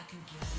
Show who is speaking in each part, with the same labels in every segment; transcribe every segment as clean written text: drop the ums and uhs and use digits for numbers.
Speaker 1: back again.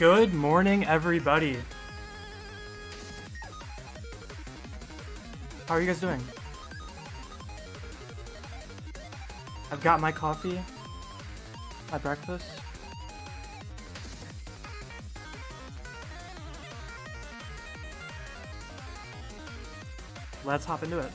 Speaker 2: Good morning, everybody. How are you guys doing? I've got my coffee, my breakfast. Let's hop into it.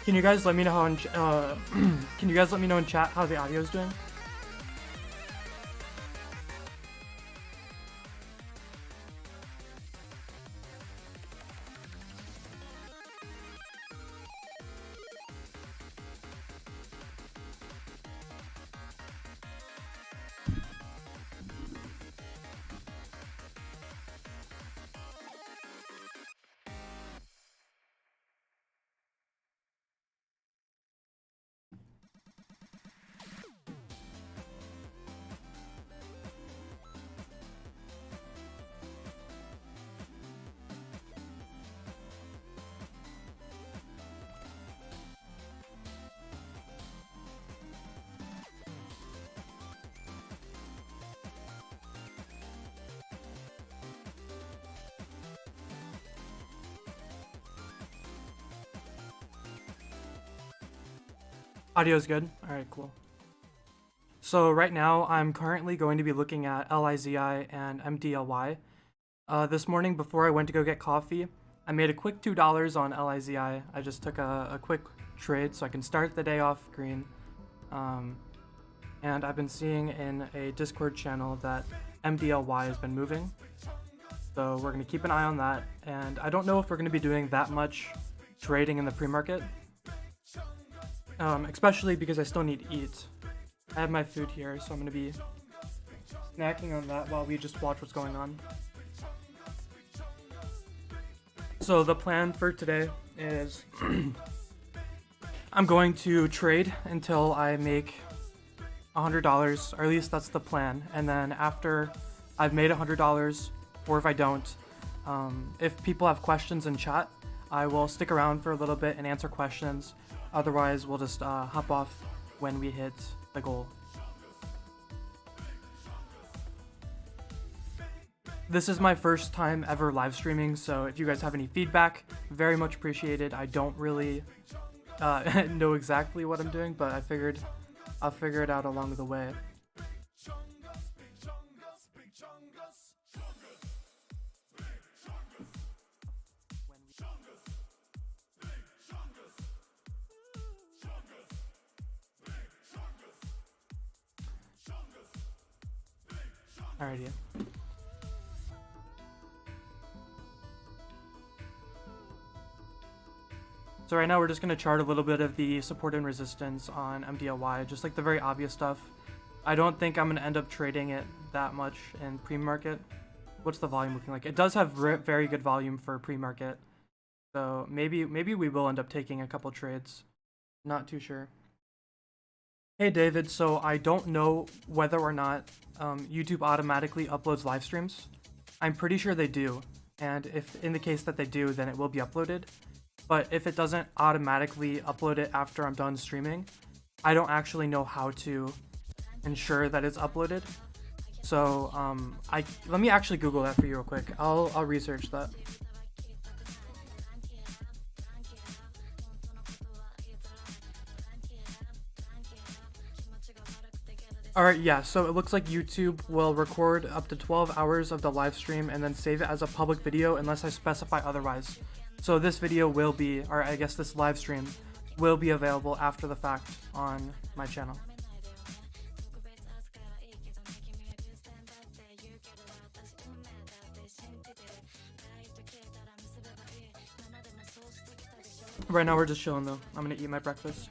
Speaker 2: Can you guys let me know how in can you guys let me know in chat how the audio is doing? Audio's good? Alright, cool. So right now, I'm currently going to be looking at LIZI and MDLY. This morning, before I went to go get coffee, I made a quick $2 on LIZI. I just took a quick trade so I can start the day off green. And I've been seeing in a Discord channel that MDLY has been moving. So we're going to keep an eye on that. And I don't know if we're going to be doing that much trading in the pre-market. Especially because I still need to eat. I have my food here, so I'm going to be snacking on that while we just watch what's going on. So the plan for today is I'm going to trade until I make $100, or at least that's the plan. And then after I've made $100, or if I don't, if people have questions in chat, I will stick around for a little bit and answer questions. Otherwise, we'll just hop off when we hit the goal. This is my first time ever live streaming, so if you guys have any feedback, very much appreciated. I don't really know exactly what I'm doing, but I figured I'll figure it out along the way. Alrighty. So right now we're just going to chart a little bit of the support and resistance on MDLY, just like the very obvious stuff. I don't think I'm going to end up trading it that much in pre-market. What's the volume looking like? It does have very good volume for pre-market. So maybe we will end up taking a couple trades. Not too sure. Hey David, so I don't know whether or not YouTube automatically uploads live streams. I'm pretty sure they do, and if in the case that they do, then it will be uploaded. But if it doesn't automatically upload it after I'm done streaming, I don't actually know how to ensure that it's uploaded. So let me actually Google that for you real quick. I'll research that. Alright, yeah, so it looks like YouTube will record up to 12 hours of the live stream and then save it as a public video unless I specify otherwise. So this video will be, or I guess this live stream will be available after the fact on my channel. Right now we're just chilling though. I'm gonna eat my breakfast.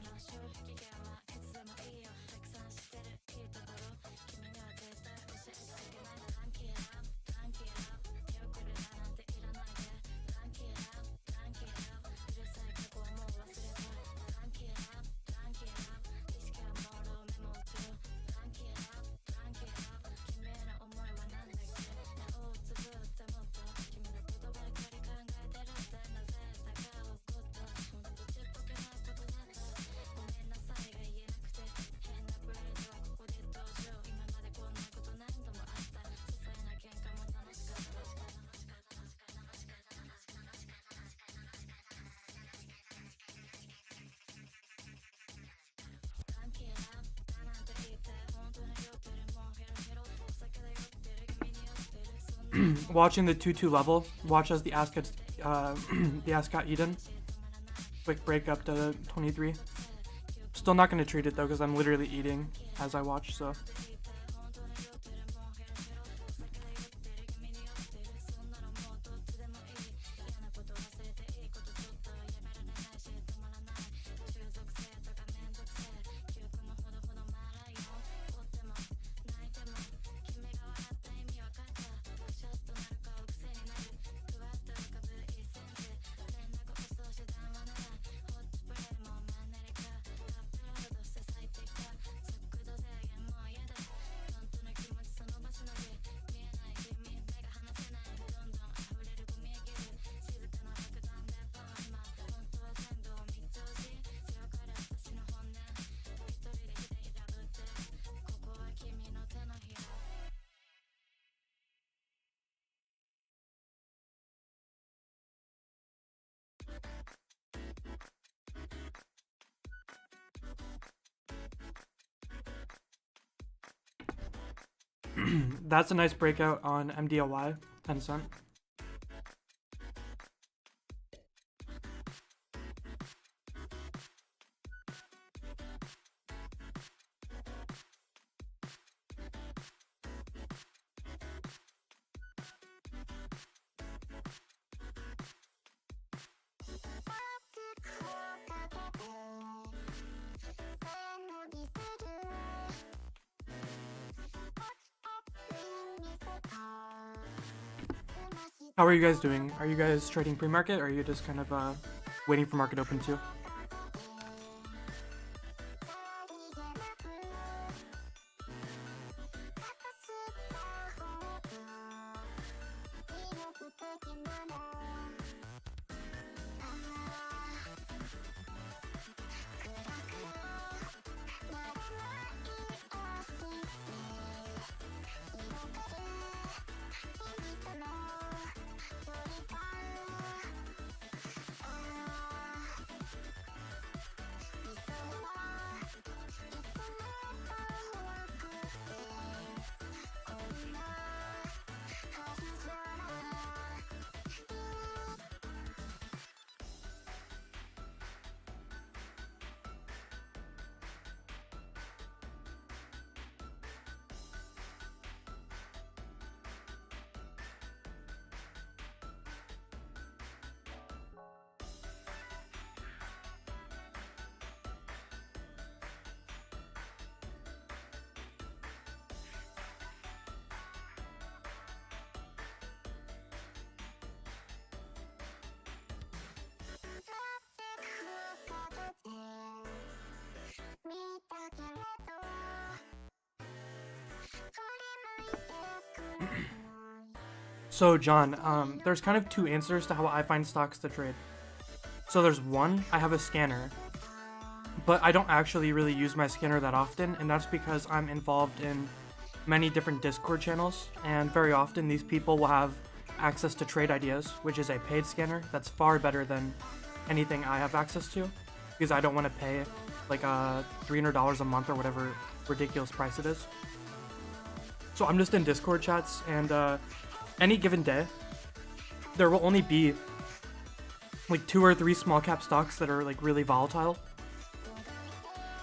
Speaker 2: watching the 2-2 level. Watch as the ass gets the ass got eaten. Quick break up to 23. Still not gonna treat it though, because I'm literally eating as I watch. So. That's a nice breakout on MDLY, 10 cent. How are you guys doing? Are you guys trading pre-market, or are you just kind of waiting for market open too? So John, there's kind of two answers to how I find stocks to trade. So there's one, I have a scanner, but I don't actually really use my scanner that often, and that's because I'm involved in many different Discord channels, and very often these people will have access to Trade Ideas, which is a paid scanner that's far better than anything I have access to, because I don't want to pay like $300 a month or whatever ridiculous price it is. So I'm just in Discord chats, and any given day, there will only be like 2 or 3 small cap stocks that are like really volatile.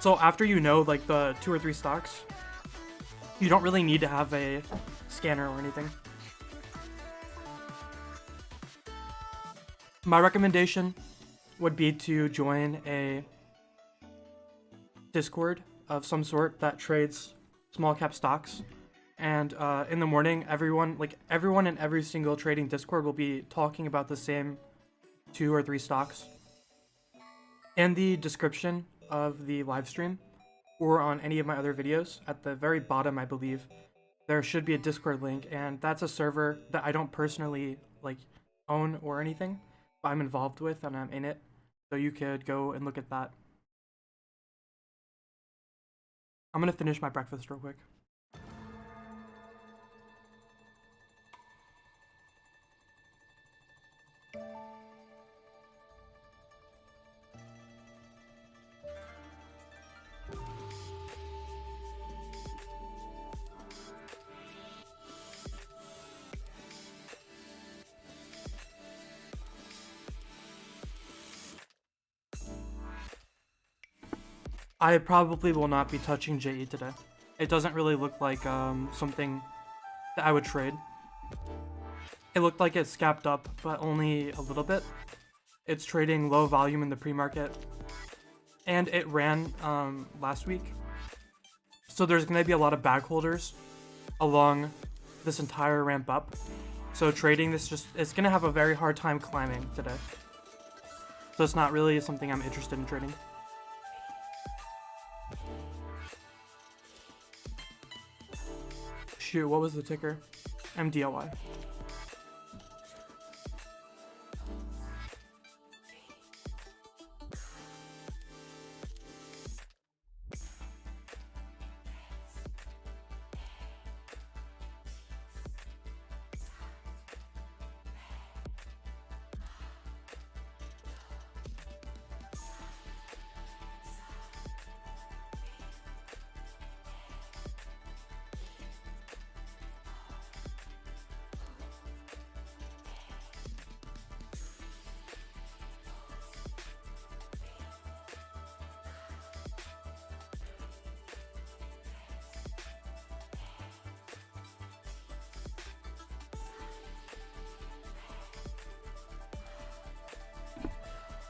Speaker 2: So after you know like the 2 or 3 stocks, you don't really need to have a scanner or anything. My recommendation would be to join a Discord of some sort that trades small cap stocks. And in the morning, everyone in every single trading Discord will be talking about the same 2 or 3 stocks. In the description of the live stream, or on any of my other videos, at the very bottom, I believe, there should be a Discord link, and that's a server that I don't personally like own or anything, but I'm involved with and I'm in it, so you could go and look at that. I'm gonna finish my breakfast real quick. I probably will not be touching JE today. It doesn't really look like something that I would trade. It looked like it scapped up, but only a little bit. It's trading low volume in the pre-market, and it ran last week. So there's going to be a lot of bag holders along this entire ramp up. So trading this it's going to have a very hard time climbing today. So it's not really something I'm interested in trading. Shoot, what was the ticker? MDLY.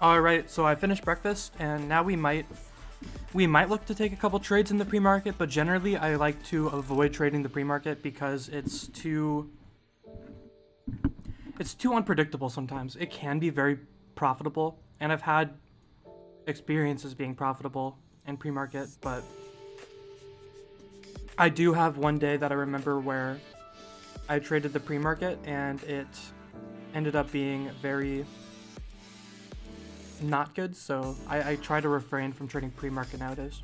Speaker 2: Alright, so I finished breakfast, and now we might look to take a couple trades in the pre-market, but generally I like to avoid trading the pre-market because it's too unpredictable sometimes. It can be very profitable, and I've had experiences being profitable in pre-market, but I do have one day that I remember where I traded the pre-market and it ended up being very not good, so I try to refrain from trading pre-market nowadays.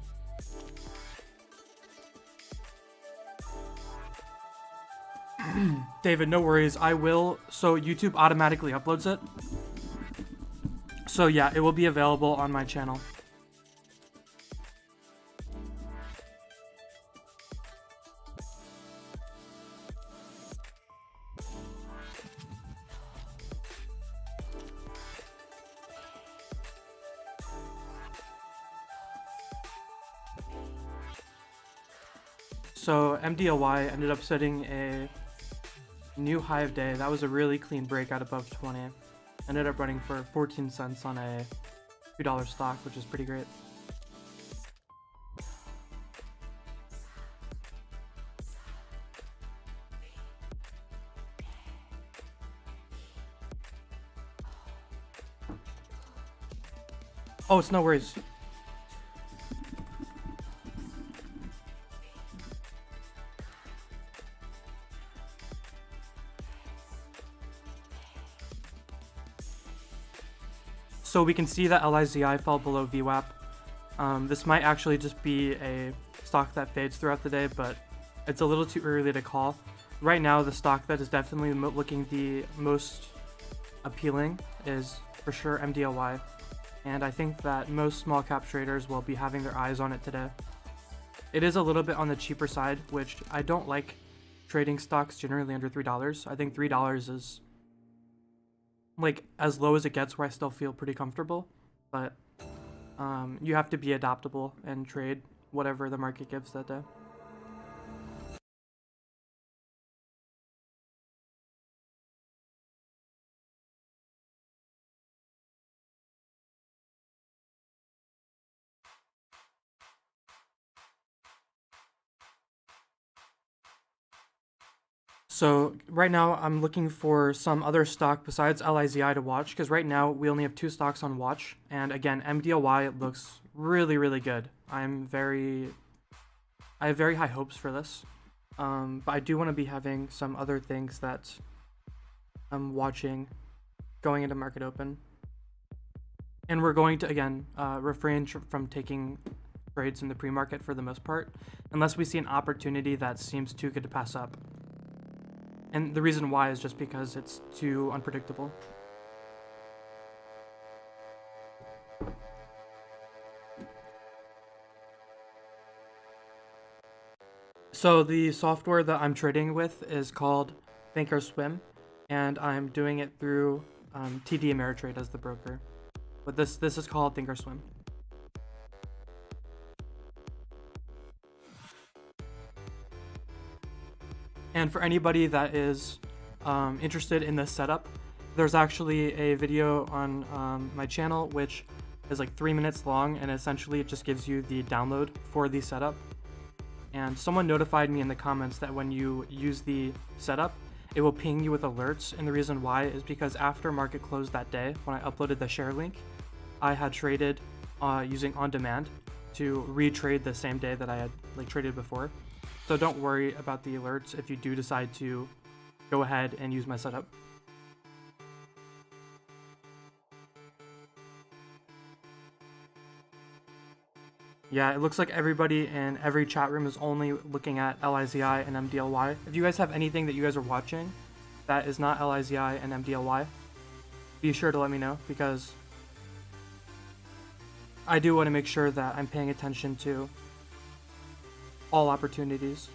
Speaker 2: David, no worries. I will. So YouTube automatically uploads it. So yeah, it will be available on my channel. So MDLY ended up setting a new high of day. That was a really clean breakout above 20. Ended up running for 14 cents on a $2 stock, which is pretty great. Oh, it's no worries. So we can see that LIZI fell below VWAP. This might actually just be a stock that fades throughout the day, but it's a little too early to call. Right now, the stock that is definitely looking the most appealing is for sure MDLY, and I think that most small cap traders will be having their eyes on it today. It is a little bit on the cheaper side, which I don't like trading stocks generally under $3. I think $3 is like as low as it gets where I still feel pretty comfortable, but you have to be adaptable and trade whatever the market gives that day. So right now I'm looking for some other stock besides LIZI to watch, because right now we only have 2 stocks on watch, and again MDLY looks really, really good. I have very high hopes for this, but I do want to be having some other things that I'm watching going into market open, and we're going to again refrain from taking trades in the pre-market for the most part, unless we see an opportunity that seems too good to pass up. And the reason why is just because it's too unpredictable. So the software that I'm trading with is called Thinkorswim, and I'm doing it through TD Ameritrade as the broker. But this is called Thinkorswim. And for anybody that is interested in this setup, there's actually a video on my channel which is like 3 minutes long, and essentially it just gives you the download for the setup. And someone notified me in the comments that when you use the setup, it will ping you with alerts, and the reason why is because after market closed that day, when I uploaded the share link, I had traded using on demand to retrade the same day that I had like traded before. So don't worry about the alerts if you do decide to go ahead and use my setup. Yeah, it looks like everybody in every chat room is only looking at LIZI and MDLY. If you guys have anything that you guys are watching that is not LIZI and MDLY, be sure to let me know, because I do want to make sure that I'm paying attention to all opportunities.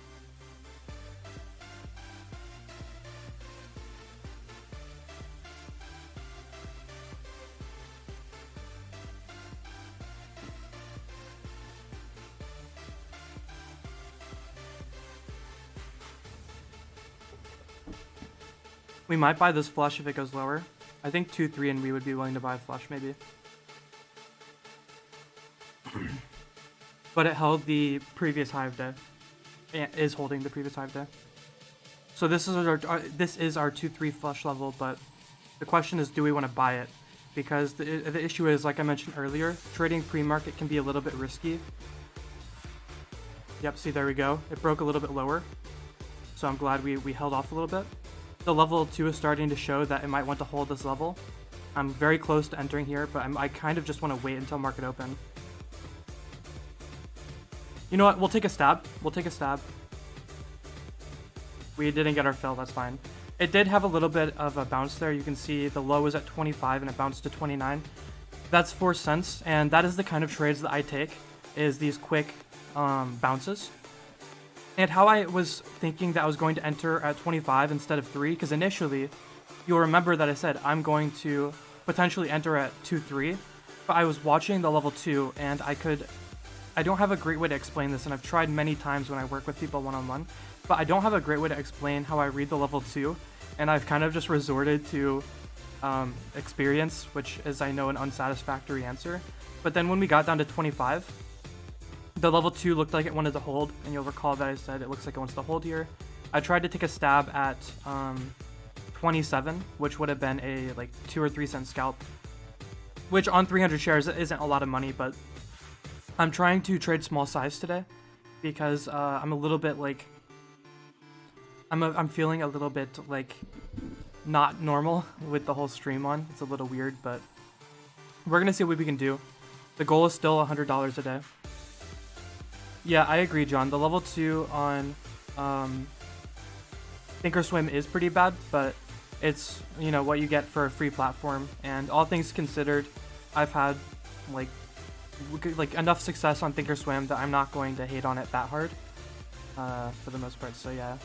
Speaker 2: We might buy this flush if it goes lower. I think 2-3 and we would be willing to buy a flush maybe. But it held the previous high of day. It is holding the previous high of day. So this is our 2-3 flush level, but the question is, do we want to buy it? Because the issue is, like I mentioned earlier, trading pre-market can be a little bit risky. Yep, see, there we go. It broke a little bit lower. So I'm glad we held off a little bit. The level 2 is starting to show that it might want to hold this level. I'm very close to entering here, but I kind of just want to wait until market open. You know what? We'll take a stab. We'll take a stab. We didn't get our fill. That's fine. It did have a little bit of a bounce there. You can see the low was at 25 and it bounced to 29. That's 4 cents, and that is the kind of trades that I take, is these quick bounces. And how I was thinking that I was going to enter at 25 instead of 3, because initially, you'll remember that I said I'm going to potentially enter at 2-3, but I was watching the level 2, and I don't have a great way to explain this, and I've tried many times when I work with people one-on-one, but I don't have a great way to explain how I read the level 2, and I've kind of just resorted to experience, which is, I know, an unsatisfactory answer. But then when we got down to 25, the level 2 looked like it wanted to hold, and you'll recall that I said it looks like it wants to hold here. I tried to take a stab at 27, which would have been a like 2 or 3 cent scalp, which on 300 shares isn't a lot of money, but I'm trying to trade small size today because I'm a little bit like I'm feeling a little bit like not normal with the whole stream on. It's a little weird, but we're gonna see what we can do. The goal is still $100 a day. Yeah, I agree, John. The level 2 on Thinkorswim is pretty bad, but it's, you know, what you get for a free platform. And all things considered, I've had like enough success on Thinkorswim that I'm not going to hate on it that hard for the most part. So yeah.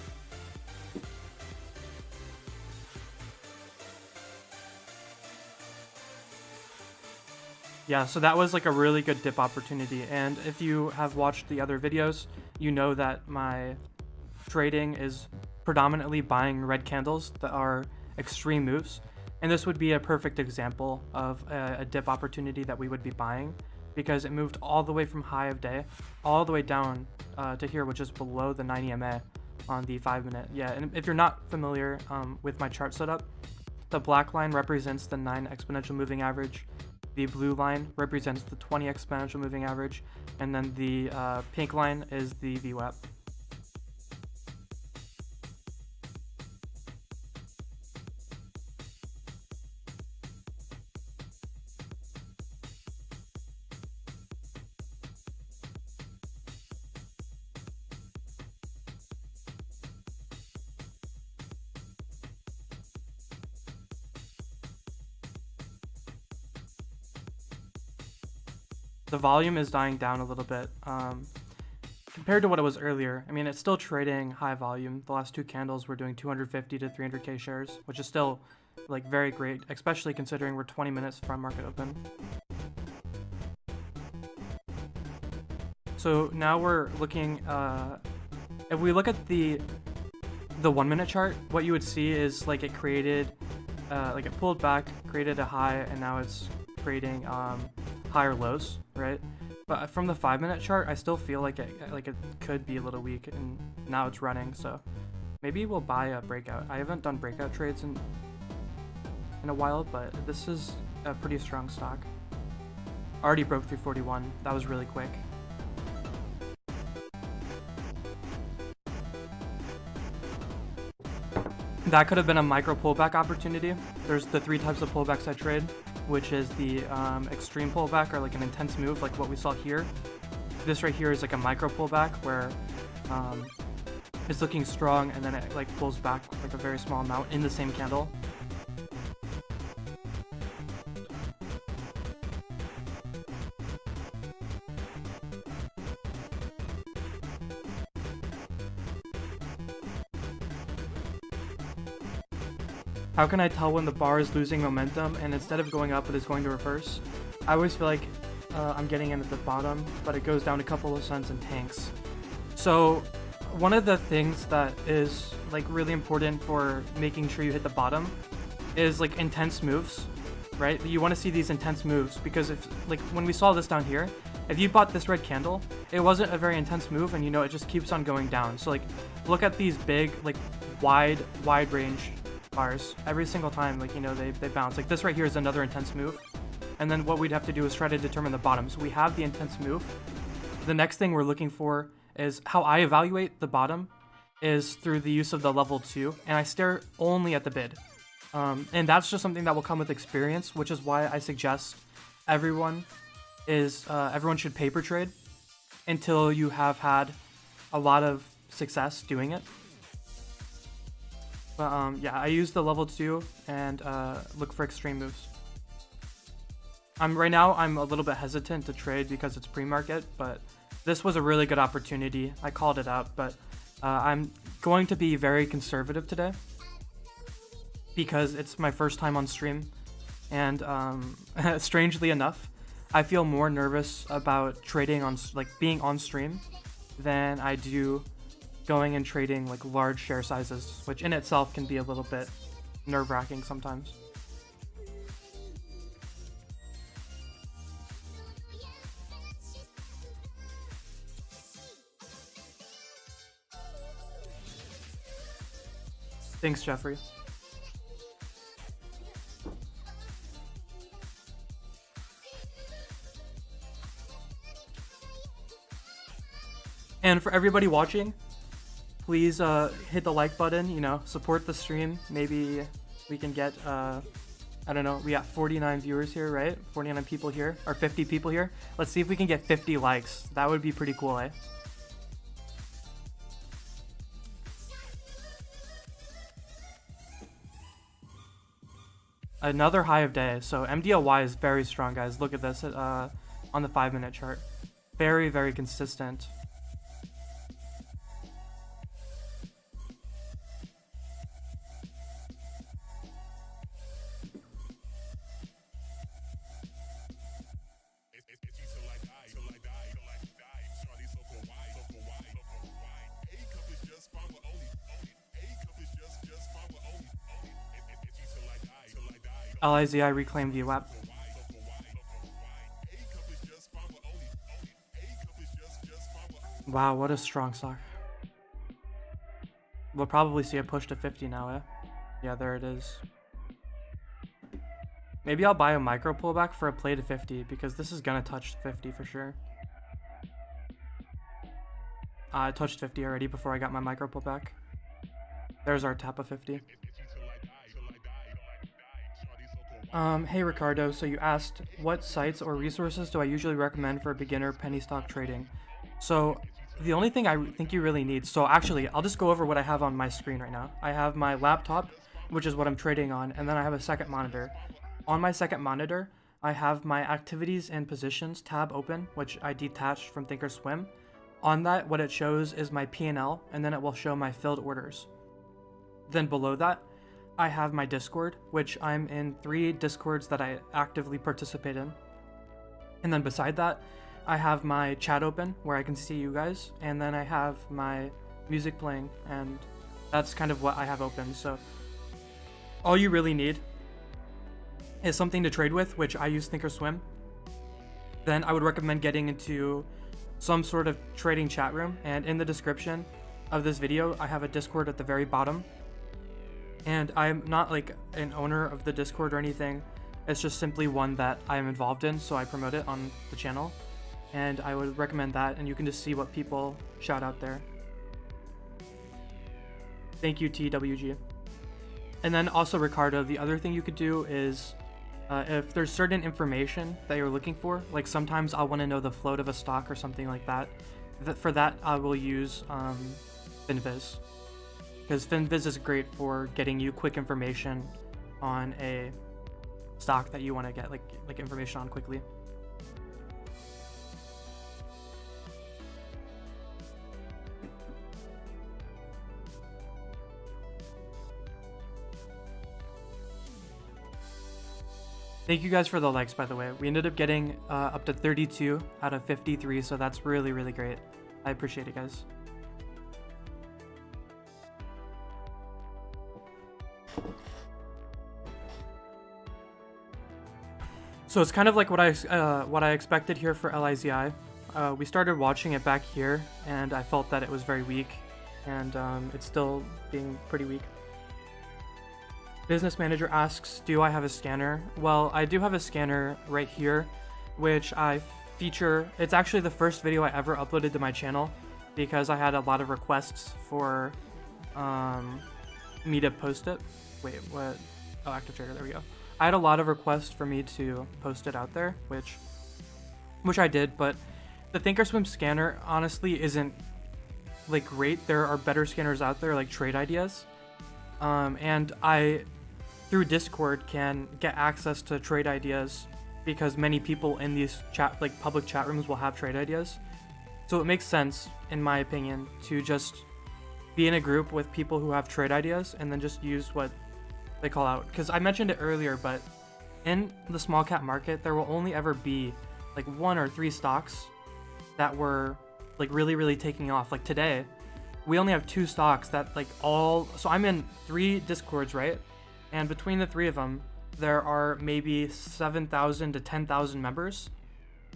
Speaker 2: Yeah, so that was like a really good dip opportunity, and if you have watched the other videos, you know that my trading is predominantly buying red candles that are extreme moves, and this would be a perfect example of a dip opportunity that we would be buying, because it moved all the way from high of day all the way down to here, which is below the 90 MA on the 5 minute. Yeah, and if you're not familiar with my chart setup, the black line represents the 9 exponential moving average. The blue line represents the 20 exponential moving average, and then the pink line is the VWAP. The volume is dying down a little bit compared to what it was earlier. I mean, it's still trading high volume. The last 2 candles were doing 250 to 300k shares, which is still like very great, especially considering we're 20 minutes from market open. So now we're looking, if we look at the the 1 minute chart, what you would see is like it created, like it pulled back, created a high, and now it's creating higher lows, right? But from the 5 minute chart, I still feel like it could be a little weak, and now it's running. So maybe we'll buy a breakout. I haven't done breakout trades in a while, but this is a pretty strong stock. Already broke 341. That was really quick. That could have been a micro pullback opportunity. There's the 3 types of pullbacks I trade, which is the extreme pullback, or like an intense move like what we saw here. This right here is like a micro pullback where it's looking strong and then it like pulls back like a very small amount in the same candle. How can I tell when the bar is losing momentum and instead of going up it is going to reverse? I always feel like I'm getting in at the bottom, but it goes down a couple of cents and tanks. So one of the things that is like really important for making sure you hit the bottom is like intense moves, right? You want to see these intense moves, because if like when we saw this down here, if you bought this red candle, it wasn't a very intense move, and you know it just keeps on going down. So like look at these big like wide range bars every single time, like, you know, they bounce. Like this right here is another intense move, and then what we'd have to do is try to determine the bottom. So we have the intense move. The next thing we're looking for is how I evaluate the bottom is through the use of the level 2, and I stare only at the bid, and that's just something that will come with experience, which is why I suggest everyone should paper trade until you have had a lot of success doing it. But yeah, I use the level 2 and look for extreme moves. Right now I'm a little bit hesitant to trade because it's pre-market, but this was a really good opportunity. I called it out, but I'm going to be very conservative today because it's my first time on stream, and strangely enough, I feel more nervous about trading on being on stream than I do going and trading like large share sizes, which in itself can be a little bit nerve-wracking sometimes. Thanks, Jeffrey. And for everybody watching, please hit the like button, you know, support the stream. Maybe we can get, I don't know, we got 49 viewers here, right? 49 people here, or 50 people here. Let's see if we can get 50 likes. That would be pretty cool, eh? Another high of day. So MDLY is very strong, guys. Look at this on the 5 minute chart. Very, very consistent. LIZI reclaimed the WAP. Wow, what a strong stock. We'll probably see a push to 50 now, eh? Yeah, there it is. Maybe I'll buy a micro pullback for a play to 50, because this is gonna touch 50 for sure. I touched 50 already before I got my micro pullback. There's our tap of 50. Hey Ricardo, so you asked what sites or resources do I usually recommend for beginner penny stock trading? So the only thing I think you really need, so actually I'll just go over what I have on my screen right now. I have my laptop, which is what I'm trading on, and then I have a second monitor. On my second monitor, I have my activities and positions tab open, which I detached from Thinkorswim. On that, what it shows is my P&L, and then it will show my filled orders. Then below that, I have my Discord, which I'm in 3 Discords that I actively participate in. And then beside that, I have my chat open where I can see you guys, and then I have my music playing, and That's kind of what I have open. So all you really need is something to trade with, which I use Thinkorswim. Then I would recommend getting into some sort of trading chat room, and in the description of this video I have a Discord at the very bottom, and I'm not like an owner of the Discord or anything. It's just simply one that I am involved in, so I promote it on the channel, and I would recommend that, and you can just see what people shout out there. Thank you, TWG. And then also, Ricardo, the other thing you could do is if there's certain information that you're looking for, like sometimes I'll want to know the float of a stock or something like that. For that, I will use FinViz, because FinViz is great for getting you quick information on a stock that you want to get like information on quickly. Thank you guys for the likes, by the way. We ended up getting up to 32 out of 53, so that's really, really great. I appreciate it, guys. So it's kind of like what I expected here for LIZI. We started watching it back here, and I felt that it was very weak, and it's still being pretty weak. Business Manager asks, do I have a scanner? Well, I do have a scanner right here, which I feature. It's actually the first video I ever uploaded to my channel, because I had a lot of requests for me to post it. Wait, what? Oh, Active Trader, there we go. I had a lot of requests for me to post it out there, which I did, but the Thinkorswim scanner honestly isn't like great. There are better scanners out there, like Trade Ideas. And I, through Discord, can get access to trade ideas because many people in these public chat rooms will have trade ideas. So it makes sense, in my opinion, to just be in a group with people who have trade ideas and then just use what they call out. Because I mentioned it earlier, but in the small cap market, there will only ever be like 1 or 3 stocks that were like really, really taking off. Like today, we only have 2 stocks that so I'm in 3 Discords, right? And between the 3 of them, there are maybe 7,000 to 10,000 members.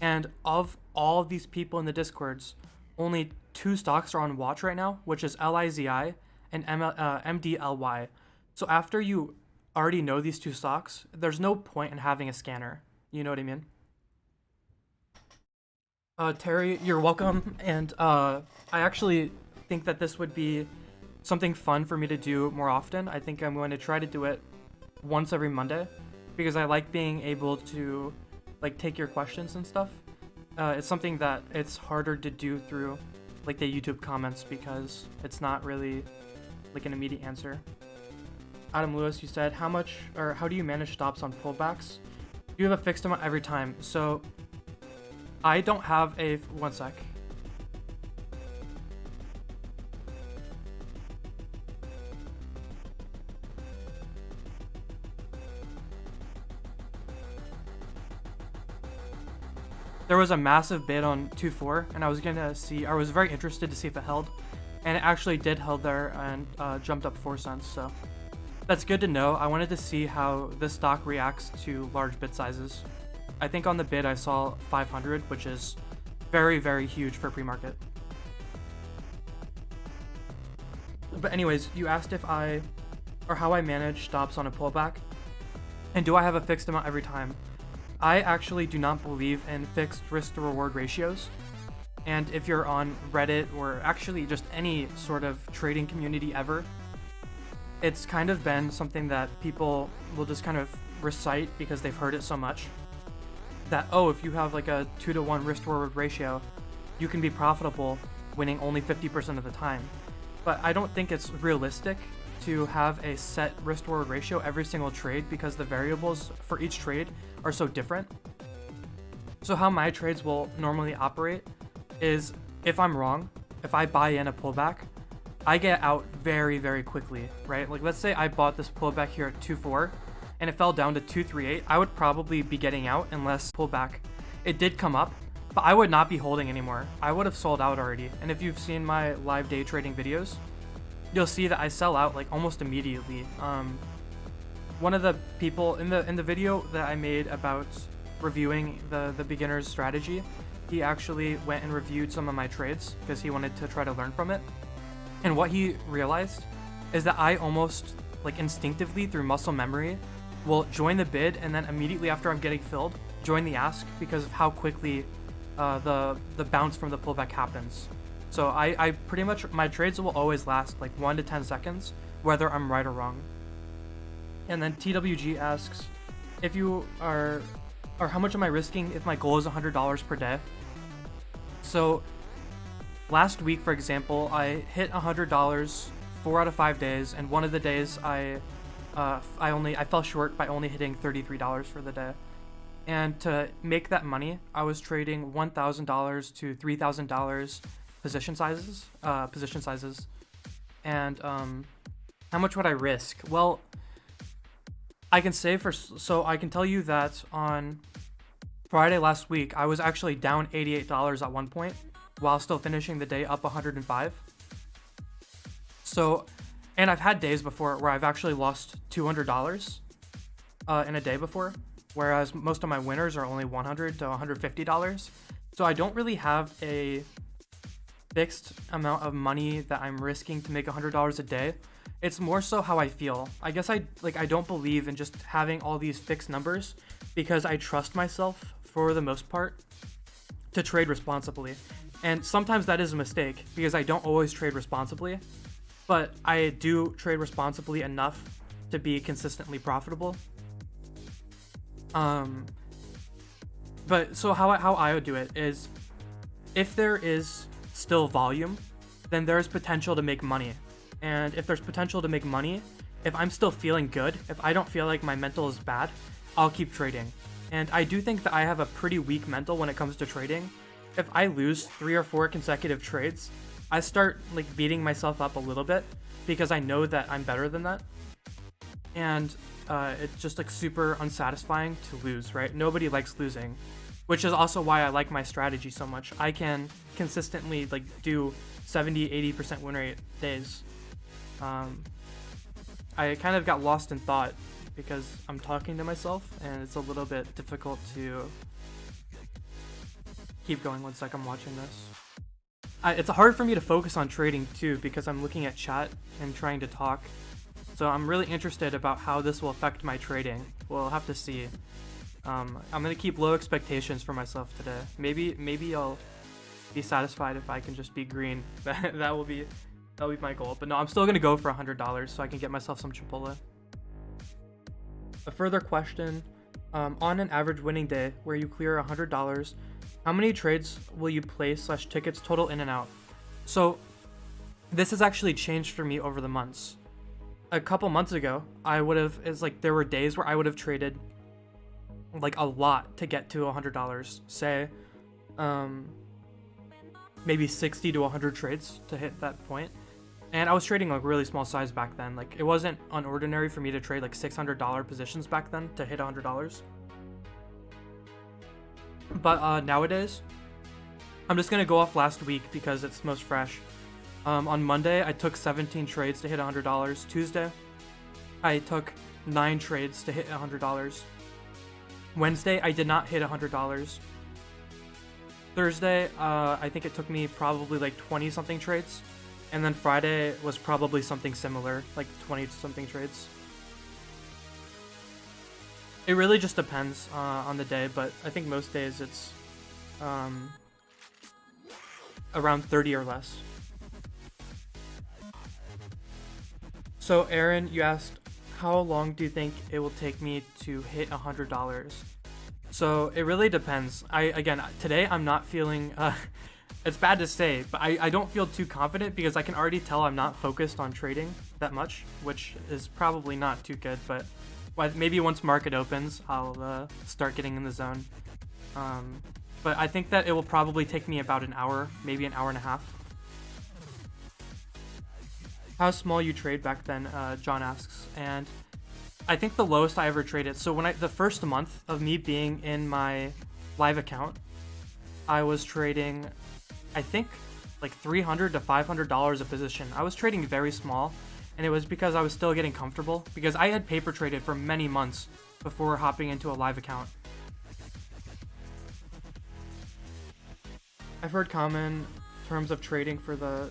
Speaker 2: And of all of these people in the Discords, only 2 stocks are on watch right now, which is LIZI and MDLY. So after you already know these 2 stocks, there's no point in having a scanner. You know what I mean? Terry, you're welcome. And I actually think that this would be something fun for me to do more often. I think I'm going to try to do it once every Monday, because I like being able to take your questions and stuff. It's something that it's harder to do through the YouTube comments, because it's not really an immediate answer. Adam Lewis, you said, how do you manage stops on pullbacks? Do you have a fixed amount every time? So I don't have a, one sec. There was a massive bid on 2.4, and I was very interested to see if it held, and it actually did held there and jumped up 4 cents. So that's good to know. I wanted to see how this stock reacts to large bid sizes. I think on the bid I saw 500, which is very, very huge for pre-market. But anyways, you asked how I manage stops on a pullback, and do I have a fixed amount every time? I actually do not believe in fixed risk to reward ratios. And if you're on Reddit or actually just any sort of trading community ever, it's kind of been something that people will just kind of recite because they've heard it so much. That, oh, if you have a 2-to-1 risk to reward ratio, you can be profitable winning only 50% of the time. But I don't think it's realistic to have a set risk to reward ratio every single trade, because the variables for each trade are so different. So how my trades will normally operate is, if I'm wrong, if I buy in a pullback, I get out very, very quickly, right? Let's say I bought this pullback here at 2.4 and it fell down to 2.38, I would probably be getting out unless pullback. It did come up, but I would not be holding anymore. I would have sold out already. And if you've seen my live day trading videos, you'll see that I sell out like almost immediately. One of the people in the video that I made about reviewing the beginner's strategy, he actually went and reviewed some of my trades because he wanted to try to learn from it. And what he realized is that I almost like instinctively through muscle memory will join the bid and then immediately after I'm getting filled, join the ask because of how quickly the bounce from the pullback happens. So I pretty much, my trades will always last like 1 to 10 seconds, whether I'm right or wrong. And then TWG asks, if you are, or how much am I risking if my goal is $100 per day? So last week, for example, I hit $100 4 out of 5 days, and one of the days I fell short by only hitting $33 for the day. And to make that money, I was trading $1,000 to $3,000 position sizes. And how much would I risk? Well, I can say so I can tell you that on Friday last week, I was actually down $88 at one point while still finishing the day up 105. So, and I've had days before where I've actually lost $200 in a day before, whereas most of my winners are only $100 to $150. So I don't really have a fixed amount of money that I'm risking to make $100 a day. It's more so how I feel. I guess I don't believe in just having all these fixed numbers because I trust myself for the most part to trade responsibly. And sometimes that is a mistake because I don't always trade responsibly, but I do trade responsibly enough to be consistently profitable. But so how I would do it is if there is still volume, then there's potential to make money. And if there's potential to make money, if I'm still feeling good, if I don't feel like my mental is bad, I'll keep trading. And I do think that I have a pretty weak mental when it comes to trading. If I lose 3 or 4 consecutive trades, I start like beating myself up a little bit because I know that I'm better than that. And it's just like super unsatisfying to lose, right? Nobody likes losing, which is also why I like my strategy so much. I can consistently like do 70-80% win rate days. I kind of got lost in thought because I'm talking to myself and it's a little bit difficult to keep going. One sec, I'm watching this. It's hard for me to focus on trading too because I'm looking at chat and trying to talk. So I'm really interested about how this will affect my trading. We'll have to see. I'm gonna keep low expectations for myself today. Maybe I'll be satisfied if I can just be green. That'll be my goal. But no, I'm still gonna go for $100 so I can get myself some Chipotle. A further question: on an average winning day where you clear $100, how many trades will you place / tickets total in and out? So this has actually changed for me over the months. A couple months ago, there were days where I would have traded like a lot to get to $100. Say, maybe 60 to 100 trades to hit that point. And I was trading like really small size back then. Like it wasn't unordinary for me to trade like $600 positions back then to hit $100. But nowadays, I'm just gonna go off last week because it's most fresh. On Monday, I took 17 trades to hit $100. Tuesday, I took 9 trades to hit $100. Wednesday, I did not hit $100. Thursday, I think it took me probably like 20 something trades. And then Friday was probably something similar, like 20 something trades. It really just depends on the day, but I think most days it's around 30 or less. So Aaron, you asked, how long do you think it will take me to hit $100? So it really depends. Today I'm not feeling, it's bad to say, but I don't feel too confident because I can already tell I'm not focused on trading that much, which is probably not too good, but maybe once market opens, I'll start getting in the zone. But I think that it will probably take me about an hour, maybe an hour and a half. How small you trade back then, John asks, and I think the lowest I ever traded, so the first month of me being in my live account, I was trading, I think like $300 to $500 a position. I was trading very small, and it was because I was still getting comfortable, because I had paper traded for many months before hopping into a live account. I've heard common terms of trading for the...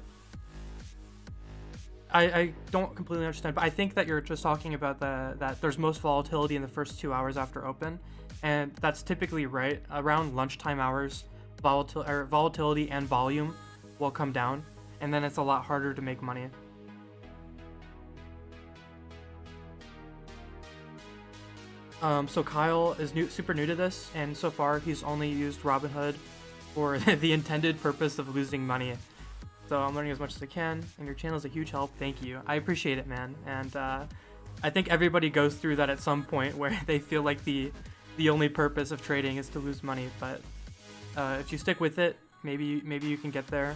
Speaker 2: I don't completely understand, but I think that you're just talking about that there's most volatility in the first 2 hours after open, and that's typically right. Around lunchtime hours, volatility and volume will come down, and then it's a lot harder to make money. So Kyle is super new to this, and so far he's only used Robinhood for the intended purpose of losing money. So I'm learning as much as I can, and your channel is a huge help. Thank you. I appreciate it, man. And I think everybody goes through that at some point where they feel like the only purpose of trading is to lose money. But if you stick with it, maybe you can get there.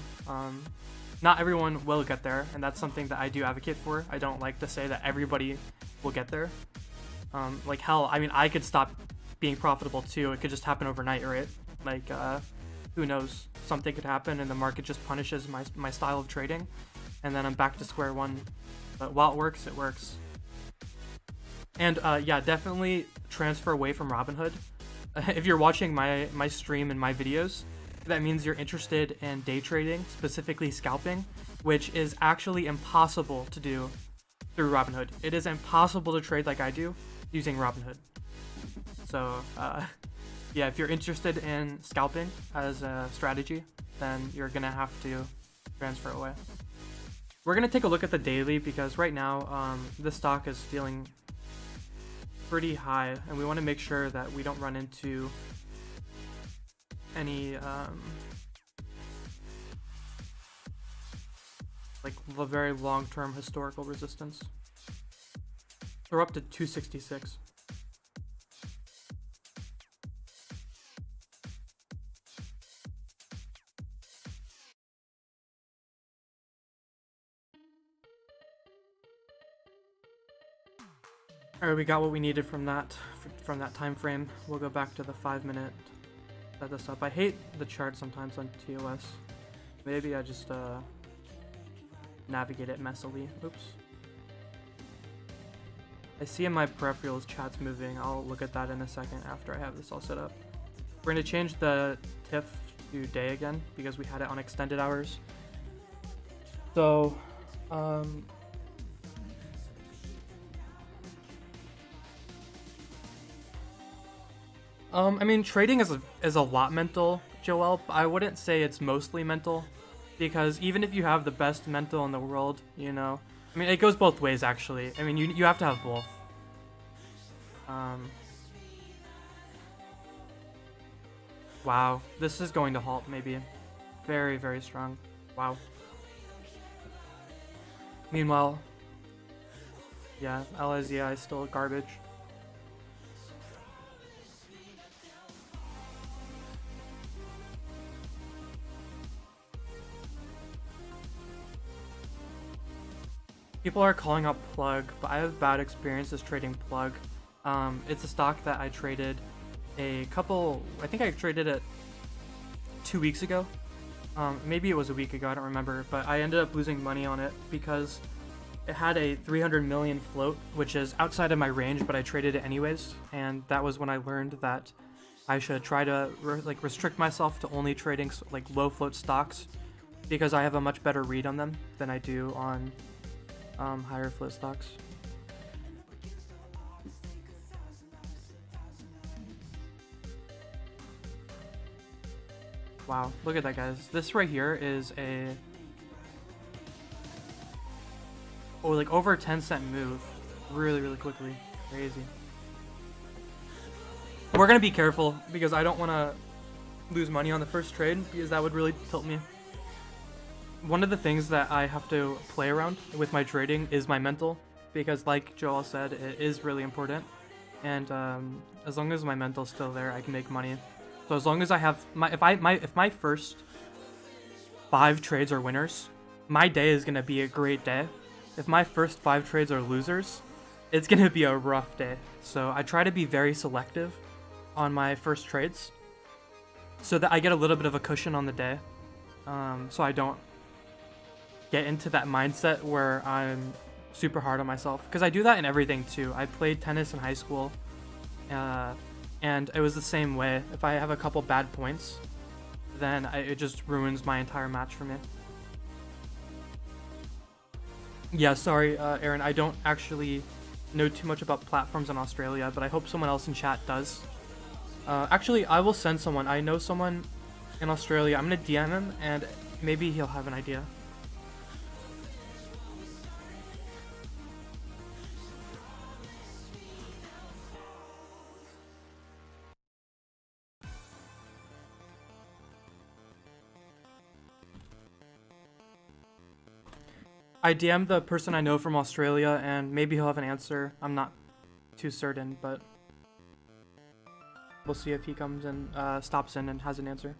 Speaker 2: Not everyone will get there, and that's something that I do advocate for. I don't like to say that everybody will get there. Like hell, I mean, I could stop being profitable too. It could just happen overnight, right? Like, who knows? Something could happen and the market just punishes my style of trading, and then I'm back to square one. But while it works, it works. And yeah, definitely transfer away from Robinhood. If you're watching my stream and my videos, that means you're interested in day trading, specifically scalping, which is actually impossible to do through Robinhood. It is impossible to trade like I do using Robinhood. So yeah, if you're interested in scalping as a strategy, then you're gonna have to transfer away. We're gonna take a look at the daily, because right now this stock is feeling pretty high, and we want to make sure that we don't run into any like the very long-term historical resistance. We're up to 266. Alright, we got what we needed from that time frame. We'll go back to the 5-minute. Set this up. I hate the chart sometimes on TOS. Maybe I just navigate it messily. Oops. I see in my peripherals chat's moving. I'll look at that in a second after I have this all set up. We're going to change the TIF to day again because we had it on extended hours. So, I mean, trading is a lot mental, Joel, but I wouldn't say it's mostly mental, because even if you have the best mental in the world, you know, I mean, it goes both ways, actually. I mean, you have to have both. Wow, this is going to halt, maybe. Very, very strong. Wow. Meanwhile, yeah, LSEI is still garbage. People are calling out Plug, but I have bad experiences trading Plug. It's a stock that I traded I think I traded it 2 weeks ago. Maybe it was a week ago, I don't remember, but I ended up losing money on it because it had a 300 million float, which is outside of my range, but I traded it anyways, and that was when I learned that I should try to restrict myself to only trading like low float stocks, because I have a much better read on them than I do on higher float stocks. Wow, look at that, guys. This right here is like over a 10-cent move really, really quickly. Crazy. We're gonna be careful because I don't want to lose money on the first trade, because that would really tilt me. One of the things that I have to play around with my trading is my mental, because like Joel said, it is really important. And as long as my mental's still there, I can make money. So as long as I have if my first 5 trades are winners, my day is gonna be a great day. If my first 5 trades are losers, it's gonna be a rough day. So I try to be very selective on my first trades, so that I get a little bit of a cushion on the day. so I don't get into that mindset where I'm super hard on myself, because I do that in everything too. I played tennis in high school, and it was the same way. If I have a couple bad points, then it just ruins my entire match for me. Yeah, sorry, Aaron, I don't actually know too much about platforms in Australia, but I hope someone else in chat does. Actually, I will send someone. I know someone in Australia. I'm gonna DM him, and maybe he'll have an idea. I DM'd the person I know from Australia, and maybe he'll have an answer. I'm not too certain, but we'll see if he comes and stops in and has an answer.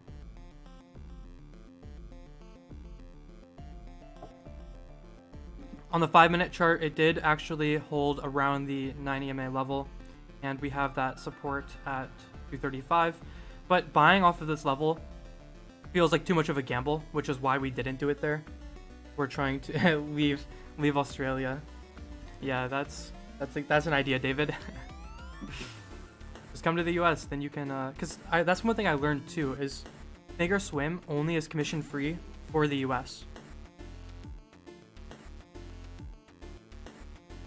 Speaker 2: On the 5-minute chart, it did actually hold around the 9 EMA level, and we have that support at 235. But buying off of this level feels like too much of a gamble, which is why we didn't do it there. We're trying to leave Australia. Yeah, that's an idea, David. Just come to the US, then you can, cause that's one thing I learned too, is Thinkorswim only is commission free for the US.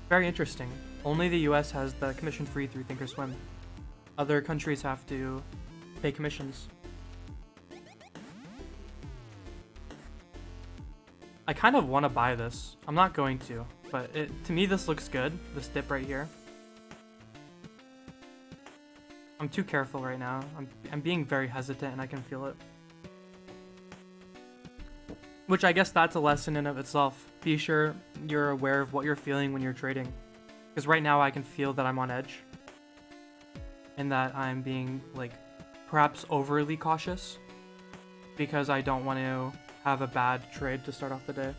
Speaker 2: Very interesting. Only the US has the commission free through Thinkorswim. Other countries have to pay commissions. I kind of want to buy this. I'm not going to, but to me this looks good, this dip right here. I'm too careful right now. I'm being very hesitant, and I can feel it. Which I guess that's a lesson in of itself. Be sure you're aware of what you're feeling when you're trading. Because right now I can feel that I'm on edge. And that I'm being, like, perhaps overly cautious. Because I don't want to have a bad trade to start off the day.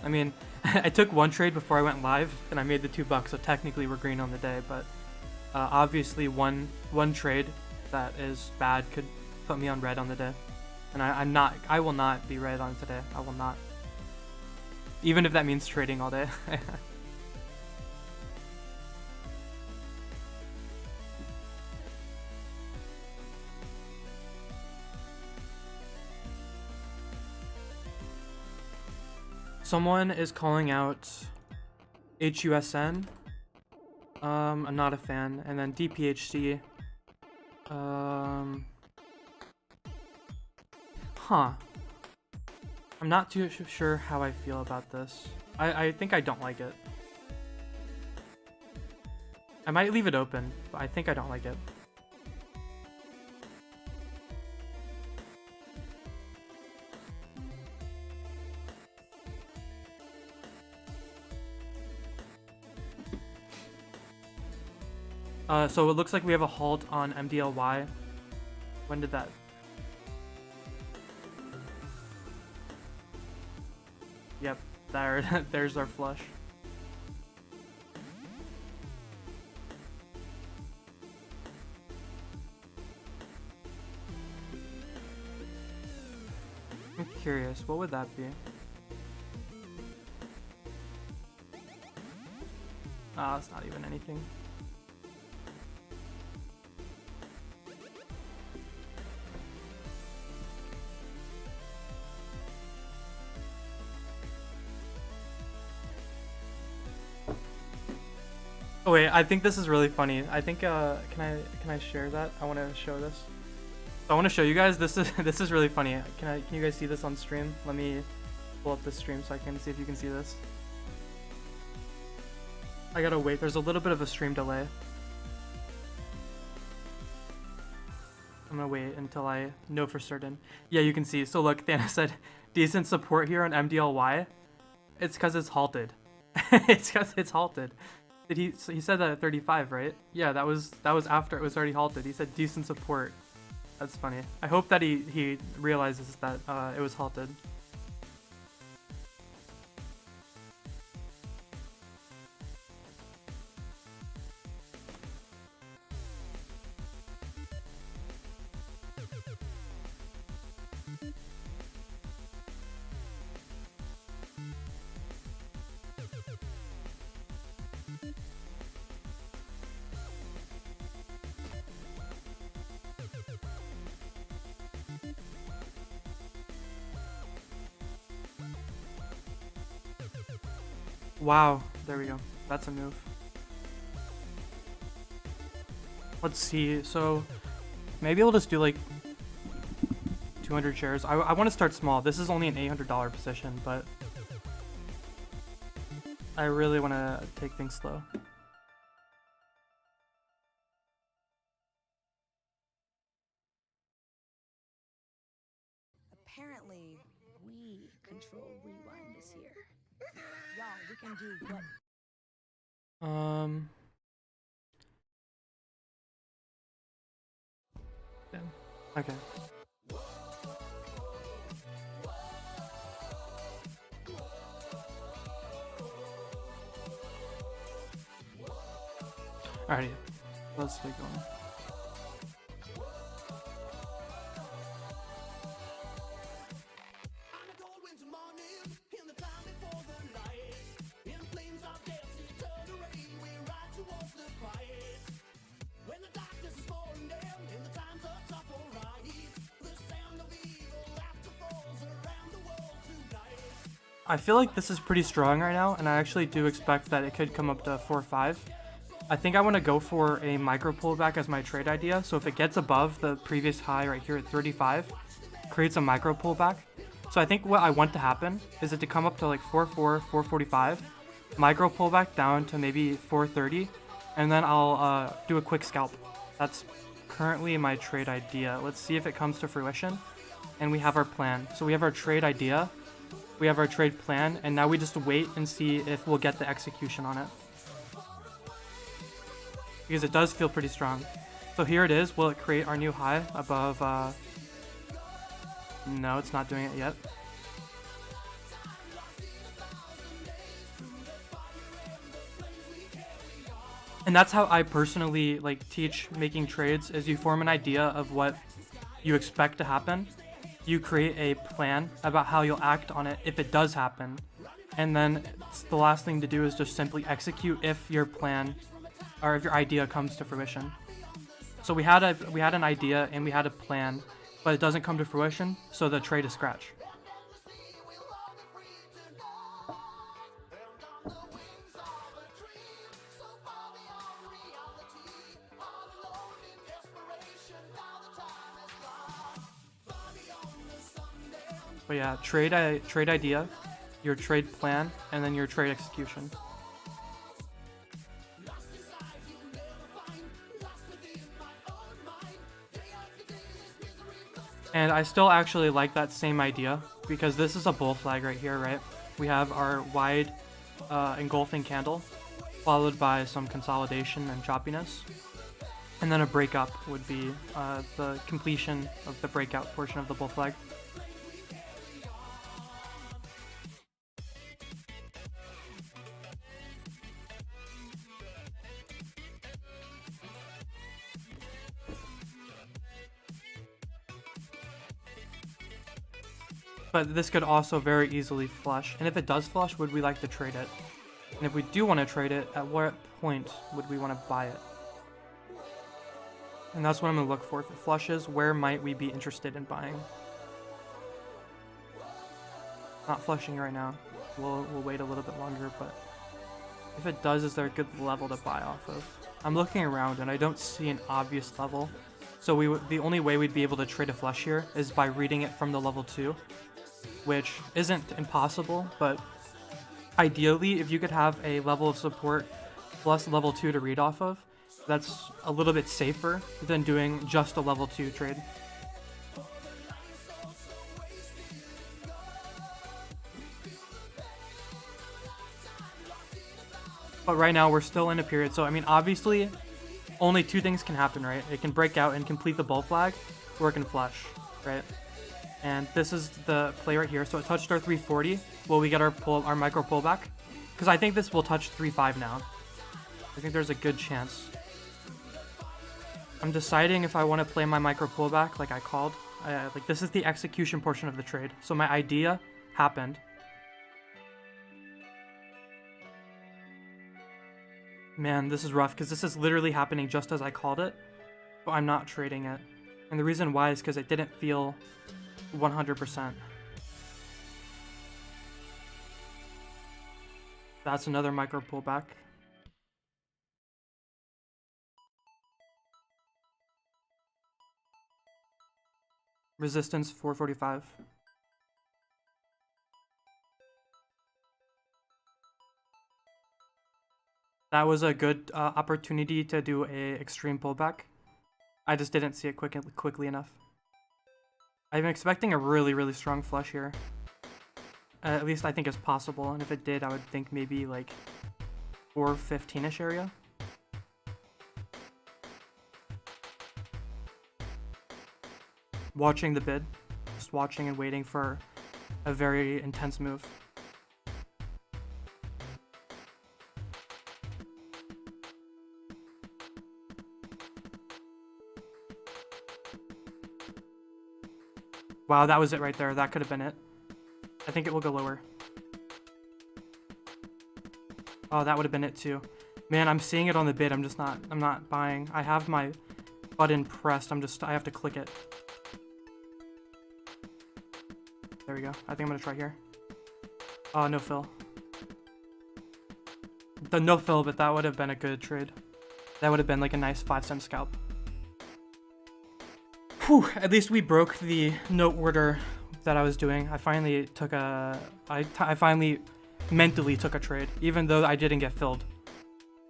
Speaker 2: I mean, I took one trade before I went live, and I made the $2, so technically we're green on the day, but obviously one trade that is bad could put me on red on the day. And I will not be red on today. I will not. Even if that means trading all day. Someone is calling out HUSN. I'm not a fan. And then DPHC. Huh. I'm not too sure how I feel about this. I think I don't like it. I might leave it open, but I think I don't like it. So it looks like we have a halt on MDLY. When did that? Yep, there's our flush. I'm curious, what would that be? Ah, it's not even anything. Oh wait, I think this is really funny. I think can I share that? I want to show this. I want to show you guys. This is really funny. Can you guys see this on stream? Let me pull up the stream so I can see if you can see this. I gotta wait. There's a little bit of a stream delay. I'm gonna wait until I know for certain. Yeah, you can see. So look, Thanos said decent support here on MDLY. It's because it's halted. It's because it's halted. He said that at 35, right? Yeah, that was after it was already halted. He said decent support. That's funny. I hope that he realizes that it was halted. Wow, there we go. That's a move. Let's see. So maybe we'll just do like 200 shares. I want to start small. This is only an $800 position, but I really want to take things slow.
Speaker 1: Apparently, we control Rewind this year. Y'all, we can do what?
Speaker 2: Damn. Okay. Alrighty, let's get going. I feel like this is pretty strong right now, and I actually do expect that it could come up to 4 or 5. I think I want to go for a micro pullback as my trade idea. So if it gets above the previous high right here at 35, creates a micro pullback. So I think what I want to happen is it to come up to like 4.4, 445, micro pullback down to maybe 430, and then I'll do a quick scalp. That's currently my trade idea. Let's see if it comes to fruition. And we have our plan. So we have our trade idea, we have our trade plan, and now we just wait and see if we'll get the execution on it. Because it does feel pretty strong. So here it is. Will it create our new high above? No, it's not doing it yet. And that's how I personally like teach making trades, is you form an idea of what you expect to happen. You create a plan about how you'll act on it if it does happen. And then the last thing to do is just simply execute if your plan or if your idea comes to fruition. So we had an idea and we had a plan, but it doesn't come to fruition, so the trade is scratch. But yeah, trade idea, your trade plan, and then your trade execution. And I still actually like that same idea, because this is a bull flag right here, right? We have our wide engulfing candle, followed by some consolidation and choppiness. And then a breakup would be the completion of the breakout portion of the bull flag. But this could also very easily flush. And if it does flush, would we like to trade it? And if we do want to trade it, at what point would we want to buy it? And that's what I'm going to look for. If it flushes, where might we be interested in buying? Not flushing right now. We'll wait a little bit longer, but if it does, is there a good level to buy off of? I'm looking around and I don't see an obvious level. So the only way we'd be able to trade a flush here is by reading it from the level 2. Which isn't impossible, but ideally, if you could have a level of support plus level 2 to read off of, that's a little bit safer than doing just a level 2 trade. But right now, we're still in a period, so I mean, obviously, only 2 things can happen, right? It can break out and complete the bull flag, or it can flush, right? And this is the play right here. So it touched our 340. Will we get our micro pullback? Because I think this will touch 3.5 now. I think there's a good chance. I'm deciding if I want to play my micro pullback like I called. Like this is the execution portion of the trade. So my idea happened. Man, this is rough because this is literally happening just as I called it. But I'm not trading it. And the reason why is because it didn't feel 100%. That's another micro pullback. Resistance 445. That was a good opportunity to do a extreme pullback. I just didn't see it quickly enough. I'm expecting a really strong flush here. At least I think it's possible, and if it did, I would think maybe like 415-ish area. Watching the bid, just watching and waiting for a very intense move. Wow, that was it right there. That could have been it. I think it will go lower. Oh, that would have been it too. Man, I'm seeing it on the bid. I'm not buying. I have my button pressed. I have to click it. There we go. I think I'm gonna try here. Oh, no fill. The no fill, but that would have been a good trade. That would have been like a nice 5-cent scalp. Whew, at least we broke the no order that I was doing. I finally took a... I finally mentally took a trade, even though I didn't get filled.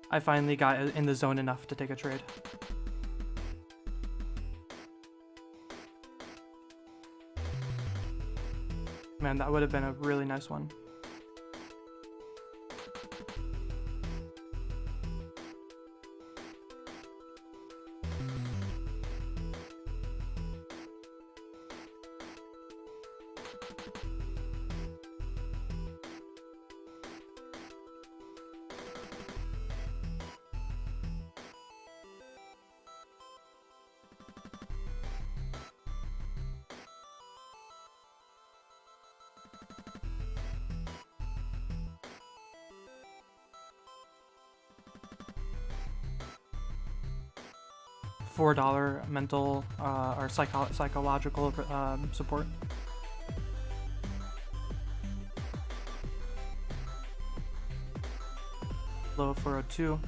Speaker 2: I finally got in the zone enough to take a trade. Man, that would have been a really nice one. $4 mental or psychological support. Low 402.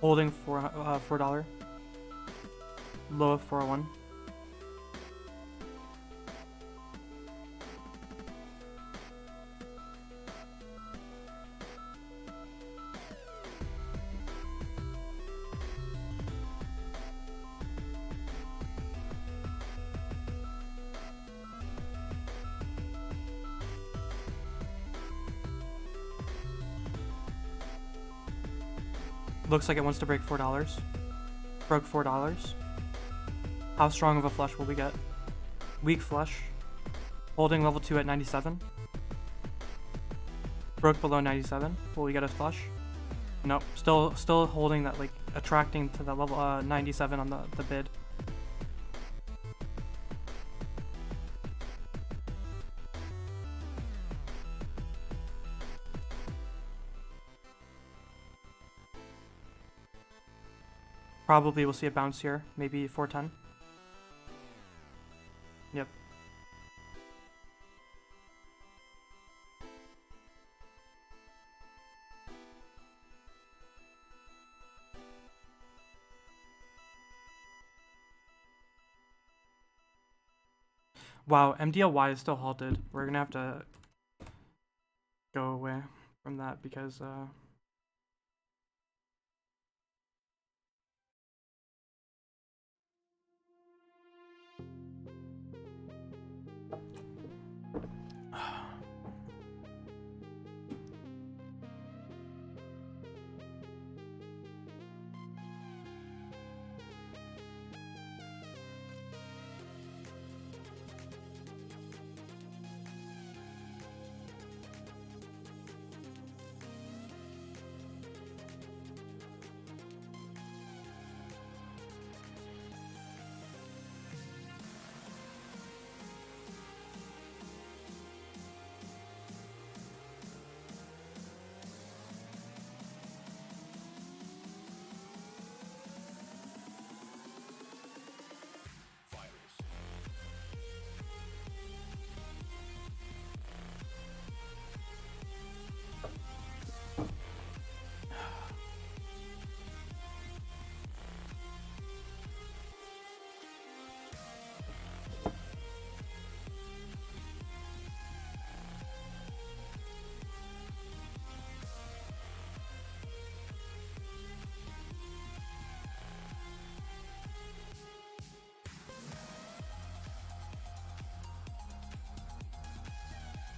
Speaker 2: Holding $4. Low of 401. Looks like it wants to break $4. Broke $4. How strong of a flush will we get? Weak flush. Holding level 2 at 97. Broke below 97. Will we get a flush? Nope. Still holding that, like, attracting to that level 97 on the bid. Probably we'll see a bounce here, maybe 410. Yep. Wow, MDLY is still halted. We're gonna have to go away from that because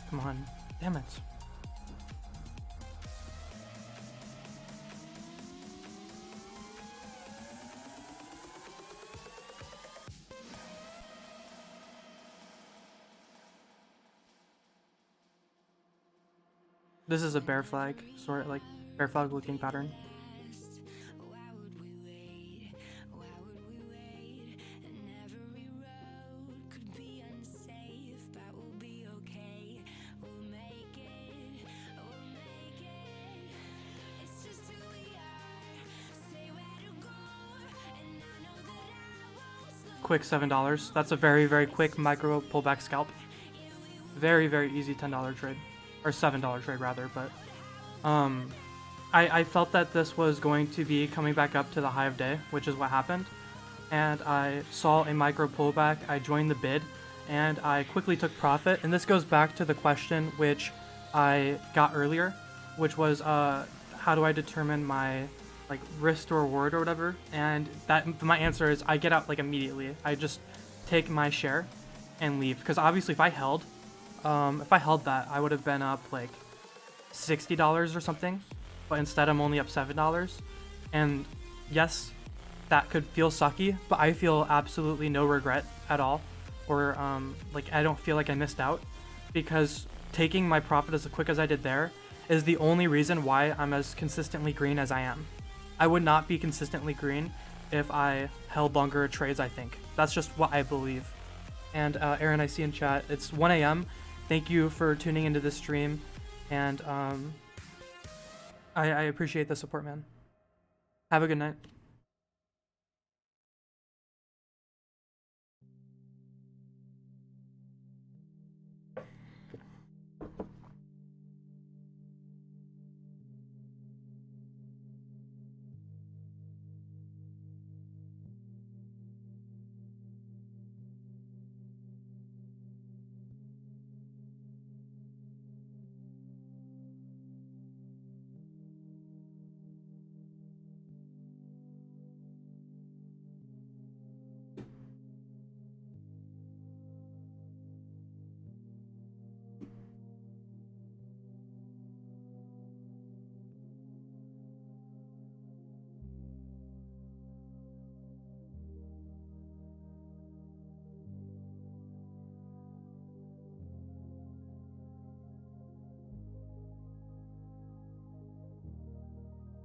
Speaker 2: Come on. Damn it. This is a bear flag, sort of like bear flag looking pattern. Quick $7. That's a very, very quick micro pullback scalp. Very, very easy $10 trade. Or $7 trade rather, but I felt that this was going to be coming back up to the high of day, which is what happened. And I saw a micro pullback, I joined the bid, and I quickly took profit. And this goes back to the question which I got earlier, which was how do I determine my like risk to reward or whatever? And that my answer is I get out like immediately. I just take my share and leave, because obviously if I held that, I would have been up like $60 or something, but instead I'm only up $7. And yes, that could feel sucky, but I feel absolutely no regret at all, or like I don't feel like I missed out, because taking my profit as quick as I did there is the only reason why I'm as consistently green as I am. I would not be consistently green if I held longer trades, I think. That's just what I believe. And Aaron, I see in chat, it's 1 a.m. Thank you for tuning into this stream, and I appreciate the support, man. Have a good night.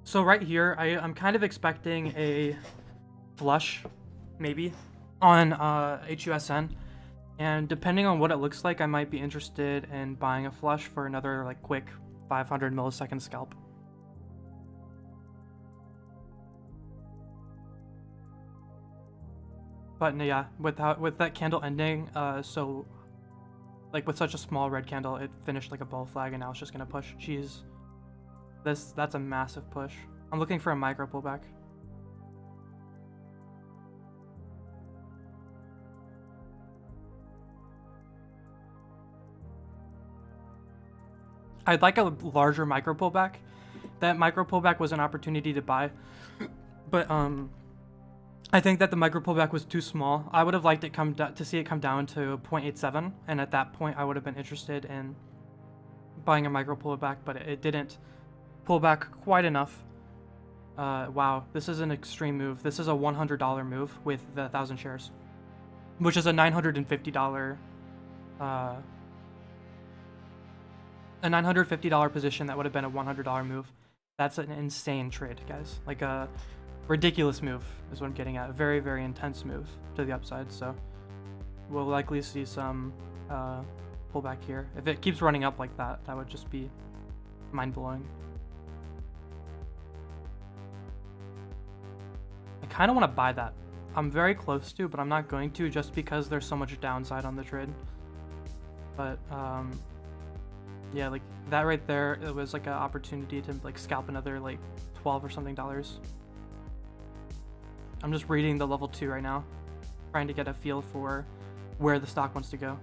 Speaker 2: So right here, I'm kind of expecting a flush, maybe, on HUSN. And depending on what it looks like, I might be interested in buying a flush for another like quick 500 millisecond scalp. But yeah, with that candle ending, so like with such a small red candle, it finished like a bull flag, and now it's just gonna push. Jeez. That's a massive push. I'm looking for a micro pullback. I'd like a larger micro pullback. That micro pullback was an opportunity to buy, but I think that the micro pullback was too small. I would have liked it to see it come down to 0.87, and at that point I would have been interested in buying a micro pullback, but it didn't pull back quite enough. Wow, this is an extreme move. This is a $100 move with the 1,000 shares, which is a $950 a $950 position that would have been a $100 move. That's an insane trade, guys. Like a ridiculous move is what I'm getting at. A very, very intense move to the upside. So we'll likely see some pullback here. If it keeps running up like that, that would just be mind-blowing. I kind of want to buy that. I'm very close to, but I'm not going to, just because there's so much downside on the trade. But yeah, like that right there, it was like an opportunity to like scalp another like 12 or something dollars. I'm just reading the level 2 right now, trying to get a feel for where the stock wants to go.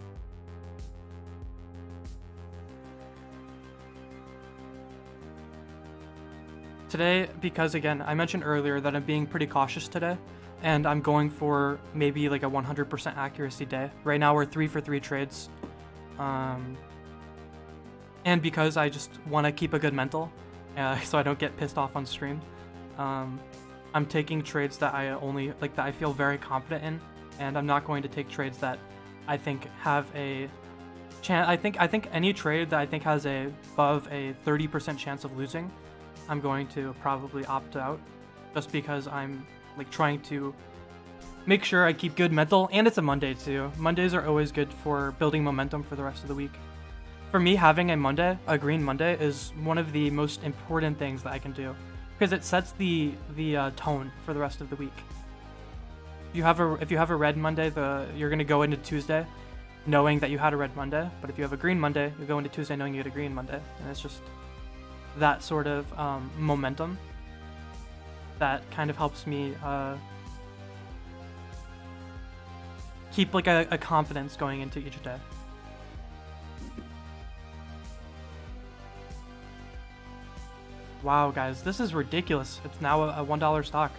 Speaker 2: Today, because again, I mentioned earlier that I'm being pretty cautious today, and I'm going for maybe like a 100% accuracy day. Right now we're 3 for 3 trades. and because I just want to keep a good mental, so I don't get pissed off on stream, I'm taking trades that I only like, that I feel very confident in, and I'm not going to take trades that I think have a chance. I think any trade that I think has above a 30% chance of losing, I'm going to probably opt out, just because I'm like trying to make sure I keep good mental, and it's a Monday too. Mondays are always good for building momentum for the rest of the week. For me, having a green Monday, is one of the most important things that I can do, because it sets the tone for the rest of the week. If you have a red Monday, you're gonna go into Tuesday knowing that you had a red Monday. But if you have a green Monday, you go into Tuesday knowing you had a green Monday, and it's just that sort of momentum that kind of helps me keep like a confidence going into each day. Wow, guys, this is ridiculous. It's now a $1 stock.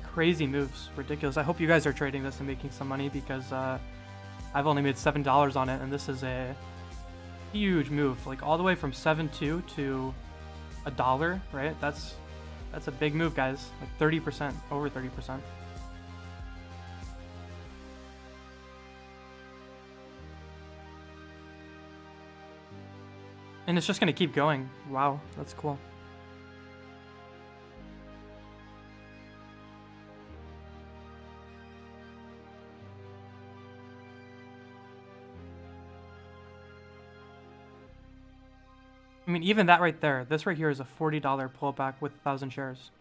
Speaker 2: Crazy moves, ridiculous. I hope you guys are trading this and making some money, because I've only made $7 on it, and this is a huge move, like all the way from 7.2 to $1, right? That's a big move, guys. Like 30%, over 30%. And it's just gonna keep going. Wow, that's cool. I mean, even that right there, this right here is a $40 pullback with 1,000 shares.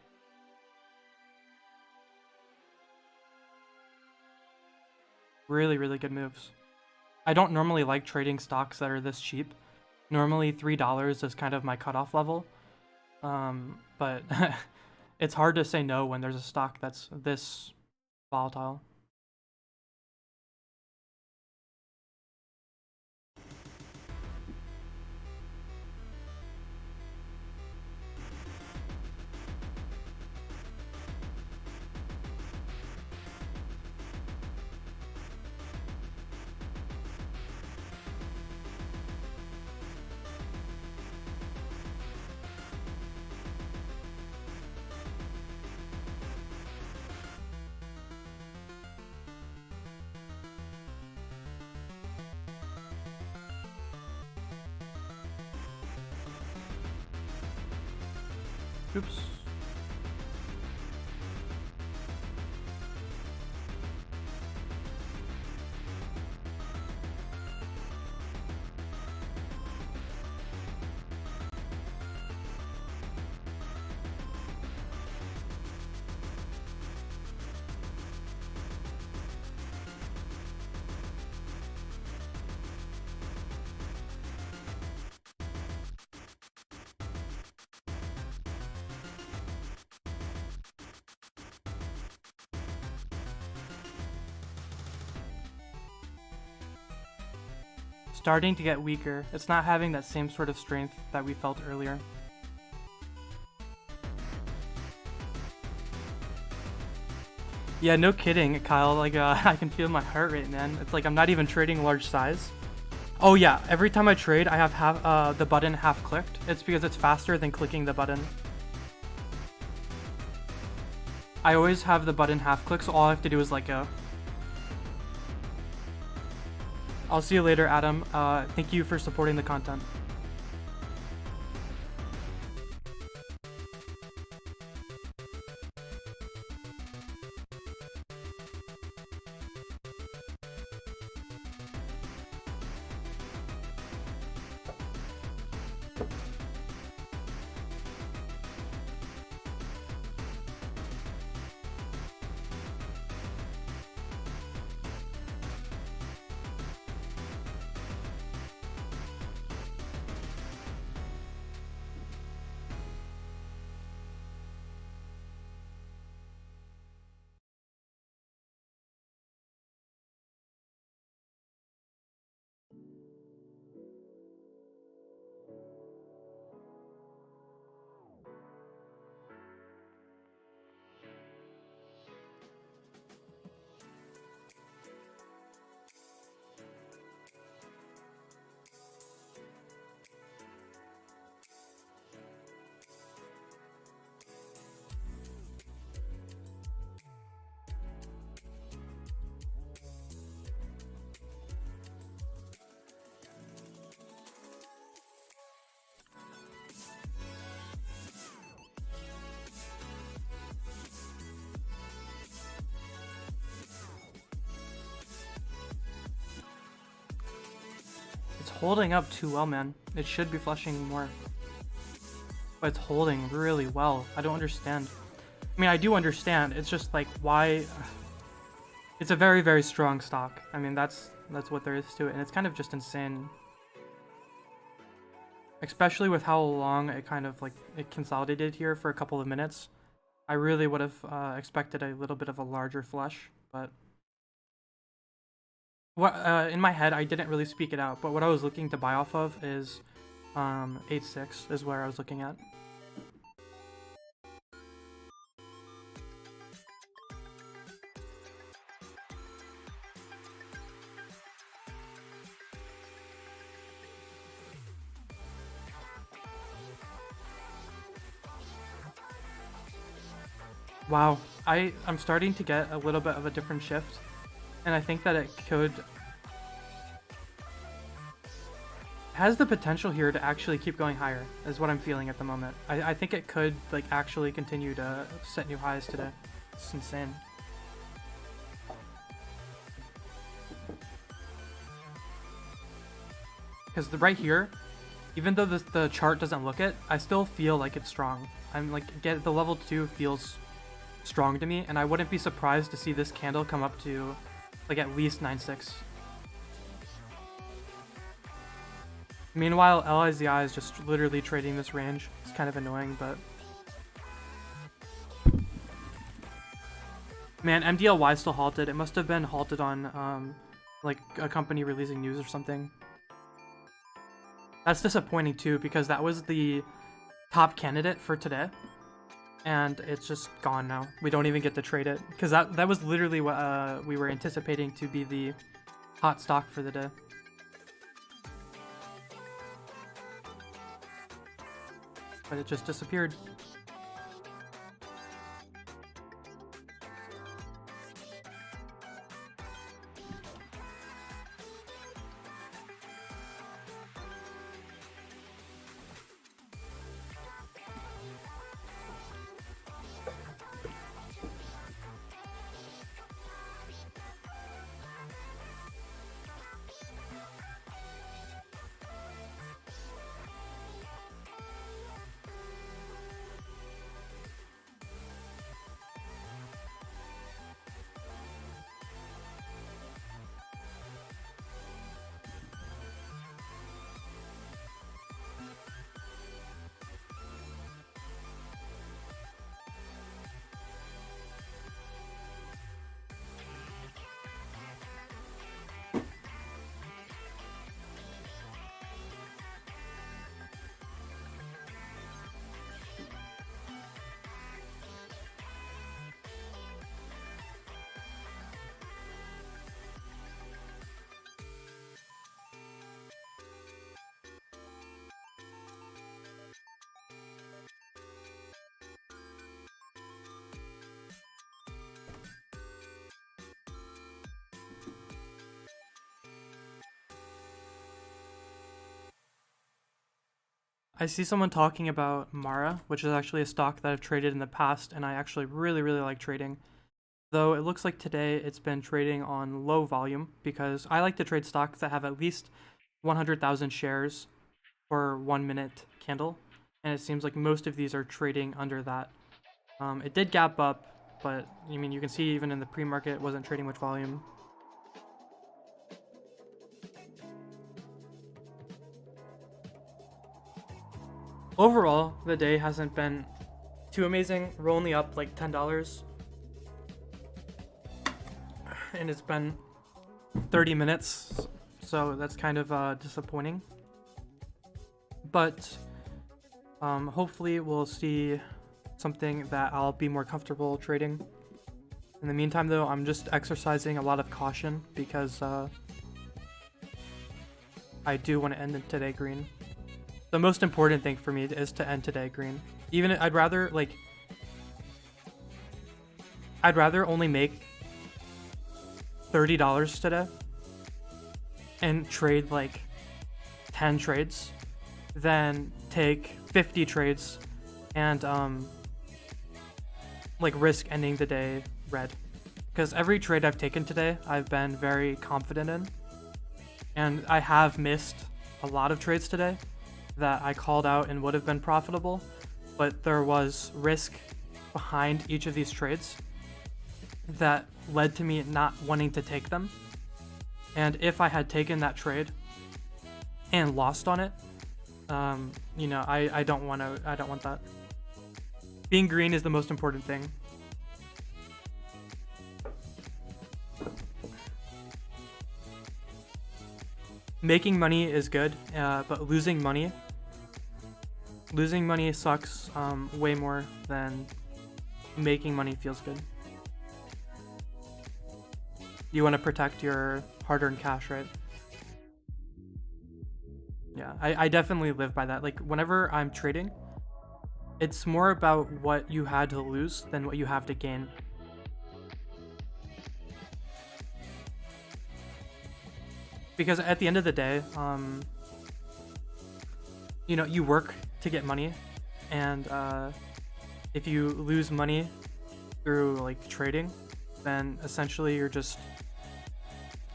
Speaker 2: Really, really good moves. I don't normally like trading stocks that are this cheap. Normally $3 is kind of my cutoff level, but it's hard to say no when there's a stock that's this volatile. Oops. Starting to get weaker. It's not having that same sort of strength that we felt earlier. Yeah, no kidding, Kyle. Like, I can feel my heart rate, man. It's like I'm not even trading large size. Oh yeah, every time I trade, I have the button half clicked. It's because it's faster than clicking the button. I always have the button half click, so all I have to do is let go. I'll see you later, Adam. Thank you for supporting the content. holding up too well, man. It should be flushing more. But it's holding really well. I don't understand. I mean, I do understand. It's just like, why? It's a very, very strong stock. I mean, that's what there is to it. And it's kind of just insane. Especially with how long it kind of like, it consolidated here for a couple of minutes. I really would have expected a little bit of a larger flush, but what in my head I didn't really speak it out. But what I was looking to buy off of is 8.6 is where I was looking at. Wow, I'm starting to get a little bit of a different shift, and I think that it has the potential here to actually keep going higher, is what I'm feeling at the moment. I think it could like actually continue to set new highs today. It's insane. Because right here, even though the chart doesn't look it, I still feel like it's strong. I'm like, the level 2 feels strong to me, and I wouldn't be surprised to see this candle come up to like at least 9.6. Meanwhile, LIZI is just literally trading this range. It's kind of annoying, but man, MDLY still halted. It must have been halted on like a company releasing news or something. That's disappointing too, because that was the top candidate for today. And it's just gone now. We don't even get to trade it, because that was literally what we were anticipating to be the hot stock for the day. But it just disappeared. I see someone talking about Mara, which is actually a stock that I've traded in the past, and I actually really, really like trading. Though it looks like today it's been trading on low volume, because I like to trade stocks that have at least 100,000 shares for 1 minute candle, and it seems like most of these are trading under that. It did gap up, but I mean, you can see even in the pre-market it wasn't trading much volume. Overall, the day hasn't been too amazing. We're only up like $10. And it's been 30 minutes, so that's kind of disappointing. But hopefully we'll see something that I'll be more comfortable trading. In the meantime, though, I'm just exercising a lot of caution, because I do want to end today green. The most important thing for me is to end today green. Even I'd rather only make $30 today and trade like 10 trades than take 50 trades and like risk ending the day red. Because every trade I've taken today I've been very confident in, and I have missed a lot of trades today that I called out and would have been profitable, but there was risk behind each of these trades that led to me not wanting to take them. And if I had taken that trade and lost on it, you know, I don't want that. Being green is the most important thing. Making money is good, but losing money sucks way more than making money feels good. You want to protect your hard-earned cash, right? Yeah, I definitely live by that. Like, whenever I'm trading, it's more about what you had to lose than what you have to gain. Because at the end of the day, you know, you work to get money, and if you lose money through like trading, then essentially you're just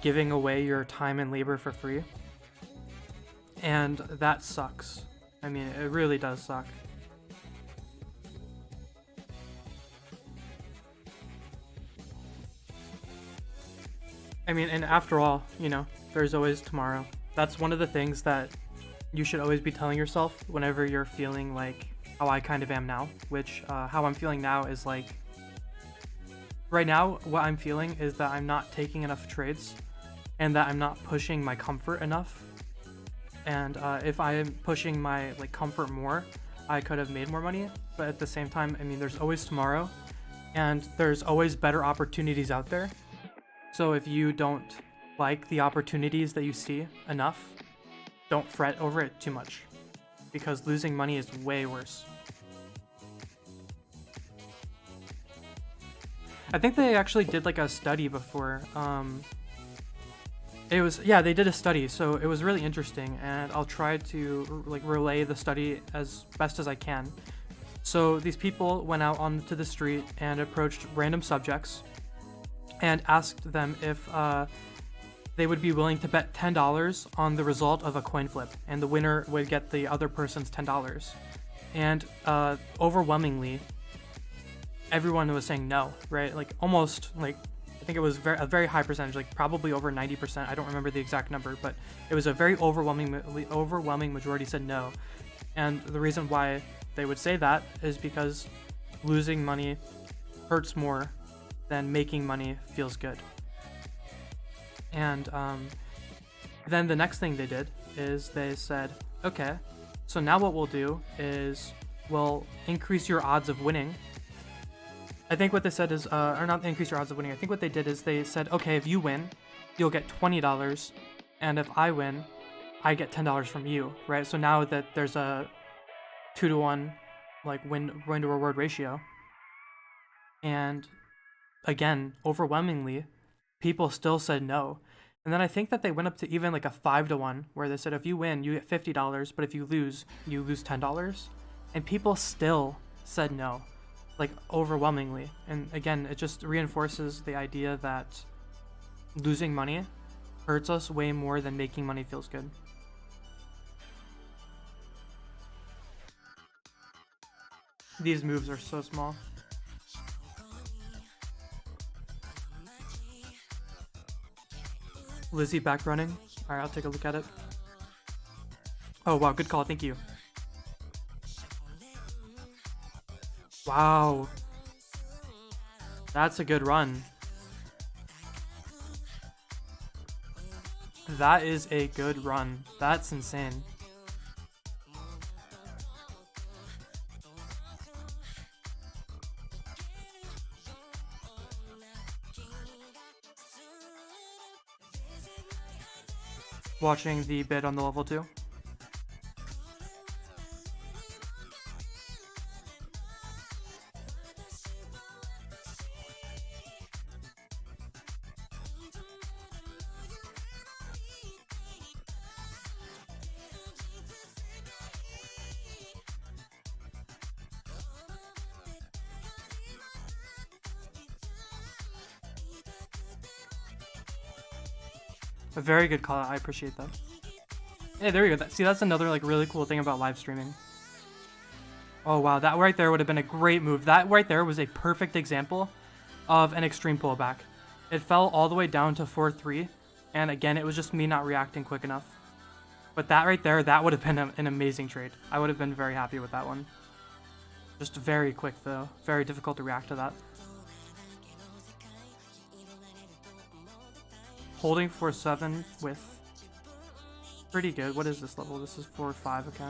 Speaker 2: giving away your time and labor for free, and that sucks. I mean, it really does suck. I mean, and after all, you know, there's always tomorrow. That's one of the things that you should always be telling yourself whenever you're feeling like how I kind of am now, which how I'm feeling now is like, right now, what I'm feeling is that I'm not taking enough trades and that I'm not pushing my comfort enough. And if I am pushing my like comfort more, I could have made more money. But at the same time, I mean, there's always tomorrow and there's always better opportunities out there. So if you don't like the opportunities that you see enough, don't fret over it too much, because losing money is way worse. I think they actually did like a study before. They did a study, so it was really interesting, and I'll try to like relay the study as best as I can. So these people went out onto the street and approached random subjects and asked them if they would be willing to bet $10 on the result of a coin flip, and the winner would get the other person's $10. And overwhelmingly, everyone was saying no, right? Like almost, like, I think it was a very high percentage, like probably over 90%. I don't remember the exact number, but it was a very overwhelming majority said no. And the reason why they would say that is because losing money hurts more than making money feels good. And then the next thing they did is they said, okay, so now what we'll do is we'll increase your odds of winning. I think what they said is, or not increase your odds of winning. I think what they did is they said, okay, if you win, you'll get $20, and if I win, I get $10 from you, right? So now that there's a 2-to-1 like win to reward ratio, and again, overwhelmingly, people still said no. And then I think that they went up to even like a 5-to-1, where they said if you win, you get $50, but if you lose $10. And people still said no, like overwhelmingly. And again, it just reinforces the idea that losing money hurts us way more than making money feels good. These moves are so small. Lizzie back running. Alright, I'll take a look at it. Oh wow, good call, thank you. Wow. That's a good run. That is a good run. That's insane. Watching the bid on the level 2. A very good call out. I appreciate that. Hey, there you go. See, that's another like really cool thing about live streaming. Oh wow, that right there would have been a great move. That right there was a perfect example of an extreme pullback. It fell all the way down to 4-3, and again, it was just me not reacting quick enough. But that right there, that would have been an amazing trade. I would have been very happy with that one. Just very quick though. Very difficult to react to that. Holding 4-7 with pretty good. What is this level? This is 4-5, okay.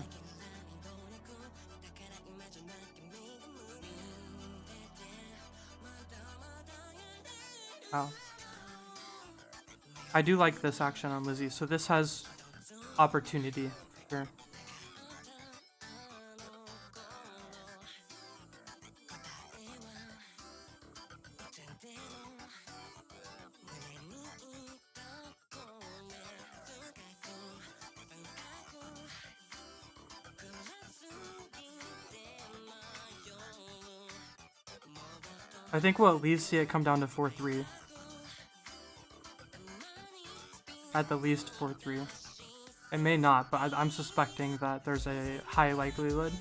Speaker 2: Wow. I do like this action on Lizzie, so this has opportunity here. I think we'll at least see it come down to 4-3. At the least 4-3. It may not, but I'm suspecting that there's a high likelihood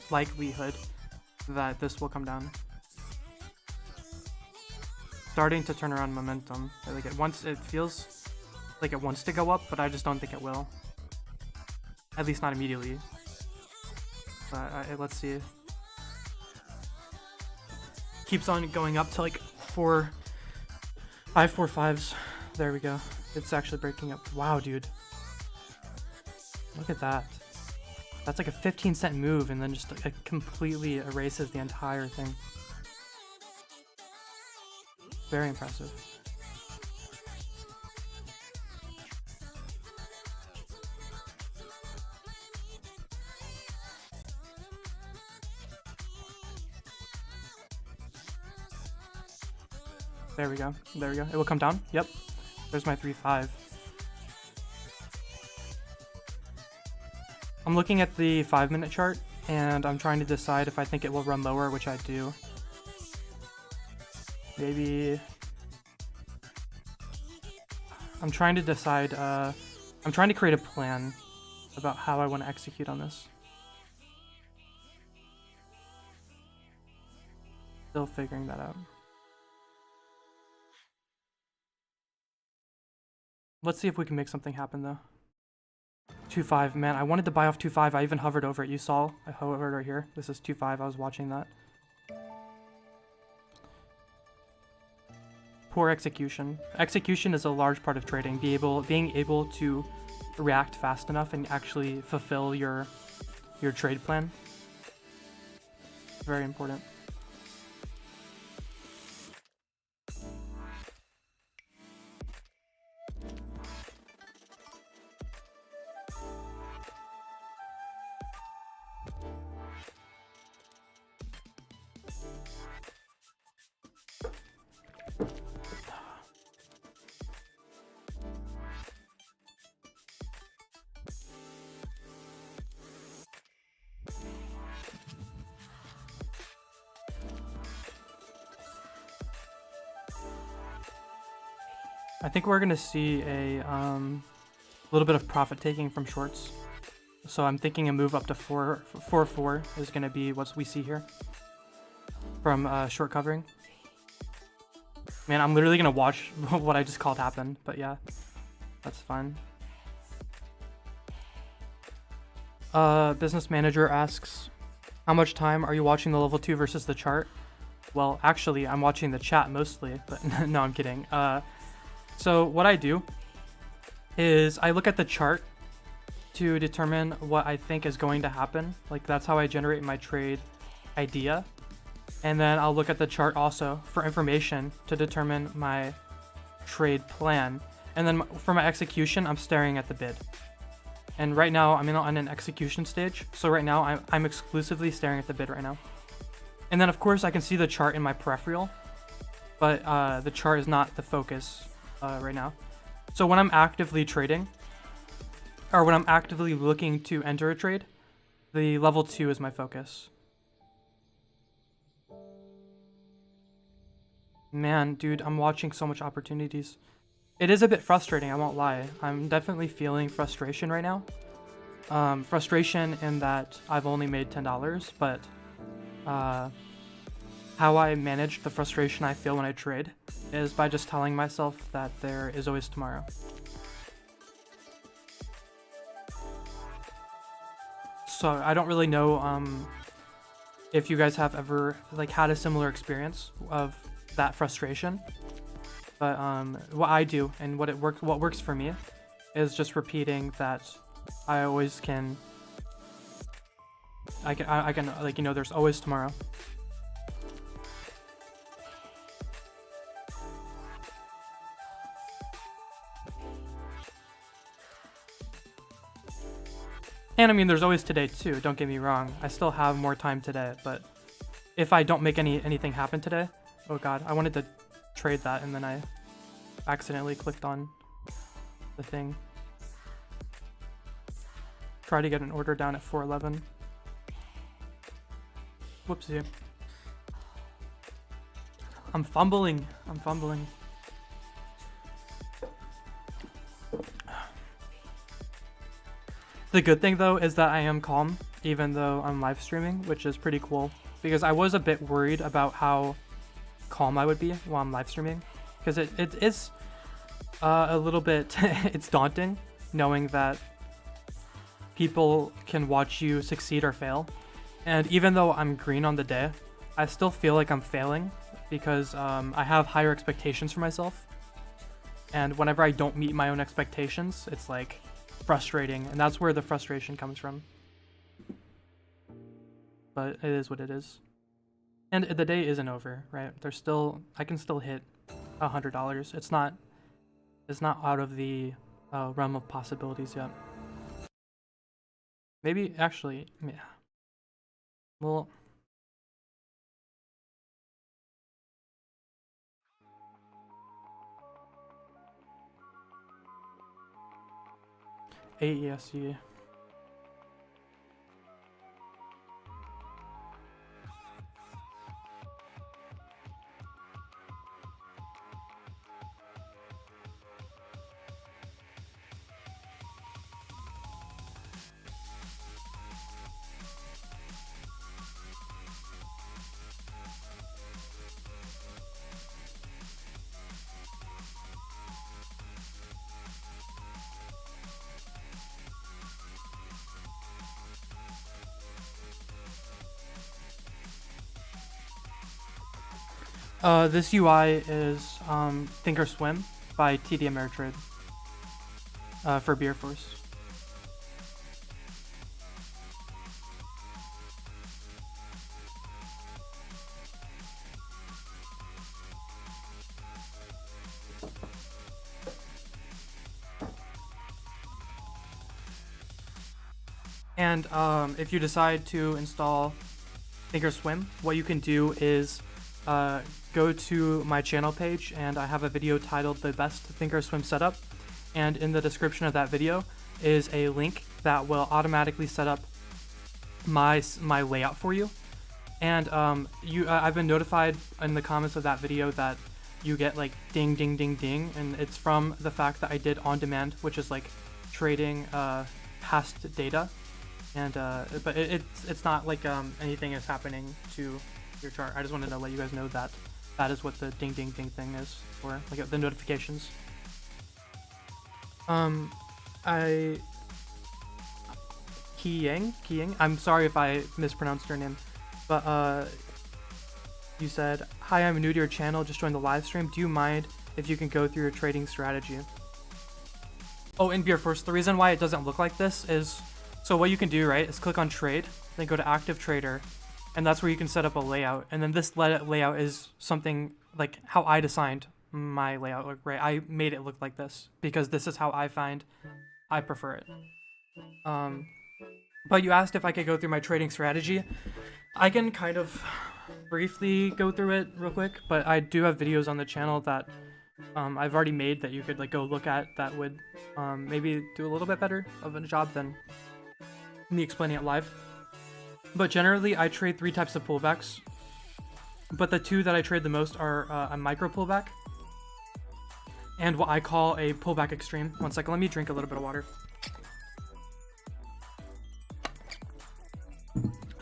Speaker 2: that this will come down. Starting to turn around momentum. Like it feels like it wants to go up, but I just don't think it will. At least not immediately. But let's see. Keeps on going up to like 5 4-5s. There we go. It's actually breaking up. Wow, dude. Look at that. That's like a 15-cent move, and then just it completely erases the entire thing. Very impressive. There we go. There we go. It will come down. Yep. There's my 3-5. I'm looking at the 5-minute chart, and I'm trying to decide if I think it will run lower, which I do. Maybe... I'm trying to decide, I'm trying to create a plan about how I want to execute on this. Still figuring that out. Let's see if we can make something happen, though. 2-5, man, I wanted to buy off 2-5. I even hovered over it. You saw I hovered right here. This is 2-5. I was watching that. Poor execution. Execution is a large part of trading. Being able to react fast enough and actually fulfill your trade plan. Very important. I think we're gonna see a little bit of profit taking from shorts. So I'm thinking a move up to 4-4 is gonna be what we see here from short covering. Man, I'm literally gonna watch what I just called happen, but yeah, that's fine. Business manager asks, how much time are you watching the level 2 versus the chart? Well, actually, I'm watching the chat mostly, but no, I'm kidding. So what I do is I look at the chart to determine what I think is going to happen. Like that's how I generate my trade idea. And then I'll look at the chart also for information to determine my trade plan. And then for my execution, I'm staring at the bid. And right now I'm on an execution stage. So right now I'm exclusively staring at the bid right now. And then of course I can see the chart in my peripheral, but the chart is not the focus right now. So when I'm actively trading, or when I'm actively looking to enter a trade, the level 2 is my focus. Man, dude, I'm watching so much opportunities. It is a bit frustrating, I won't lie. I'm definitely feeling frustration right now. frustration in that I've only made $10, but how I manage the frustration I feel when I trade is by just telling myself that there is always tomorrow. So I don't really know if you guys have ever like had a similar experience of that frustration, but what I do and what works for me is just repeating that I always can. I can like, you know, there's always tomorrow. And I mean, there's always today too, don't get me wrong. I still have more time today, but if I don't make anything happen today, oh god, I wanted to trade that and then I accidentally clicked on the thing. Try to get an order down at 411. Whoopsie. I'm fumbling. The good thing though is that I am calm even though I'm live streaming, which is pretty cool because I was a bit worried about how calm I would be while I'm live streaming because it is a little bit it's daunting knowing that people can watch you succeed or fail, and even though I'm green on the day, I still feel like I'm failing because I have higher expectations for myself, and whenever I don't meet my own expectations, it's like frustrating, and that's where the frustration comes from. But it is what it is, and the day isn't over, right? I can still hit $100. It's not out of the realm of possibilities yet. Maybe actually, yeah. Well, AESC. This UI is Thinkorswim by TD Ameritrade for Beer Force. And if you decide to install Thinkorswim, what you can do is go to my channel page, and I have a video titled The Best Thinkorswim Setup, and in the description of that video is a link that will automatically set up my layout for you. And I've been notified in the comments of that video that you get like ding ding ding ding, and it's from the fact that I did on demand, which is like trading past data, and but it's not like anything is happening to your chart. I just wanted to let you guys know that that is what the ding ding ding thing is for, like the notifications. Kiying, I'm sorry if I mispronounced your name, but you said, "Hi, I'm new to your channel, just joined the live stream. Do you mind if you can go through your trading strategy?" Oh, in Beer Force, the reason why it doesn't look like this is, so what you can do, right, is click on trade, then go to active trader, and that's where you can set up a layout. And then this layout is something like how I designed my layout, right? I made it look like this because this is how I find I prefer it. But you asked if I could go through my trading strategy. I can kind of briefly go through it real quick, but I do have videos on the channel that I've already made that you could like go look at that would maybe do a little bit better of a job than me explaining it live. But generally, I trade 3 types of pullbacks, but the 2 that I trade the most are a micro pullback and what I call a pullback extreme. One second, let me drink a little bit of water.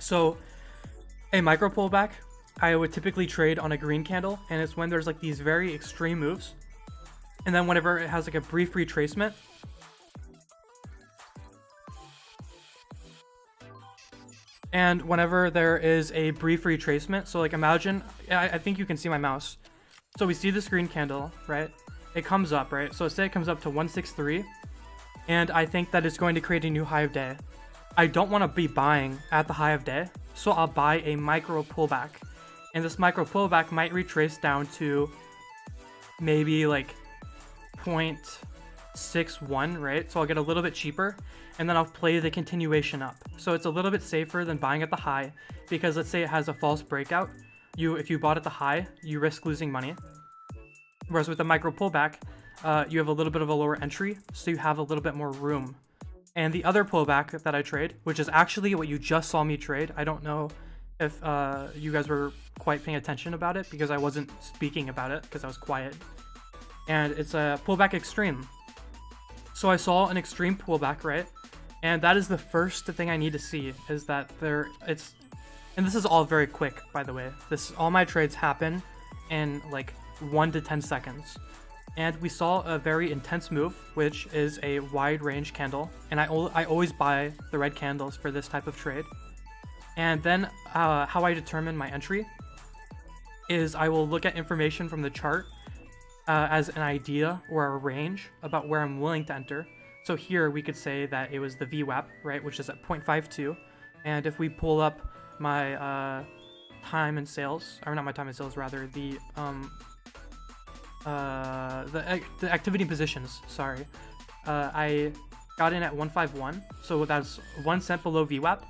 Speaker 2: So a micro pullback, I would typically trade on a green candle, and it's when there's like these very extreme moves. And then whenever it has like a brief retracement, and whenever there is a brief retracement, so like imagine, I think you can see my mouse. So we see this green candle, right? It comes up, right? So say it comes up to 163, and I think that it's going to create a new high of day. I don't want to be buying at the high of day, so I'll buy a micro pullback. And this micro pullback might retrace down to maybe like 0.61, right? So I'll get a little bit cheaper, and then I'll play the continuation up. So it's a little bit safer than buying at the high, because let's say it has a false breakout. If you bought at the high, you risk losing money. Whereas with the micro pullback, you have a little bit of a lower entry, so you have a little bit more room. And the other pullback that I trade, which is actually what you just saw me trade, I don't know if you guys were quite paying attention about it, because I wasn't speaking about it because I was quiet. And it's a pullback extreme. So I saw an extreme pullback, right? And that is the first thing I need to see, is that and this is all very quick, by the way. All my trades happen in like 1 to 10 seconds. And we saw a very intense move, which is a wide range candle. And I always buy the red candles for this type of trade. And then how I determine my entry is I will look at information from the chart as an idea or a range about where I'm willing to enter. So here we could say that it was the VWAP, right, which is at 0.52. And if we pull up my time and sales, or not my time and sales, rather the activity positions, sorry, I got in at 151, so that's 1 cent below VWAP.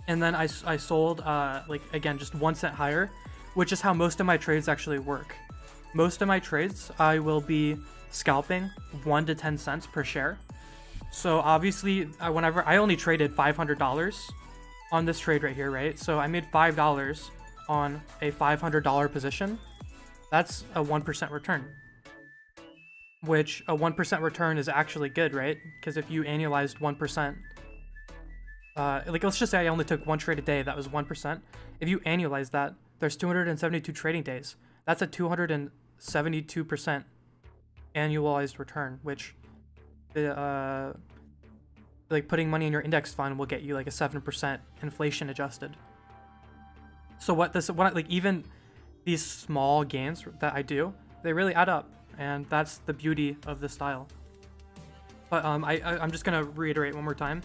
Speaker 2: And then I sold like again just 1 cent higher, which is how most of my trades actually work. Most of my trades I will be scalping 1 to 10 cents per share. So obviously whenever I only traded $500 on this trade right here, right? So I made $5 on a $500 position. That's a 1% return, which a 1% return is actually good, right? Because if you annualized 1%, like let's just say I only took one trade a day, that was 1%. If you annualize that, there's 272 trading days. That's a 272% annualized return, which like putting money in your index fund will get you like a 7% inflation adjusted. So like even these small gains that I do, they really add up, and that's the beauty of this style. But I'm just gonna reiterate one more time.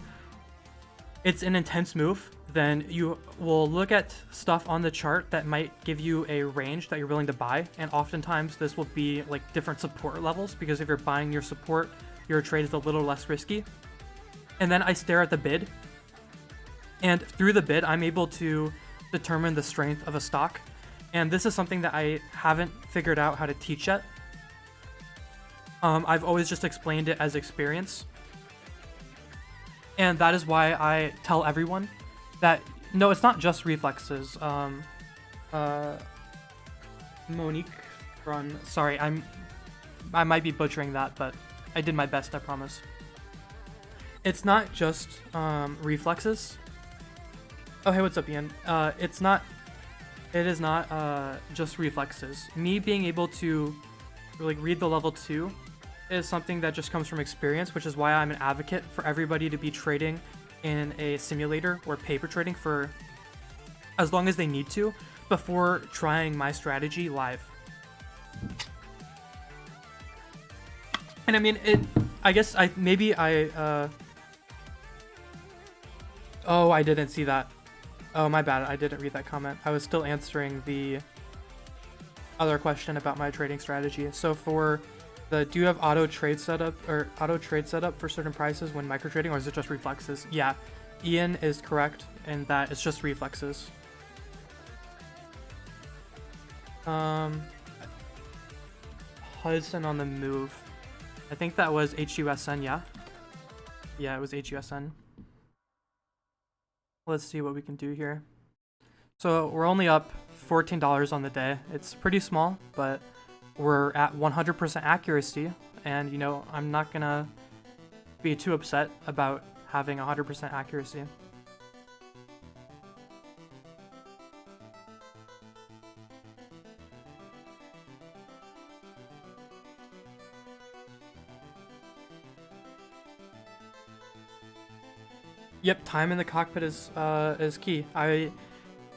Speaker 2: It's an intense move. Then you will look at stuff on the chart that might give you a range that you're willing to buy, and oftentimes this will be like different support levels, because if you're buying your support, your trade is a little less risky. And then I stare at the bid, and through the bid I'm able to determine the strength of a stock. And this is something that I haven't figured out how to teach yet. I've always just explained it as experience. And that is why I tell everyone that, no, it's not just reflexes. Monique Run, sorry, I might be butchering that, but I did my best, I promise. It's not just reflexes. Oh, hey, what's up, Ian? It is not just reflexes. Me being able to like read the level 2 is something that just comes from experience, which is why I'm an advocate for everybody to be trading in a simulator or paper trading for as long as they need to before trying my strategy live. And I mean, I guess oh, I didn't see that. Oh, my bad. I didn't read that comment. I was still answering the other question about my trading strategy. So for do you have auto trade setup for certain prices when micro trading, or is it just reflexes? Yeah, Ian is correct in that it's just reflexes. Hudson on the move. I think that was HUSN, yeah? Yeah, it was HUSN. Let's see what we can do here. So we're only up $14 on the day. It's pretty small, but we're at 100% accuracy, and you know, I'm not gonna be too upset about having 100% accuracy. Yep, time in the cockpit is key. I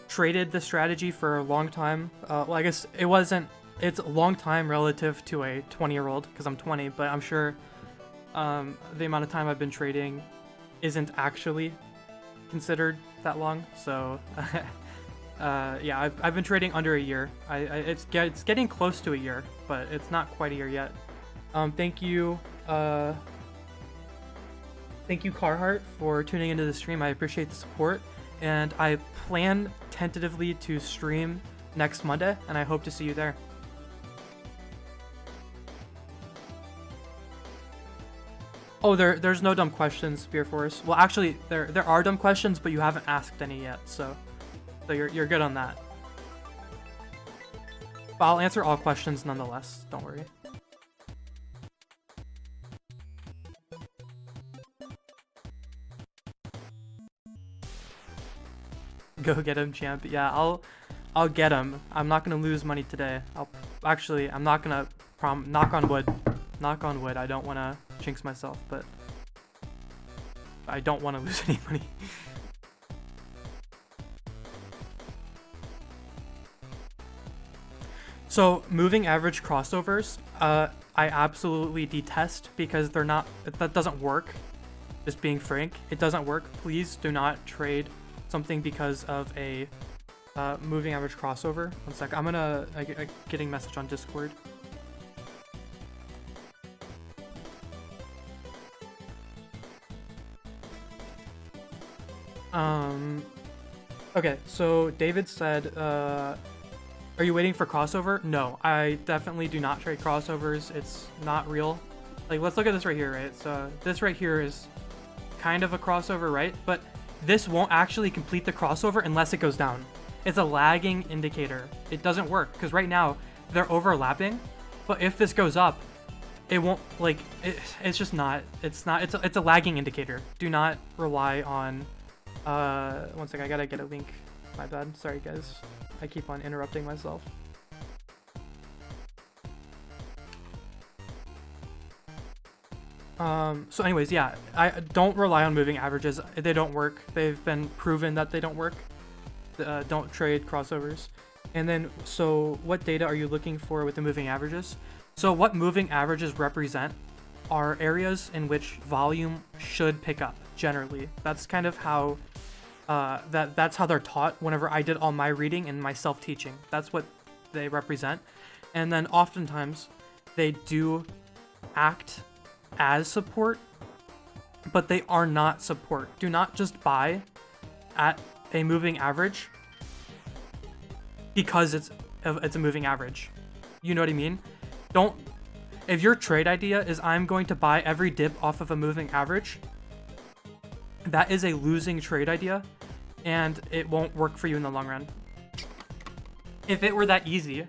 Speaker 2: traded the strategy for a long time. Well, I guess it wasn't. It's a long time relative to a 20-year-old because I'm 20, but I'm sure the amount of time I've been trading isn't actually considered that long. So yeah, I've been trading under a year. It's getting close to a year, but it's not quite a year yet. Thank you. Thank you, Carhartt, for tuning into the stream. I appreciate the support, and I plan tentatively to stream next Monday, and I hope to see you there. Oh, there's no dumb questions, Beer Force. Well, actually, there are dumb questions, but you haven't asked any yet, so you're good on that. But I'll answer all questions nonetheless. Don't worry. Go get him, champ. Yeah, I'll get him. I'm not gonna lose money today. I'm not gonna knock on wood. Knock on wood. I don't wanna jinx myself, but I don't wanna lose any money. So moving average crossovers, I absolutely detest because that doesn't work. Just being frank, it doesn't work. Please do not trade something because of a moving average crossover. One sec, I'm getting message on Discord. Okay, so David said, are you waiting for crossover? No, I definitely do not trade crossovers. It's not real. Like, let's look at this right here, right? So this right here is kind of a crossover, right? But this won't actually complete the crossover unless it goes down. It's a lagging indicator. It doesn't work because right now they're overlapping, but if this goes up, it won't, like, it's just not, it's a lagging indicator. Do not rely on, one sec, I gotta get a link. My bad, sorry guys. I keep on interrupting myself. So anyways, yeah, I don't rely on moving averages. They don't work. They've been proven that they don't work. Don't trade crossovers. And then, so what data are you looking for with the moving averages? So what moving averages represent are areas in which volume should pick up, generally. That's kind of how, that's how they're taught whenever I did all my reading and my self-teaching. That's what they represent. And then oftentimes, they do act as support, but they are not support. Do not just buy at a moving average because it's a moving average. You know what I mean? Don't, if your trade idea is I'm going to buy every dip off of a moving average, that is a losing trade idea and it won't work for you in the long run. If it were that easy,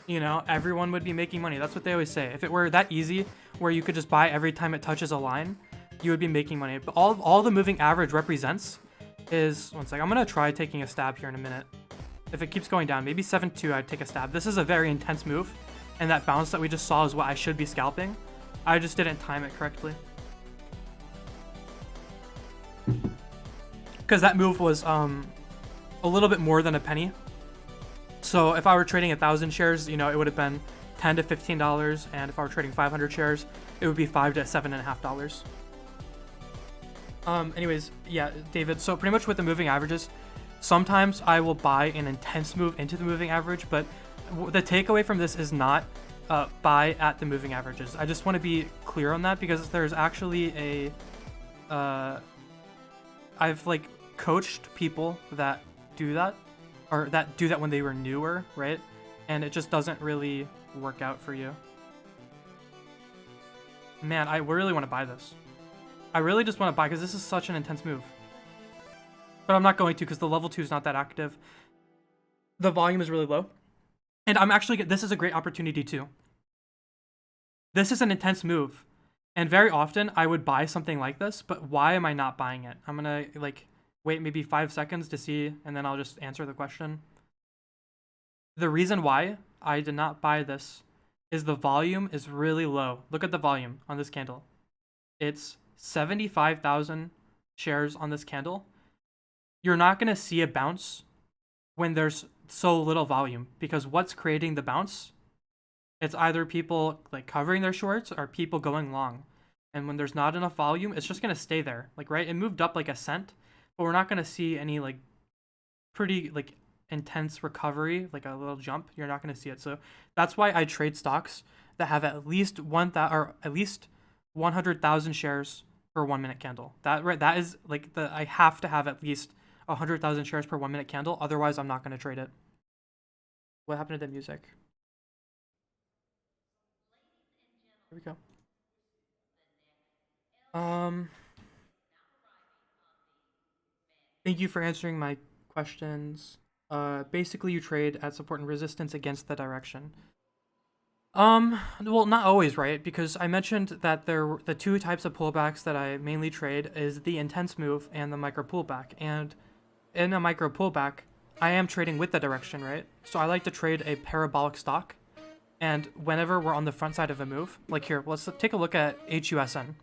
Speaker 2: you know, everyone would be making money. That's what they always say. If it were that easy where you could just buy every time it touches a line, you would be making money. But all the moving average represents is, one sec, I'm gonna try taking a stab here in a minute. If it keeps going down, maybe 7-2, I'd take a stab. This is a very intense move, and that bounce that we just saw is what I should be scalping. I just didn't time it correctly. Because that move was a little bit more than a penny. So if I were trading 1,000 shares, you know, it would have been $10 to $15, and if I were trading 500 shares, it would be $5 to $7.50. Anyways, yeah, David, so pretty much with the moving averages, sometimes I will buy an intense move into the moving average, but the takeaway from this is not buy at the moving averages. I just want to be clear on that because there's actually a, I've like coached people that do that, or that do that when they were newer, right? And it just doesn't really work out for you. Man, I really want to buy this. I really just want to buy because this is such an intense move. But I'm not going to because the level 2 is not that active. The volume is really low. And I'm actually, this is a great opportunity too. This is an intense move. And very often I would buy something like this, but why am I not buying it? I'm going to like wait maybe 5 seconds to see, and then I'll just answer the question. The reason why I did not buy this is the volume is really low. Look at the volume on this candle. It's 75,000 shares on this candle, you're not going to see a bounce when there's so little volume, because what's creating the bounce, it's either people like covering their shorts or people going long. And when there's not enough volume, it's just going to stay there. Like, right, it moved up like a cent, but we're not going to see any like pretty like intense recovery, like a little jump. You're not going to see it. So that's why I trade stocks that have at least 100,000 shares per 1 minute candle. That is like I have to have at least 100,000 shares per 1 minute candle. Otherwise, I'm not going to trade it. What happened to the music? Here we go. Thank you for answering my questions. Basically, you trade at support and resistance against the direction. Well, not always, right? Because I mentioned that the two types of pullbacks that I mainly trade is the intense move and the micro pullback. And in a micro pullback, I am trading with the direction, right? So I like to trade a parabolic stock. And whenever we're on the front side of a move, like here, let's take a look at HUSN.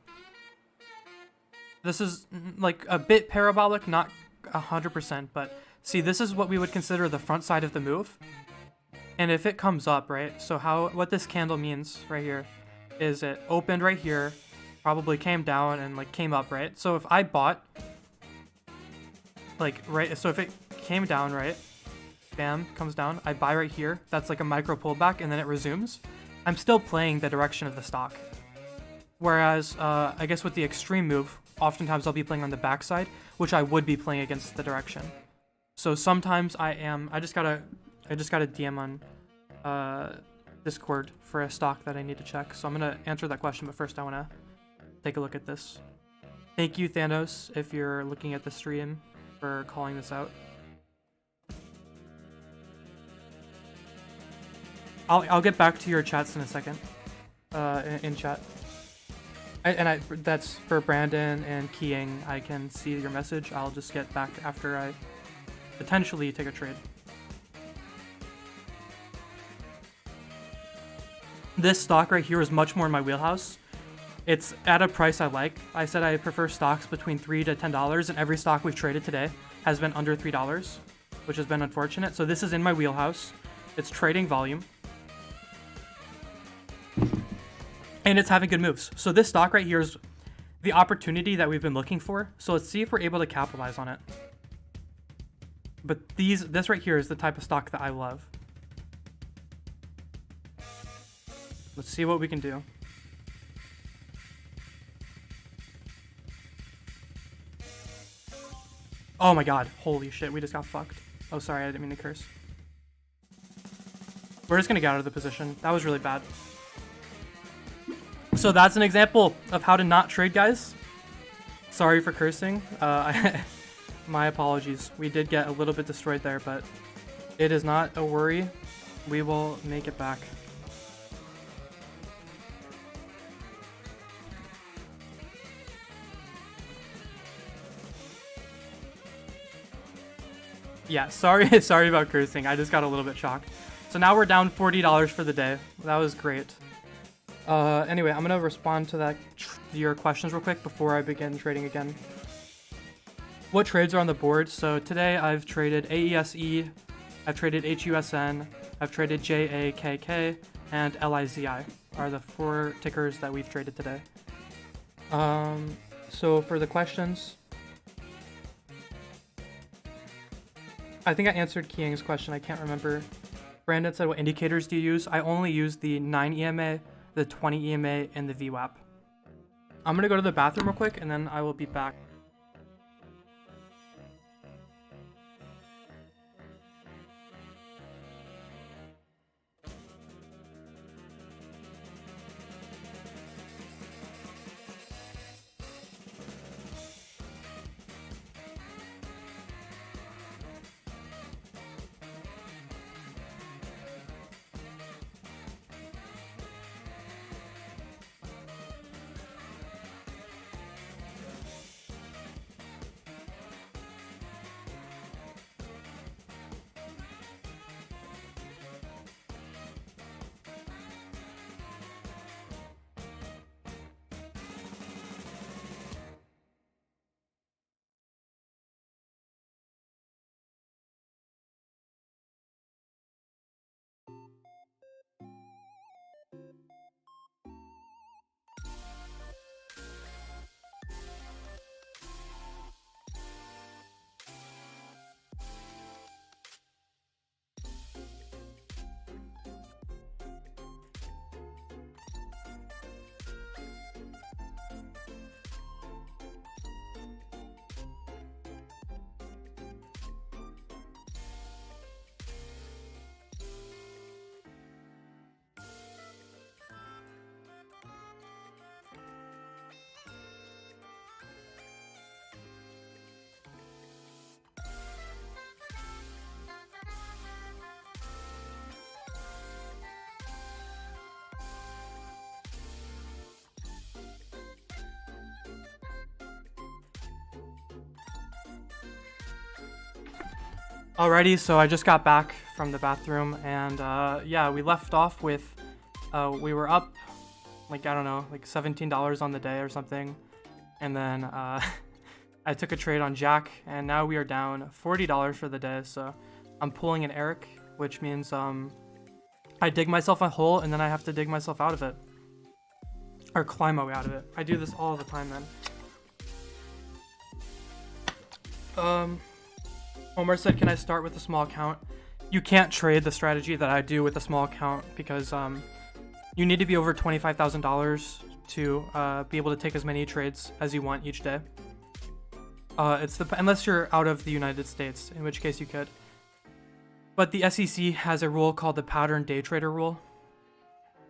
Speaker 2: This is like a bit parabolic, not 100%, but see, this is what we would consider the front side of the move. And if it comes up, right, so what this candle means right here is it opened right here, probably came down and like came up, right? So if I bought, like, right, so if it came down, right, bam, comes down, I buy right here, that's like a micro pullback, and then it resumes, I'm still playing the direction of the stock. Whereas, I guess with the extreme move, oftentimes I'll be playing on the backside, which I would be playing against the direction. So sometimes I just got a DM on Discord for a stock that I need to check. So I'm going to answer that question, but first I want to take a look at this. Thank you, Thanos, if you're looking at the stream, for calling this out. I'll get back to your chats in a second, in chat. That's for Brandon and Keying. I can see your message. I'll just get back after I potentially take a trade. This stock right here is much more in my wheelhouse. It's at a price I like. I said I prefer stocks between $3 to $10, and every stock we've traded today has been under $3, which has been unfortunate. So this is in my wheelhouse. It's trading volume. And it's having good moves. So this stock right here is the opportunity that we've been looking for. So let's see if we're able to capitalize on it. But this right here is the type of stock that I love. Let's see what we can do. Oh my god, holy shit, we just got fucked. Oh, sorry, I didn't mean to curse. We're just gonna get out of the position. That was really bad. So that's an example of how to not trade, guys. Sorry for cursing. My apologies. We did get a little bit destroyed there, but it is not a worry. We will make it back. Yeah, sorry about cursing. I just got a little bit shocked. So now we're down $40 for the day. That was great. Anyway, I'm gonna respond to your questions real quick before I begin trading again. What trades are on the board? So today I've traded AESE, I've traded HUSN, I've traded JAKK, and LIZI are the 4 tickers that we've traded today. So for the questions, I think I answered Keying's question. I can't remember. Brandon said, what indicators do you use? I only use the 9 EMA, the 20 EMA, and the VWAP. I'm going to go to the bathroom real quick, and then I will be back. Alrighty, so I just got back from the bathroom, and yeah, we left off with we were up like, I don't know, like $17 on the day or something, and then I took a trade on Jack, and now we are down $40 for the day. So I'm pulling an Eric, which means I dig myself a hole and then I have to dig myself out of it, or climb my way out of it. I do this all the time, man. Omar said, can I start with a small account? You can't trade the strategy that I do with a small account because you need to be over $25,000 to be able to take as many trades as you want each day. Unless you're out of the United States, in which case you could. But the SEC has a rule called the pattern day trader rule,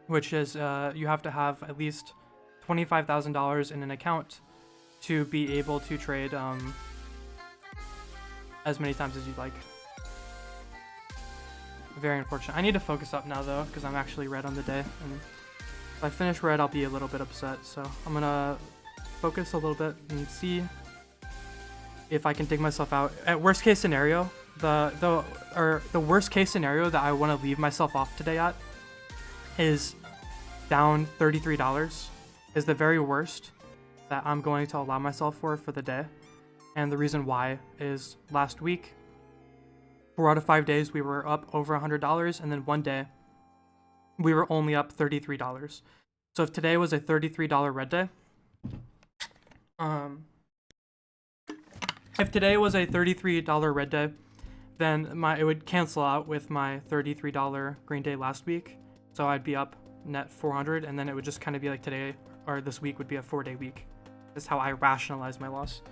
Speaker 2: which is you have to have at least $25,000 in an account to be able to trade as many times as you'd like. Very unfortunate. I need to focus up now though, because I'm actually red on the day, and if I finish red I'll be a little bit upset. So I'm gonna focus a little bit and see if I can dig myself out. At worst case scenario, the worst case scenario that I want to leave myself off today at is down $33, is the very worst that I'm going to allow myself for the day. And the reason why is last week, 4 out of 5 days, we were up over $100, and then one day, we were only up $33. So if today was a $33 red day, if today was a $33 red day, then it would cancel out with my $33 green day last week. So I'd be up net 400, and then it would just kind of be like today, or this week would be a 4-day week. That's how I rationalize my loss.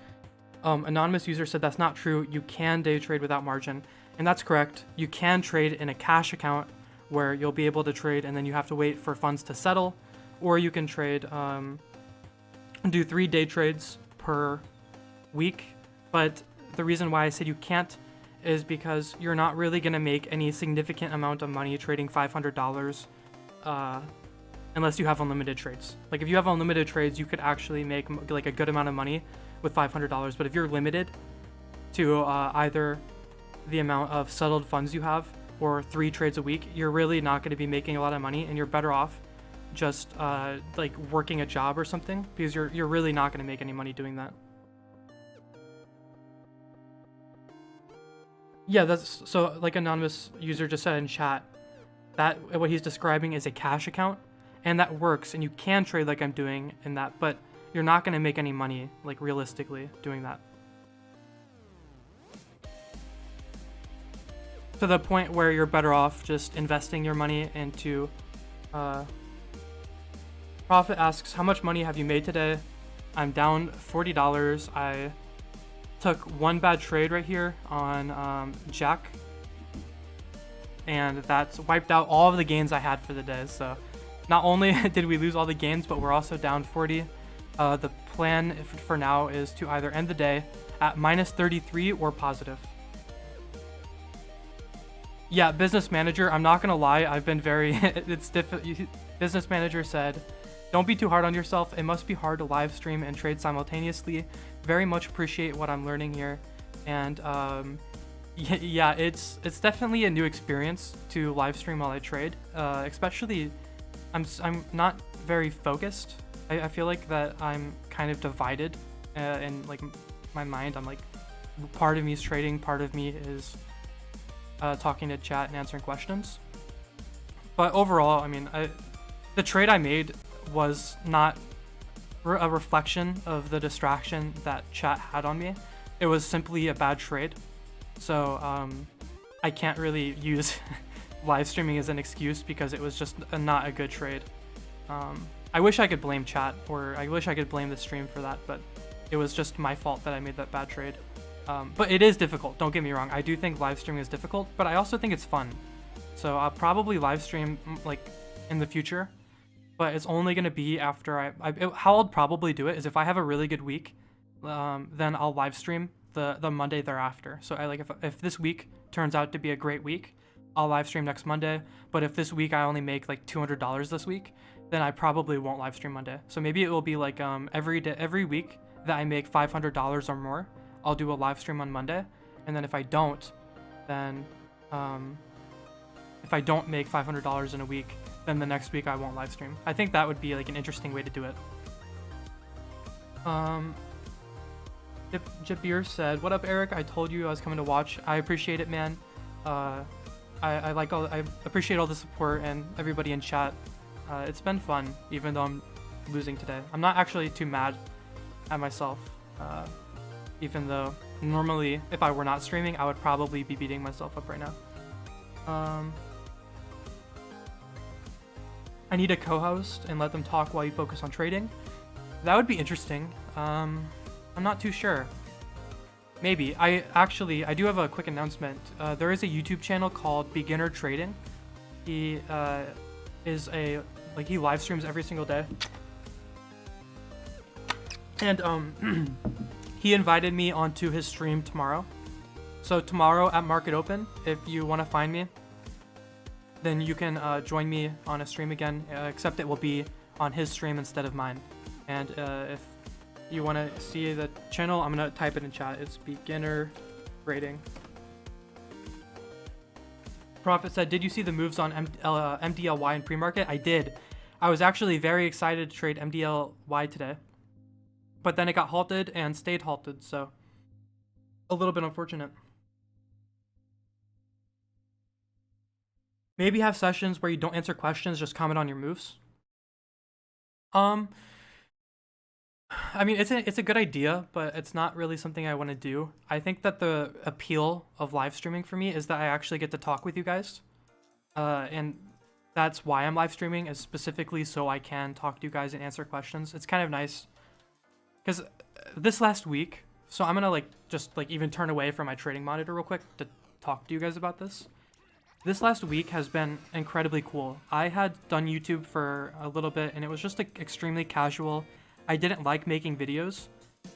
Speaker 2: Anonymous user said that's not true. You can day trade without margin, and that's correct. You can trade in a cash account where you'll be able to trade and then you have to wait for funds to settle, or you can trade, do 3 day trades per week. But the reason why I said you can't is because you're not really going to make any significant amount of money trading $500 unless you have unlimited trades. Like if you have unlimited trades, you could actually make like a good amount of money with $500, but if you're limited to either the amount of settled funds you have or 3 trades a week, you're really not going to be making a lot of money, and you're better off just like working a job or something, because you're really not going to make any money doing that. Yeah, that's so like anonymous user just said in chat that what he's describing is a cash account, and that works, and you can trade like I'm doing in that, but you're not going to make any money, like realistically, doing that. To the point where you're better off just investing your money into... Profit asks, how much money have you made today? I'm down $40. I took one bad trade right here on Jack, and that's wiped out all of the gains I had for the day. So not only did we lose all the gains, but we're also down 40. The plan for now is to either end the day at minus 33 or positive. Yeah, business manager, I'm not gonna lie, I've been very, it's difficult. Business manager said, don't be too hard on yourself. It must be hard to live stream and trade simultaneously. Very much appreciate what I'm learning here. And yeah, it's definitely a new experience to live stream while I trade. Especially, I'm not very focused. I feel like that I'm kind of divided in like my mind. I'm like, part of me is trading, part of me is talking to chat and answering questions. But overall, I mean, the trade I made was not a reflection of the distraction that chat had on me. It was simply a bad trade. So I can't really use live streaming as an excuse because it was just not a good trade. I wish I could blame chat, or I wish I could blame the stream for that, but it was just my fault that I made that bad trade. But it is difficult, don't get me wrong. I do think live streaming is difficult, but I also think it's fun. So I'll probably live stream like in the future, but it's only going to be after how I'll probably do it is if I have a really good week, then I'll live stream the Monday thereafter. So if this week turns out to be a great week, I'll live stream next Monday. But if this week I only make like $200 this week, then I probably won't live stream Monday. So maybe it will be like every week that I make $500 or more, I'll do a live stream on Monday. And then if I don't, then if I don't make $500 in a week, then the next week I won't live stream. I think that would be like an interesting way to do it. Jabir said, "What up, Eric? I told you I was coming to watch. I appreciate it, man. I appreciate all the support and everybody in chat. It's been fun, even though I'm losing today. I'm not actually too mad at myself, even though normally if I were not streaming, I would probably be beating myself up right now. I need a co-host and let them talk while you focus on trading. That would be interesting. I'm not too sure. Maybe. I do have a quick announcement. There is a YouTube channel called Beginner Trading. He he live streams every single day. And he invited me onto his stream tomorrow. So tomorrow at Market Open, if you want to find me, then you can join me on a stream again, except it will be on his stream instead of mine. And if you want to see the channel, I'm going to type it in chat. It's Beginner Trading. Prophet said, "Did you see the moves on MDLY in pre-market?" I did. I was actually very excited to trade MDLY today. But then it got halted and stayed halted, so a little bit unfortunate. Maybe have sessions where you don't answer questions, just comment on your moves. I mean, it's a good idea, but it's not really something I want to do. I think that the appeal of live streaming for me is that I actually get to talk with you guys. And that's why I'm live streaming, is specifically so I can talk to you guys and answer questions. It's kind of nice. Because this last week, so I'm going to just even turn away from my trading monitor real quick to talk to you guys about this. This last week has been incredibly cool. I had done YouTube for a little bit and it was just extremely casual. I didn't like making videos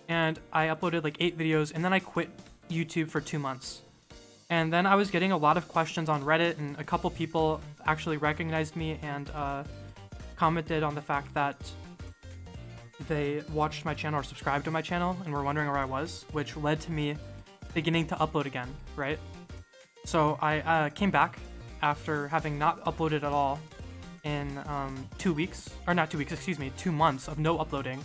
Speaker 2: and I uploaded 8 videos and then I quit YouTube for 2 months. And then I was getting a lot of questions on Reddit and a couple people actually recognized me and commented on the fact that they watched my channel or subscribed to my channel and were wondering where I was, which led to me beginning to upload again, right? So I came back after having not uploaded at all in 2 weeks, or not 2 weeks, excuse me, 2 months of no uploading.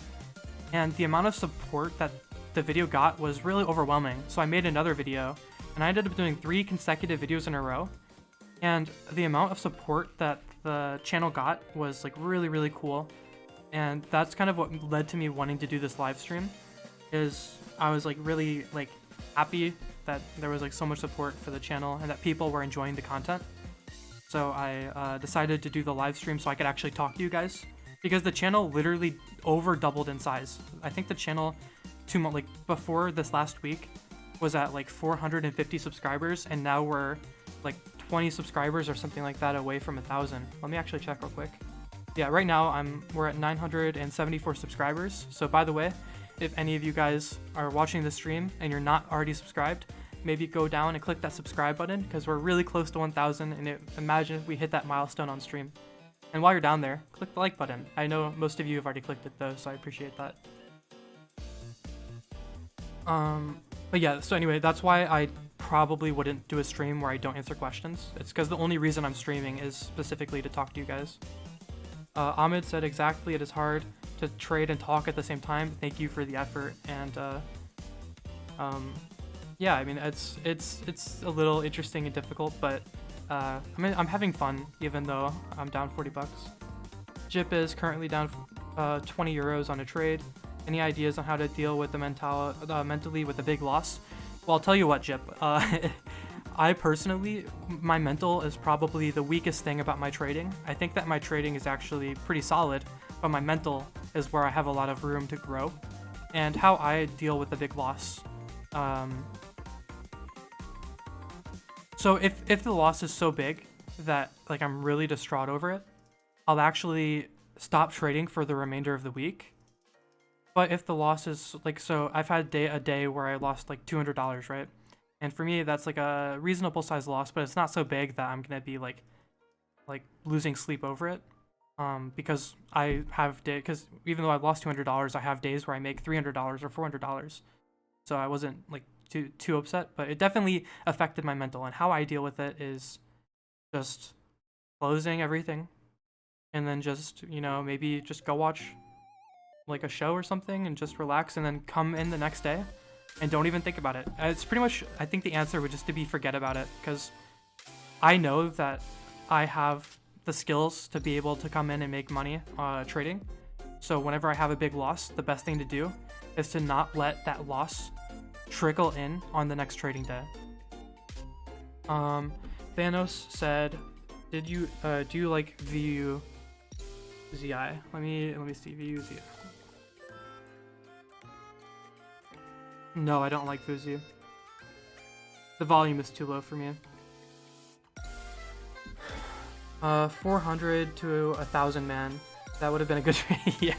Speaker 2: And the amount of support that the video got was really overwhelming. So I made another video and I ended up doing 3 consecutive videos in a row. And the amount of support that the channel got was really, really cool. And that's kind of what led to me wanting to do this live stream, is I was really happy that there was so much support for the channel and that people were enjoying the content. So I decided to do the live stream so I could actually talk to you guys, because the channel literally over doubled in size. I think the channel before this last week was at 450 subscribers, and now we're 20 subscribers or something like that away from 1,000. Let me actually check real quick. Yeah, right now we're at 974 subscribers. So by the way, if any of you guys are watching the stream and you're not already subscribed, maybe go down and click that subscribe button, because we're really close to 1,000, and imagine if we hit that milestone on stream. And while you're down there, click the like button. I know most of you have already clicked it though, so I appreciate that. But yeah, so anyway, that's why I probably wouldn't do a stream where I don't answer questions. It's because the only reason I'm streaming is specifically to talk to you guys. Ahmed said, "Exactly, it is hard to trade and talk at the same time. Thank you for the effort." And yeah, I mean, it's a little interesting and difficult, but I mean, I'm having fun even though I'm down 40 bucks. Jip is currently down 20 euros on a trade. Any ideas on how to deal with the mentally with a big loss? Well, I'll tell you what, Jip. I personally, my mental is probably the weakest thing about my trading. I think that my trading is actually pretty solid, but my mental is where I have a lot of room to grow. And how I deal with a big loss. So if the loss is so big that I'm really distraught over it, I'll actually stop trading for the remainder of the week. But if the loss is so I've had a day where I lost $200, right? And for me, that's a reasonable size loss, but it's not so big that I'm gonna be losing sleep over it. Because I have because even though I lost $200, I have days where I make $300 or $400. So I wasn't too upset, but it definitely affected my mental. And how I deal with it is just closing everything, and then just, you know, maybe just go watch like a show or something and just relax, and then come in the next day and don't even think about it. It's pretty much, I think the answer would just to be forget about it, because I know that I have the skills to be able to come in and make money trading. So whenever I have a big loss, the best thing to do is to not let that loss trickle in on the next trading day. Thanos said, "Did you do you like VUZI?" Let me see VUZI. No, I don't like VUZI. The volume is too low for me. 400 to 1,000 man. That would have been a good trade.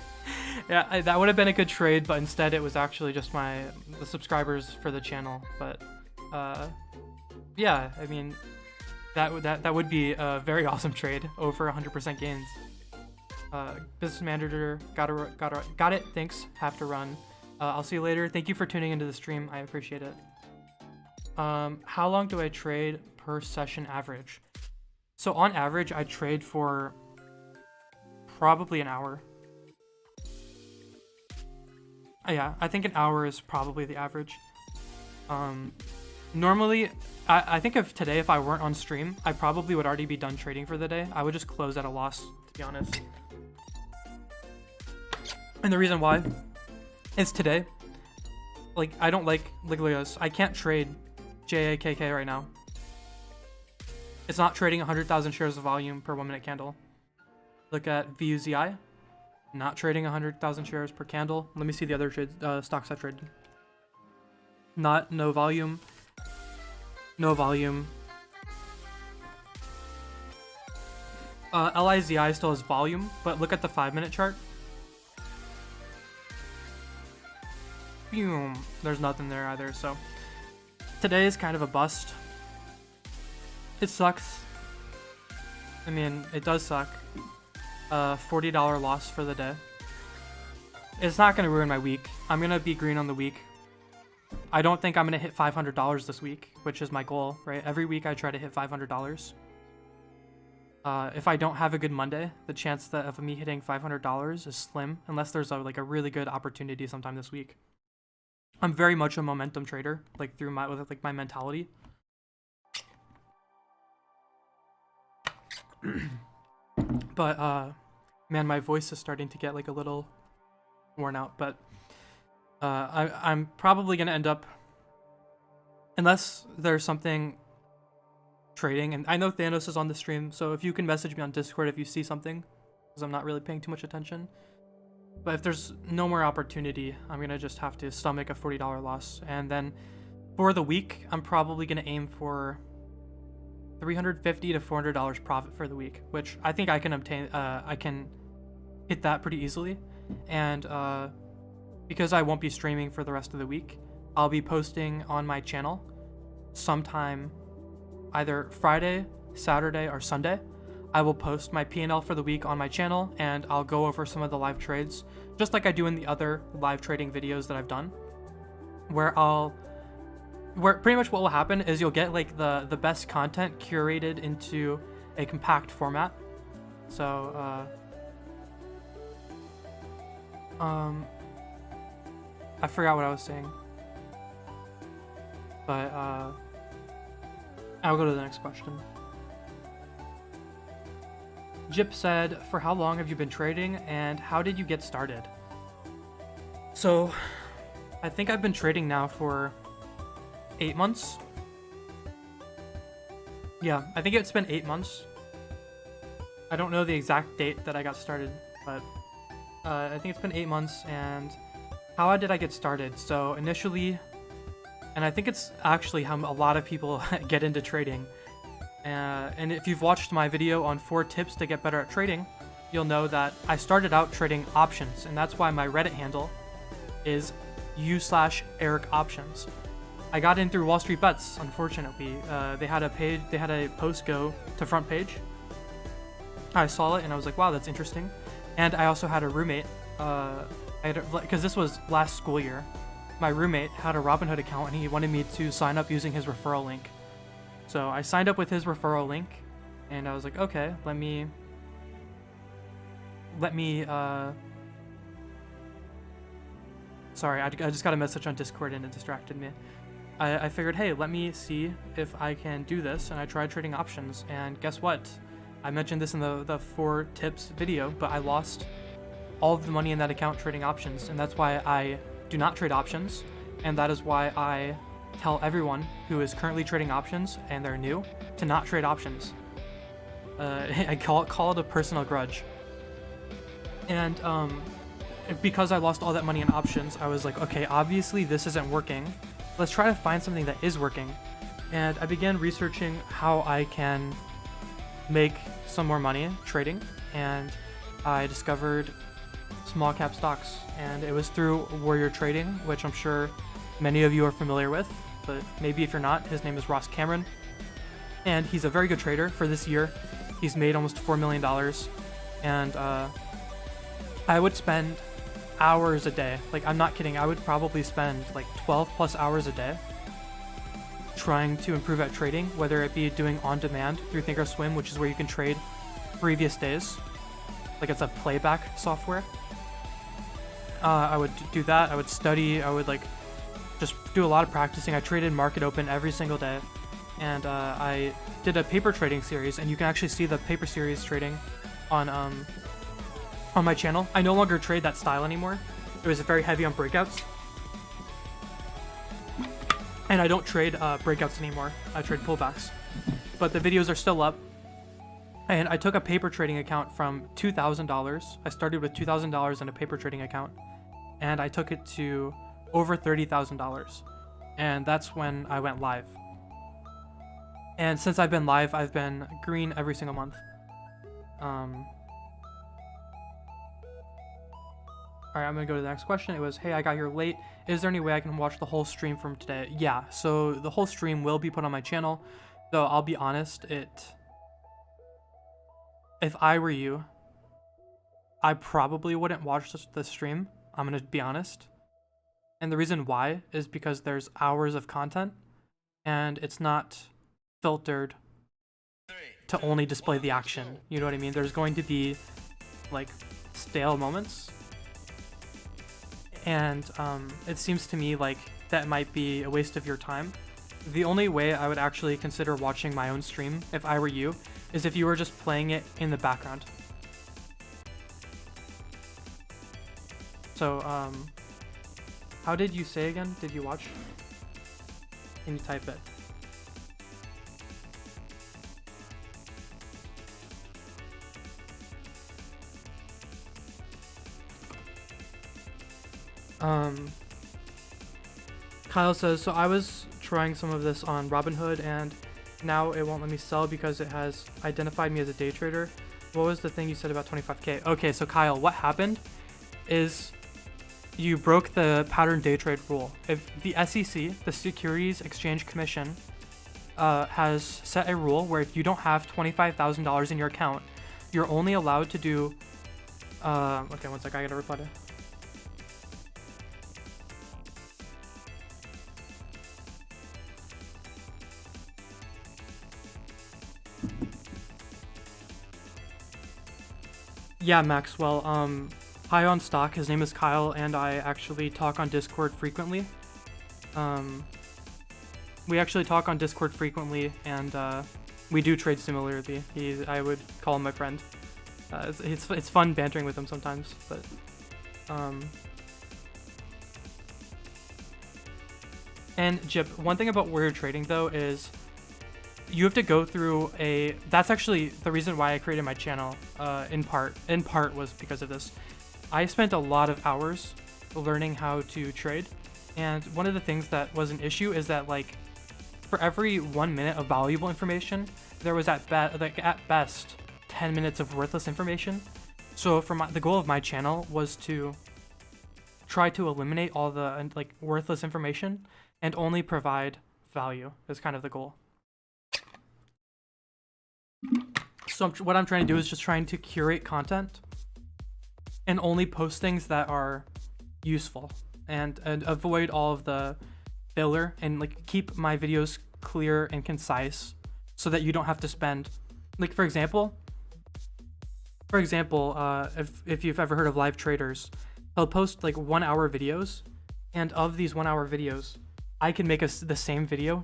Speaker 2: yeah, that would have been a good trade, but instead it was actually just the subscribers for the channel. But yeah, I mean, that would be a very awesome trade, over 100% gains. Business manager, got it. Thanks. Have to run. I'll see you later. Thank you for tuning into the stream. I appreciate it. How long do I trade per session average? So on average, I trade for probably an hour. Yeah, I think an hour is probably the average. Normally, I think if I weren't on stream, I probably would already be done trading for the day. I would just close at a loss, to be honest. And the reason why is today, like, I don't like this. I can't trade JAKK right now. It's not trading 100,000 shares of volume per 1 minute candle. Look at VUZI, not trading 100,000 shares per candle. Let me see the other stocks I traded. No volume. No volume. LIZI still has volume, but look at the 5-minute chart. Boom. There's nothing there either, so today is kind of a bust. It sucks. I mean, it does suck. $40 loss for the day. It's not going to ruin my week. I'm going to be green on the week. I don't think I'm going to hit $500 this week, which is my goal, right? Every week I try to hit $500. If I don't have a good Monday, the chance of me hitting $500 is slim, unless there's a really good opportunity sometime this week. I'm very much a momentum trader, like through my mentality. But man, my voice is starting to get like a little worn out. But I'm probably gonna end up, unless there's something trading. And I know Thanos is on the stream, so if you can message me on Discord if you see something, because I'm not really paying too much attention. But if there's no more opportunity, I'm gonna just have to stomach a $40 loss. And then for the week, I'm probably gonna aim for $350 to $400 profit for the week, which I think I can obtain. I can hit that pretty easily. And because I won't be streaming for the rest of the week, I'll be posting on my channel sometime either Friday, Saturday, or Sunday. I will post my P&L for the week on my channel, and I'll go over some of the live trades, just like I do in the other live trading videos that I've done, where pretty much what will happen is you'll get like the best content curated into a compact format. So I forgot what I was saying, but I'll go to the next question. Jip said, "For how long have you been trading, and how did you get started?" So I think I've been trading now for 8 months. Yeah, I think it's been 8 months. I don't know the exact date that I got started, but I think it's been 8 months. And how did I get started? So initially, and I think it's actually how a lot of people get into trading. And if you've watched my video on 4 tips to get better at trading, you'll know that I started out trading options, and that's why my Reddit handle is u/Eric Options. I got in through Wall Street Bets, unfortunately. They had a post go to front page. I saw it and I was like, wow, that's interesting. And I also had a roommate, because this was last school year, my roommate had a Robinhood account and he wanted me to sign up using his referral link. So I signed up with his referral link, and I was like, okay, let me sorry, I just got a message on Discord and it distracted me. I figured, hey, let me see if I can do this, and I tried trading options, and guess what? I mentioned this in the 4 tips video, but I lost all of the money in that account trading options, and that's why I do not trade options, and that is why I tell everyone who is currently trading options and they're new to not trade options. I call it a personal grudge. And because I lost all that money in options, I was like, okay, obviously this isn't working. Let's try to find something that is working. And I began researching how I can make some more money trading, and I discovered small cap stocks, and it was through Warrior Trading, which I'm sure many of you are familiar with, but maybe if you're not, his name is Ross Cameron, and he's a very good trader. For this year, he's made almost $4 million, and I would spend hours a day, like I'm not kidding, I would probably spend like 12 plus hours a day trying to improve at trading, whether it be doing on demand through Thinkorswim, which is where you can trade previous days, like it's a playback software. I would do that, I would study, I would like just do a lot of practicing. I traded market open every single day, and I did a paper trading series, and you can actually see the paper series trading on my channel. I no longer trade that style anymore. It was very heavy on breakouts, and I don't trade breakouts anymore. I trade pullbacks, but the videos are still up. And I took a paper trading account from $2,000. I started with $2,000 in a paper trading account, and I took it to over $30,000, and that's when I went live. And since I've been live, I've been green every single month. Alright, I'm gonna go to the next question. It was, hey, I got here late. Is there any way I can watch the whole stream from today? Yeah, so the whole stream will be put on my channel, though I'll be honest, if I were you, I probably wouldn't watch the stream. I'm gonna be honest. And the reason why is because there's hours of content, and it's not filtered to only display the action. You know what I mean? There's going to be like stale moments. And it seems to me like that might be a waste of your time. The only way I would actually consider watching my own stream, if I were you, is if you were just playing it in the background. So, how did you say again? Did you watch? Can you type it? Kyle says, so I was trying some of this on Robinhood, and now it won't let me sell because it has identified me as a day trader. What was the thing you said about 25K? Okay, so Kyle, what happened is you broke the pattern day trade rule. If the SEC, the Securities Exchange Commission, has set a rule where if you don't have $25,000 in your account, you're only allowed to do, okay, one sec, I gotta reply to. Yeah, Maxwell, hi on stock, his name is Kyle, and I actually talk on Discord frequently. We actually talk on Discord frequently, and we do trade similarly. I would call him my friend. It's fun bantering with him sometimes, but and Jip, one thing about Warrior Trading though is you have to go through that's actually the reason why I created my channel, in part was because of this. I spent a lot of hours learning how to trade, and one of the things that was an issue is that like for every 1 minute of valuable information, there was at best 10 minutes of worthless information. So the goal of my channel was to try to eliminate all the like worthless information and only provide value is kind of the goal. So what I'm trying to do is just trying to curate content and only post things that are useful and avoid all of the filler, and like keep my videos clear and concise so that you don't have to spend, like, for example, if you've ever heard of live traders, he'll post like 1 hour videos, and of these 1 hour videos, I can make the same video,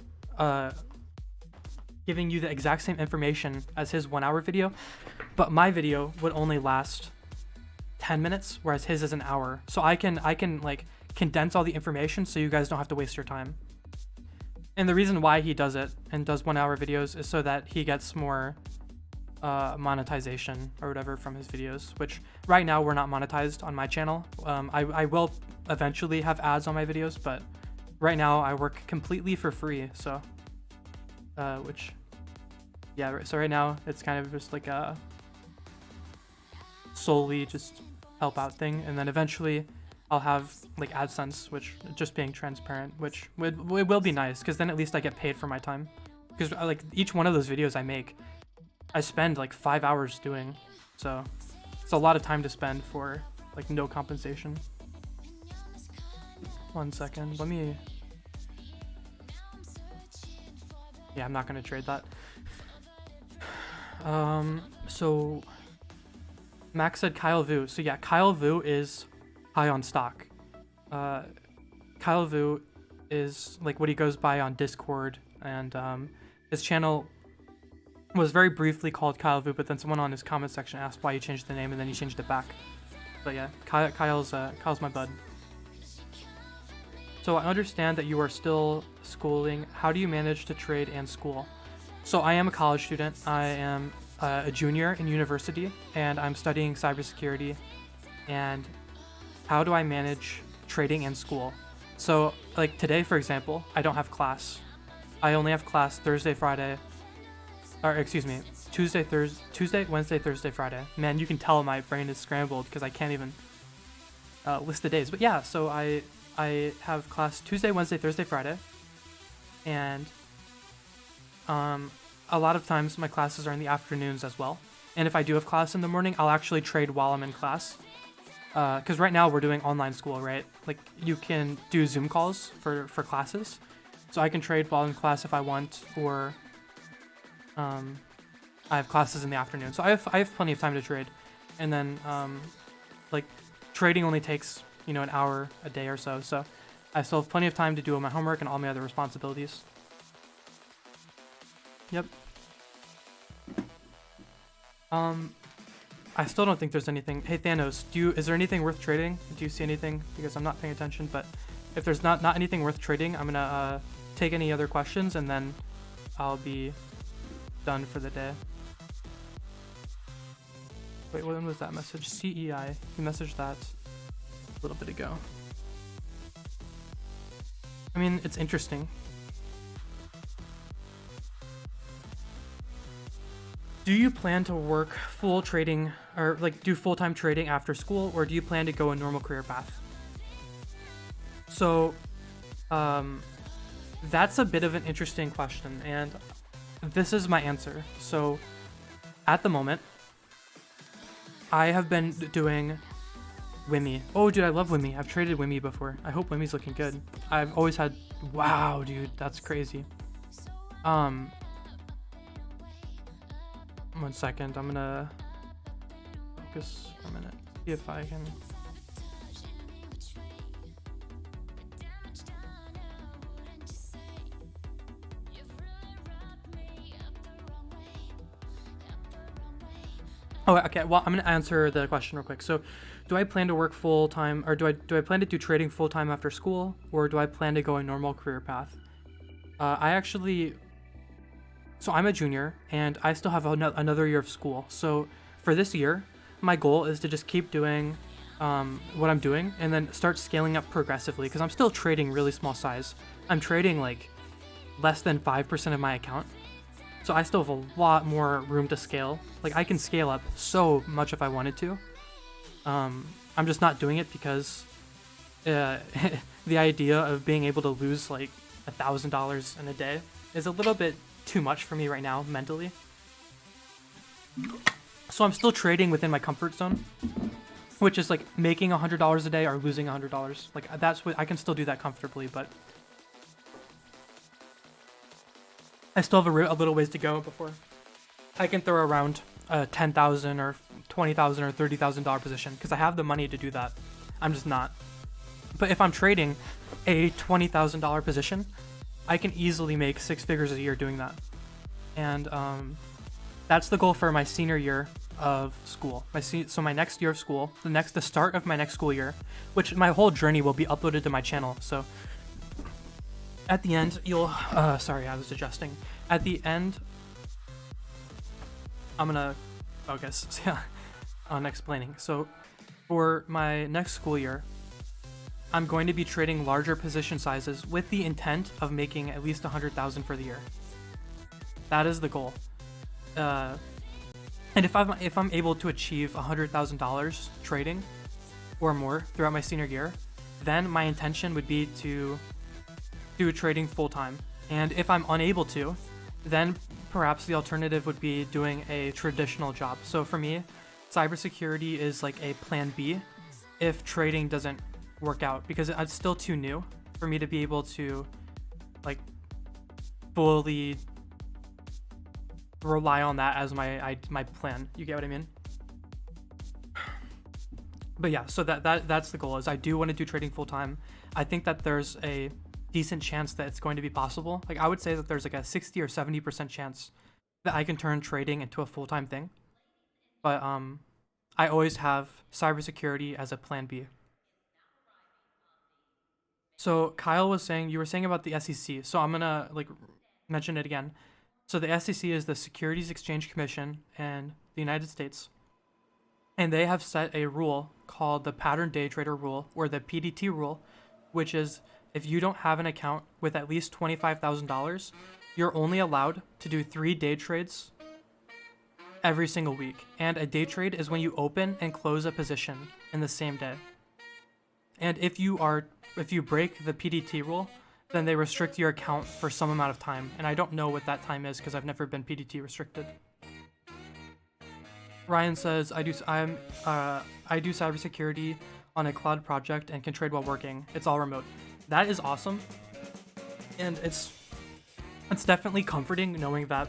Speaker 2: giving you the exact same information as his 1 hour video, but my video would only last 10 minutes, whereas his is an hour. So I can like condense all the information so you guys don't have to waste your time. And the reason why he does it and does 1 hour videos is so that he gets more monetization or whatever from his videos, which right now we're not monetized on my channel. I will eventually have ads on my videos, but right now I work completely for free. So which, yeah, so right now it's kind of just like a solely just help out thing, and then eventually I'll have like AdSense, which just being transparent, which will be nice, because then at least I get paid for my time, because like each one of those videos I make, I spend like 5 hours doing, so it's a lot of time to spend for like no compensation. 1 second, let me, yeah, I'm not gonna trade that. So Max said Kyle Vu. So yeah, Kyle Vu is high on stock. Kyle Vu is like what he goes by on Discord, and his channel was very briefly called Kyle Vu, but then someone on his comment section asked why he changed the name, and then he changed it back. But yeah, Kyle's my bud. So I understand that you are still schooling. How do you manage to trade and school? So I am a college student. I am a junior in university, and I'm studying cybersecurity. And how do I manage trading and school? So like today, for example, I don't have class. I only have class Tuesday, Wednesday, Thursday, Friday. Man, you can tell my brain is scrambled because I can't even list the days. But yeah, so I have class Tuesday, Wednesday, Thursday, Friday, and a lot of times my classes are in the afternoons as well. And if I do have class in the morning, I'll actually trade while I'm in class. Because right now we're doing online school, right? Like you can do Zoom calls for classes. So I can trade while in class if I want, or I have classes in the afternoon. So I have plenty of time to trade. And then like trading only takes, an hour a day or so. So I still have plenty of time to do all my homework and all my other responsibilities. Yep. I still don't think there's anything. Hey Thanos, is there anything worth trading? Do you see anything? Because I'm not paying attention, but if there's not anything worth trading, I'm gonna take any other questions, and then I'll be done for the day. Wait, when was that message? CEI. He messaged that a little bit ago. I mean, it's interesting. Do you plan to work full trading, or like do full-time trading after school, or do you plan to go a normal career path? So that's a bit of an interesting question, and this is my answer. So at the moment, I have been doing Wimmy. Oh dude, I love Wimmy. I've traded Wimmy before. I hope Wimmy's looking good. I've always had, wow dude, that's crazy. 1 second, I'm gonna focus for a minute, see if I can. Oh, okay, well, I'm gonna answer the question real quick. So, do I plan to work full time, or do I plan to do trading full time after school, or do I plan to go a normal career path? So I'm a junior, and I still have another year of school. So for this year, my goal is to just keep doing what I'm doing, and then start scaling up progressively, because I'm still trading really small size. I'm trading like less than 5% of my account. So I still have a lot more room to scale. Like I can scale up so much if I wanted to. I'm just not doing it because the idea of being able to lose like $1,000 in a day is a little bit too much for me right now mentally. So I'm still trading within my comfort zone. which is like making $100 a day or losing $100. Like that's what I can still do that comfortably, but I still have a little ways to go before I can throw around a $10,000 or $20,000 or $30,000 position, because I have the money to do that. I'm just not. But if I'm trading a $20,000 position, I can easily make 6 figures a year doing that. And that's the goal for my senior year of school. So my next year of school, the start of my next school year, which my whole journey will be uploaded to my channel. So at the end, you'll sorry, I was adjusting. At the end, I'm gonna focus on explaining. So for my next school year, I'm going to be trading larger position sizes with the intent of making at least 100,000 for the year. That is the goal. And if I'm able to achieve $100,000 trading or more throughout my senior year, then my intention would be to do trading full time. And if I'm unable to, then perhaps the alternative would be doing a traditional job. So for me, cybersecurity is like a plan B if trading doesn't work out, because it's still too new for me to be able to like fully rely on that as my plan. You get what I mean? But yeah, so that's the goal. Is I do want to do trading full time. I think that there's a decent chance that it's going to be possible. Like I would say that there's like a 60 or 70% chance that I can turn trading into a full-time thing. But I always have cybersecurity as a plan B. So Kyle was saying, you were saying about the SEC. So I'm gonna like mention it again. So the SEC is the Securities Exchange Commission in the United States. And they have set a rule called the Pattern Day Trader Rule, or the PDT rule, which is if you don't have an account with at least $25,000, you're only allowed to do 3 day trades every single week. And a day trade is when you open and close a position in the same day. And if you break the PDT rule, then they restrict your account for some amount of time. And I don't know what that time is because I've never been PDT restricted. Ryan says, I do cybersecurity on a cloud project and can trade while working. It's all remote. That is awesome. And it's definitely comforting knowing that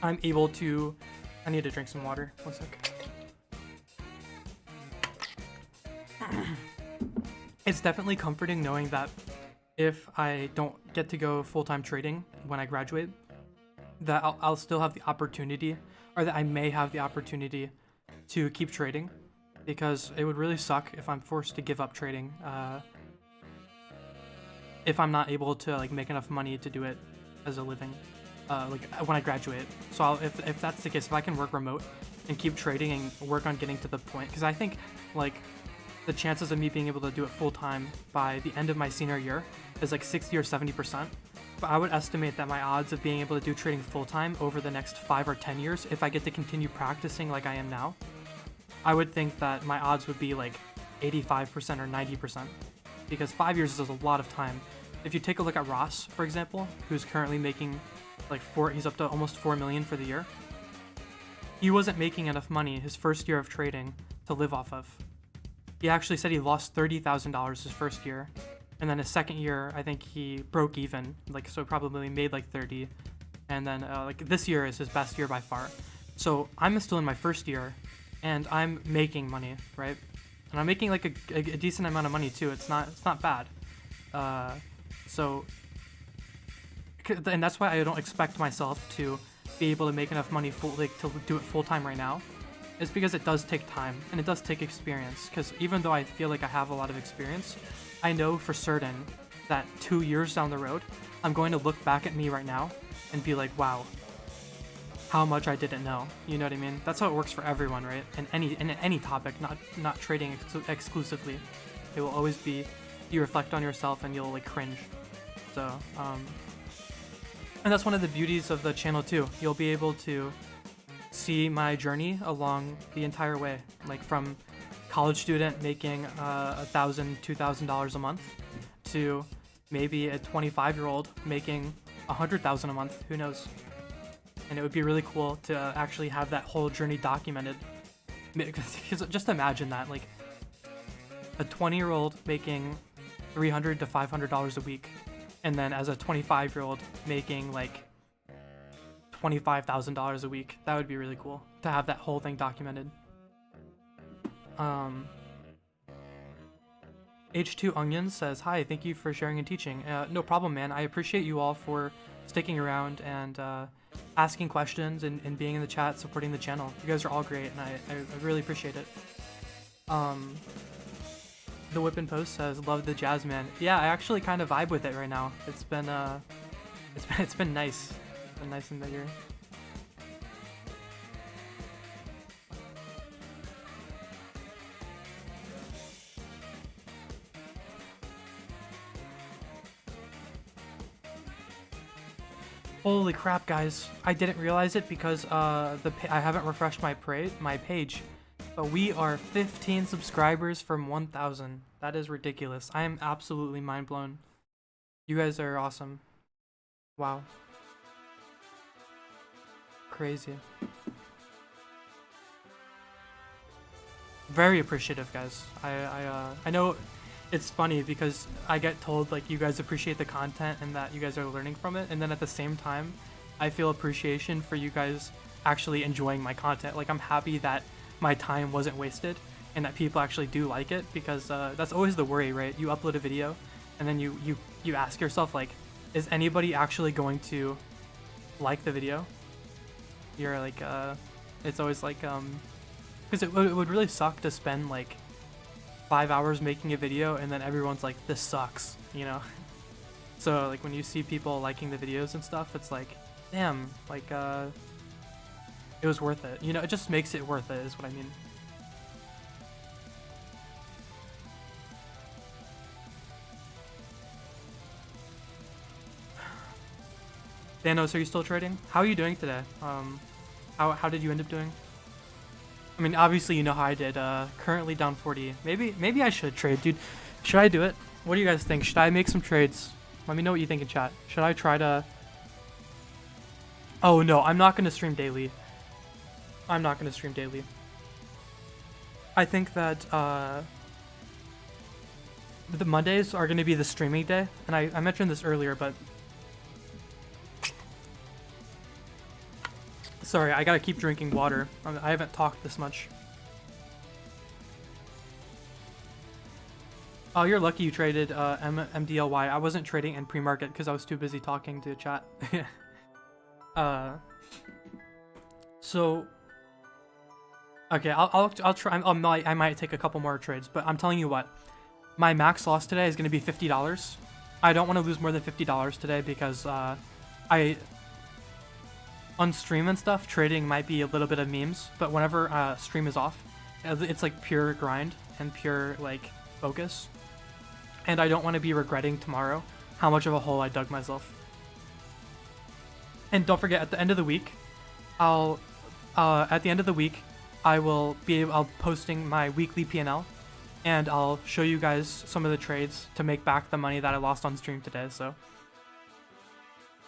Speaker 2: I'm able to... I need to drink some water. 1 sec. It's definitely comforting knowing that if I don't get to go full-time trading when I graduate, that I'll still have the opportunity, or that I may have the opportunity to keep trading, because it would really suck if I'm forced to give up trading if I'm not able to like make enough money to do it as a living like when I graduate. So if that's the case, if I can work remote and keep trading and work on getting to the point, because I think like the chances of me being able to do it full time by the end of my senior year is like 60 or 70%. But I would estimate that my odds of being able to do trading full time over the next 5 or 10 years, if I get to continue practicing like I am now, I would think that my odds would be like 85% or 90%, because 5 years is a lot of time. If you take a look at Ross, for example, who's currently making like he's up to almost 4 million for the year. He wasn't making enough money his first year of trading to live off of. He actually said he lost $30,000 his first year, and then his second year, I think he broke even, like so probably made like 30, and then like this year is his best year by far. So I'm still in my first year, and I'm making money, right? And I'm making like a decent amount of money too. It's not bad. And that's why I don't expect myself to be able to make enough money to do it full time right now. Is because it does take time and it does take experience. Because even though I feel like I have a lot of experience, I know for certain that 2 years down the road, I'm going to look back at me right now and be like, wow, how much I didn't know. You know what I mean? That's how it works for everyone, right? In any topic, not trading exclusively. It will always be, you reflect on yourself and you'll like cringe. So, and that's one of the beauties of the channel too. You'll be able to see my journey along the entire way, like from college student making $1,000, $2,000 a month to maybe a 25-year-old making $100,000 a month. Who knows? And it would be really cool to actually have that whole journey documented. Because just imagine that, like, a 20-year-old making $300 to $500 a week, and then as a 25-year-old making like $25,000 a week. That would be really cool to have that whole thing documented. H2 Onions says, "Hi, thank you for sharing and teaching." No problem, man. I appreciate you all for sticking around and asking questions and being in the chat, supporting the channel. You guys are all great, and I really appreciate it. The Whip and Post says, "Love the jazz, man." Yeah, I actually kind of vibe with it right now. It's been nice. It's been nice in the year. Holy crap, guys! I didn't realize it because I haven't refreshed my page, but we are 15 subscribers from 1,000. That is ridiculous. I am absolutely mind blown. You guys are awesome. Wow. Crazy. Very appreciative, guys. I know it's funny because I get told like you guys appreciate the content and that you guys are learning from it, and then at the same time I feel appreciation for you guys actually enjoying my content. Like, I'm happy that my time wasn't wasted and that people actually do like it, because that's always the worry, right? You upload a video and then you ask yourself, like, is anybody actually going to like the video? You're like, it's always like, because it would really suck to spend like 5 hours making a video and then everyone's like, this sucks, you know? So like when you see people liking the videos and stuff, it's like, damn, like it was worth it, you know? It just makes it worth it is what I mean. Thanos, are you still trading? How are you doing today? How did you end up doing? I mean, obviously you know how I did. Currently down 40. Maybe I should trade, dude. Should I do it? What do you guys think? Should I make some trades? Let me know what you think in chat. Should I try to... Oh no, I'm not gonna stream daily. I'm not gonna stream daily. I think that the Mondays are gonna be the streaming day, and I mentioned this earlier, but sorry, I gotta keep drinking water. I haven't talked this much. Oh, you're lucky you traded MDLY. I wasn't trading in pre-market because I was too busy talking to chat. So okay, I'll try. I might take a couple more trades, but I'm telling you what, my max loss today is gonna be $50. I don't want to lose more than $50 today because on stream and stuff, trading might be a little bit of memes, but whenever stream is off, it's like pure grind and pure like focus. And I don't want to be regretting tomorrow how much of a hole I dug myself. And don't forget, at the end of the week, I will be posting my weekly P&L, and I'll show you guys some of the trades to make back the money that I lost on stream today. So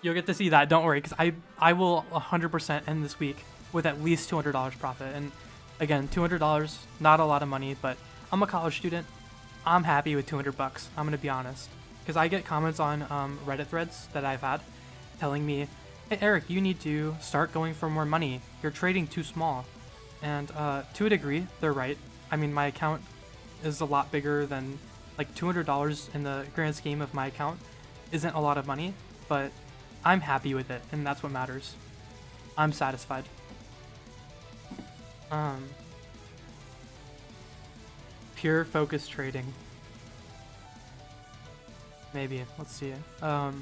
Speaker 2: you'll get to see that, don't worry, because I will 100% end this week with at least $200 profit. And again, $200, not a lot of money, but I'm a college student. I'm happy with 200 bucks, I'm gonna be honest. Because I get comments on Reddit threads that I've had telling me, hey Eric, you need to start going for more money. You're trading too small. And to a degree, they're right. I mean, my account is a lot bigger than, like, $200 in the grand scheme of my account isn't a lot of money, but I'm happy with it, and that's what matters. I'm satisfied. Pure focus trading. Maybe. Let's see. Man,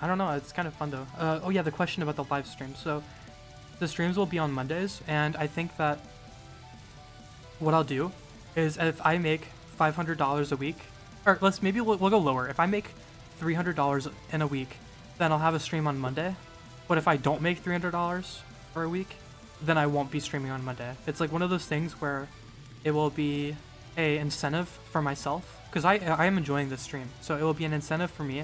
Speaker 2: I don't know. It's kind of fun, though. Oh, yeah, the question about the live stream. So, the streams will be on Mondays, and I think that what I'll do is if I make $500 a week, or maybe we'll go lower. If I make $300 in a week, then I'll have a stream on Monday. But if I don't make $300 for a week, then I won't be streaming on Monday. It's like one of those things where it will be a incentive for myself, because I am enjoying this stream, so it will be an incentive for me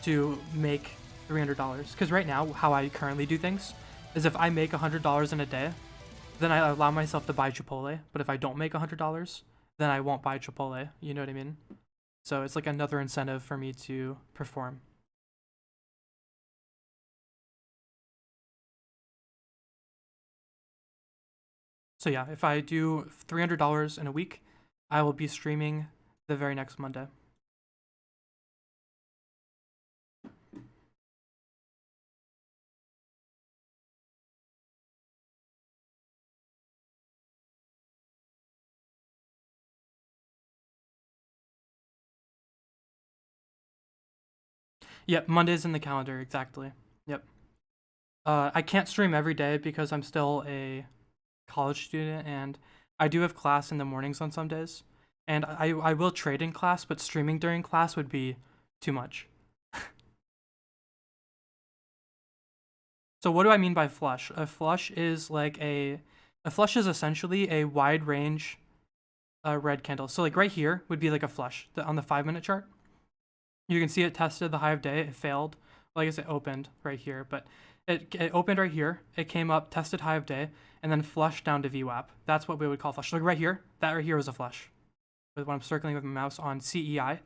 Speaker 2: to make $300. Because right now, how I currently do things is if I make $100 in a day, then I allow myself to buy Chipotle. But if I don't make $100, then I won't buy Chipotle. You know what I mean? So it's like another incentive for me to perform. So yeah, if I do $300 in a week, I will be streaming the very next Monday. Yep, Monday's in the calendar, exactly. Yep. I can't stream every day because I'm still a college student and I do have class in the mornings on some days. And I will trade in class, but streaming during class would be too much. So what do I mean by flush? A flush is essentially a wide range red candle. So like right here would be like a flush on the 5-minute chart. You can see it tested the high of day, it failed. Well, I guess it opened right here, but it opened right here, it came up, tested high of day, and then flushed down to VWAP. That's what we would call flush. Like right here, that right here was a flush. But when I'm circling with my mouse on CEI,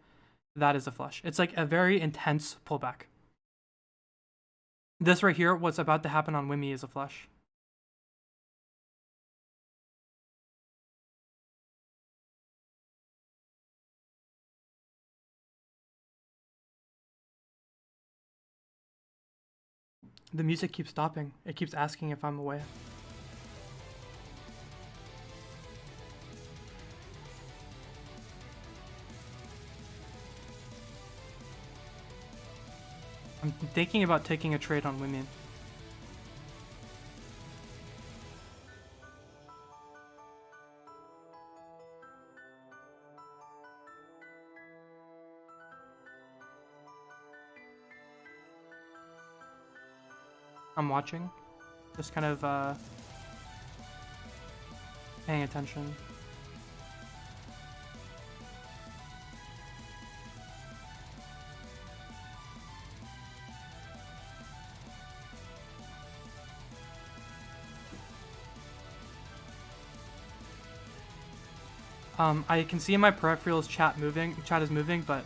Speaker 2: that is a flush. It's like a very intense pullback. This right here, what's about to happen on Wimmy is a flush. The music keeps stopping. It keeps asking if I'm away. I'm thinking about taking a trade on Wimmy. I'm watching, just kind of paying attention. I can see in my peripherals chat is moving, but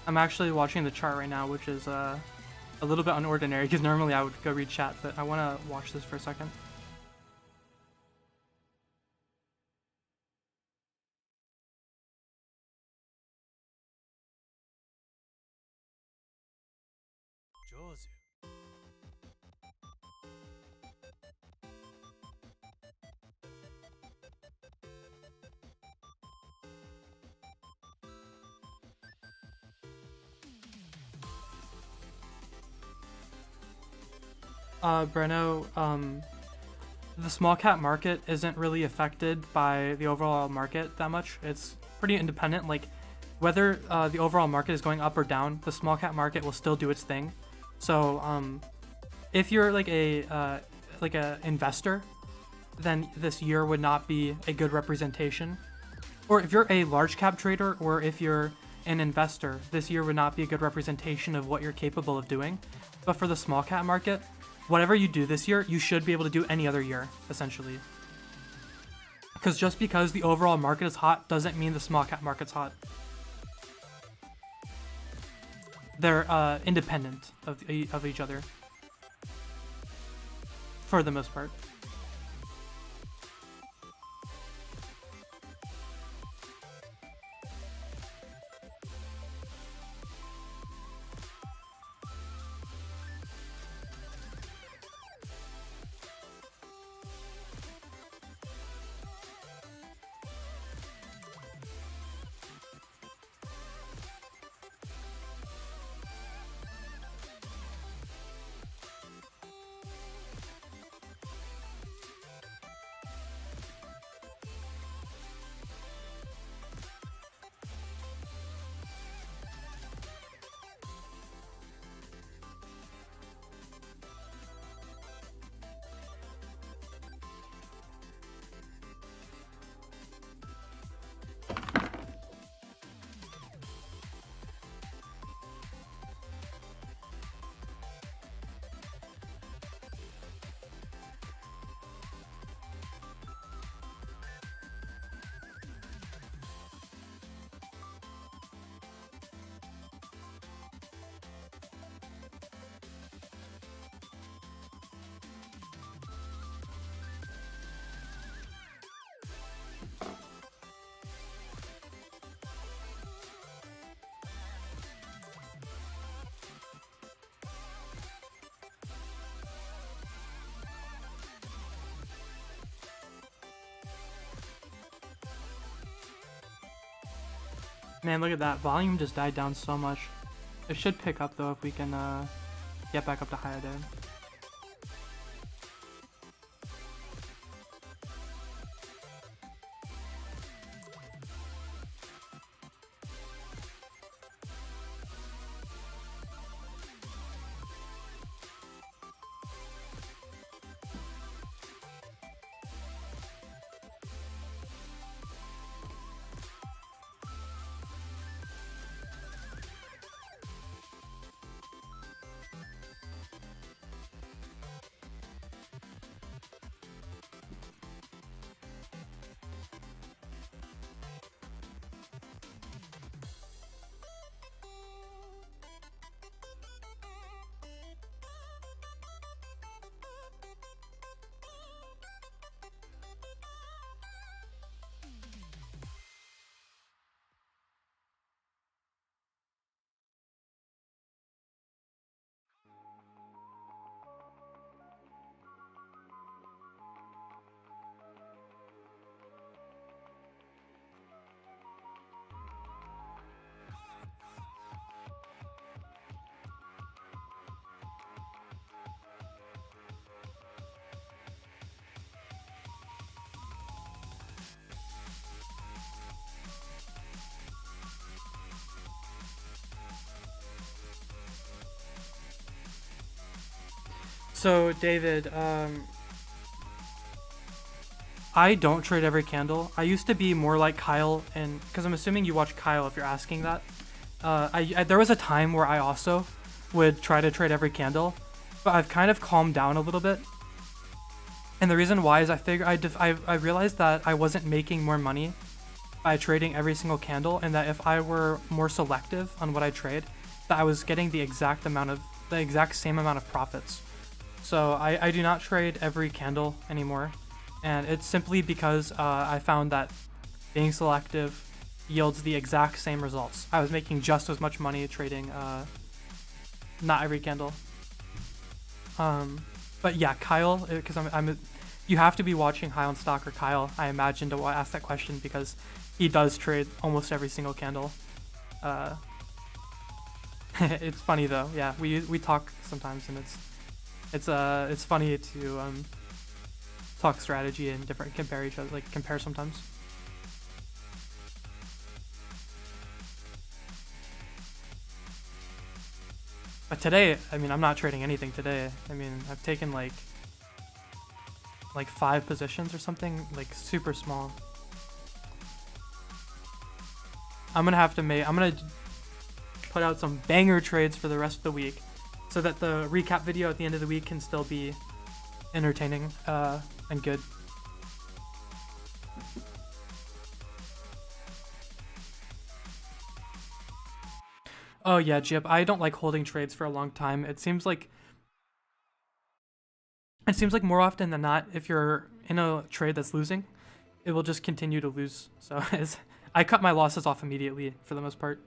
Speaker 2: I'm actually watching the chart right now, which is a little bit unordinary because normally I would go read chat, but I want to watch this for a second. Breno, the small cap market isn't really affected by the overall market that much. It's pretty independent. Like whether the overall market is going up or down, the small cap market will still do its thing. So if you're like a investor, then this year would not be a good representation. Or if you're a large cap trader, or if you're an investor, this year would not be a good representation of what you're capable of doing. But for the small cap market, whatever you do this year, you should be able to do any other year, essentially. Because just because the overall market is hot doesn't mean the small cap market's hot. They're independent of each other, for the most part. Man, look at that. Volume just died down so much. It should pick up though if we can get back up to higher day. So David, I don't trade every candle. I used to be more like Kyle, and because I'm assuming you watch Kyle if you're asking that. There was a time where I also would try to trade every candle, but I've kind of calmed down a little bit. And the reason why is I realized that I wasn't making more money by trading every single candle, and that if I were more selective on what I trade, that I was getting the exact same amount of profits. So I do not trade every candle anymore, and it's simply because I found that being selective yields the exact same results. I was making just as much money trading not every candle. But yeah, Kyle, because you have to be watching High on Stock or Kyle, I imagine, to ask that question, because he does trade almost every single candle. It's funny though, yeah. We talk sometimes, and it's funny to talk strategy and compare sometimes. But today, I mean, I'm not trading anything today. I mean, I've taken like 5 positions or something, like super small. I'm gonna put out some banger trades for the rest of the week, so that the recap video at the end of the week can still be entertaining and good. Oh yeah, Jip, I don't like holding trades for a long time. It seems like more often than not, if you're in a trade that's losing, it will just continue to lose. So I cut my losses off immediately for the most part.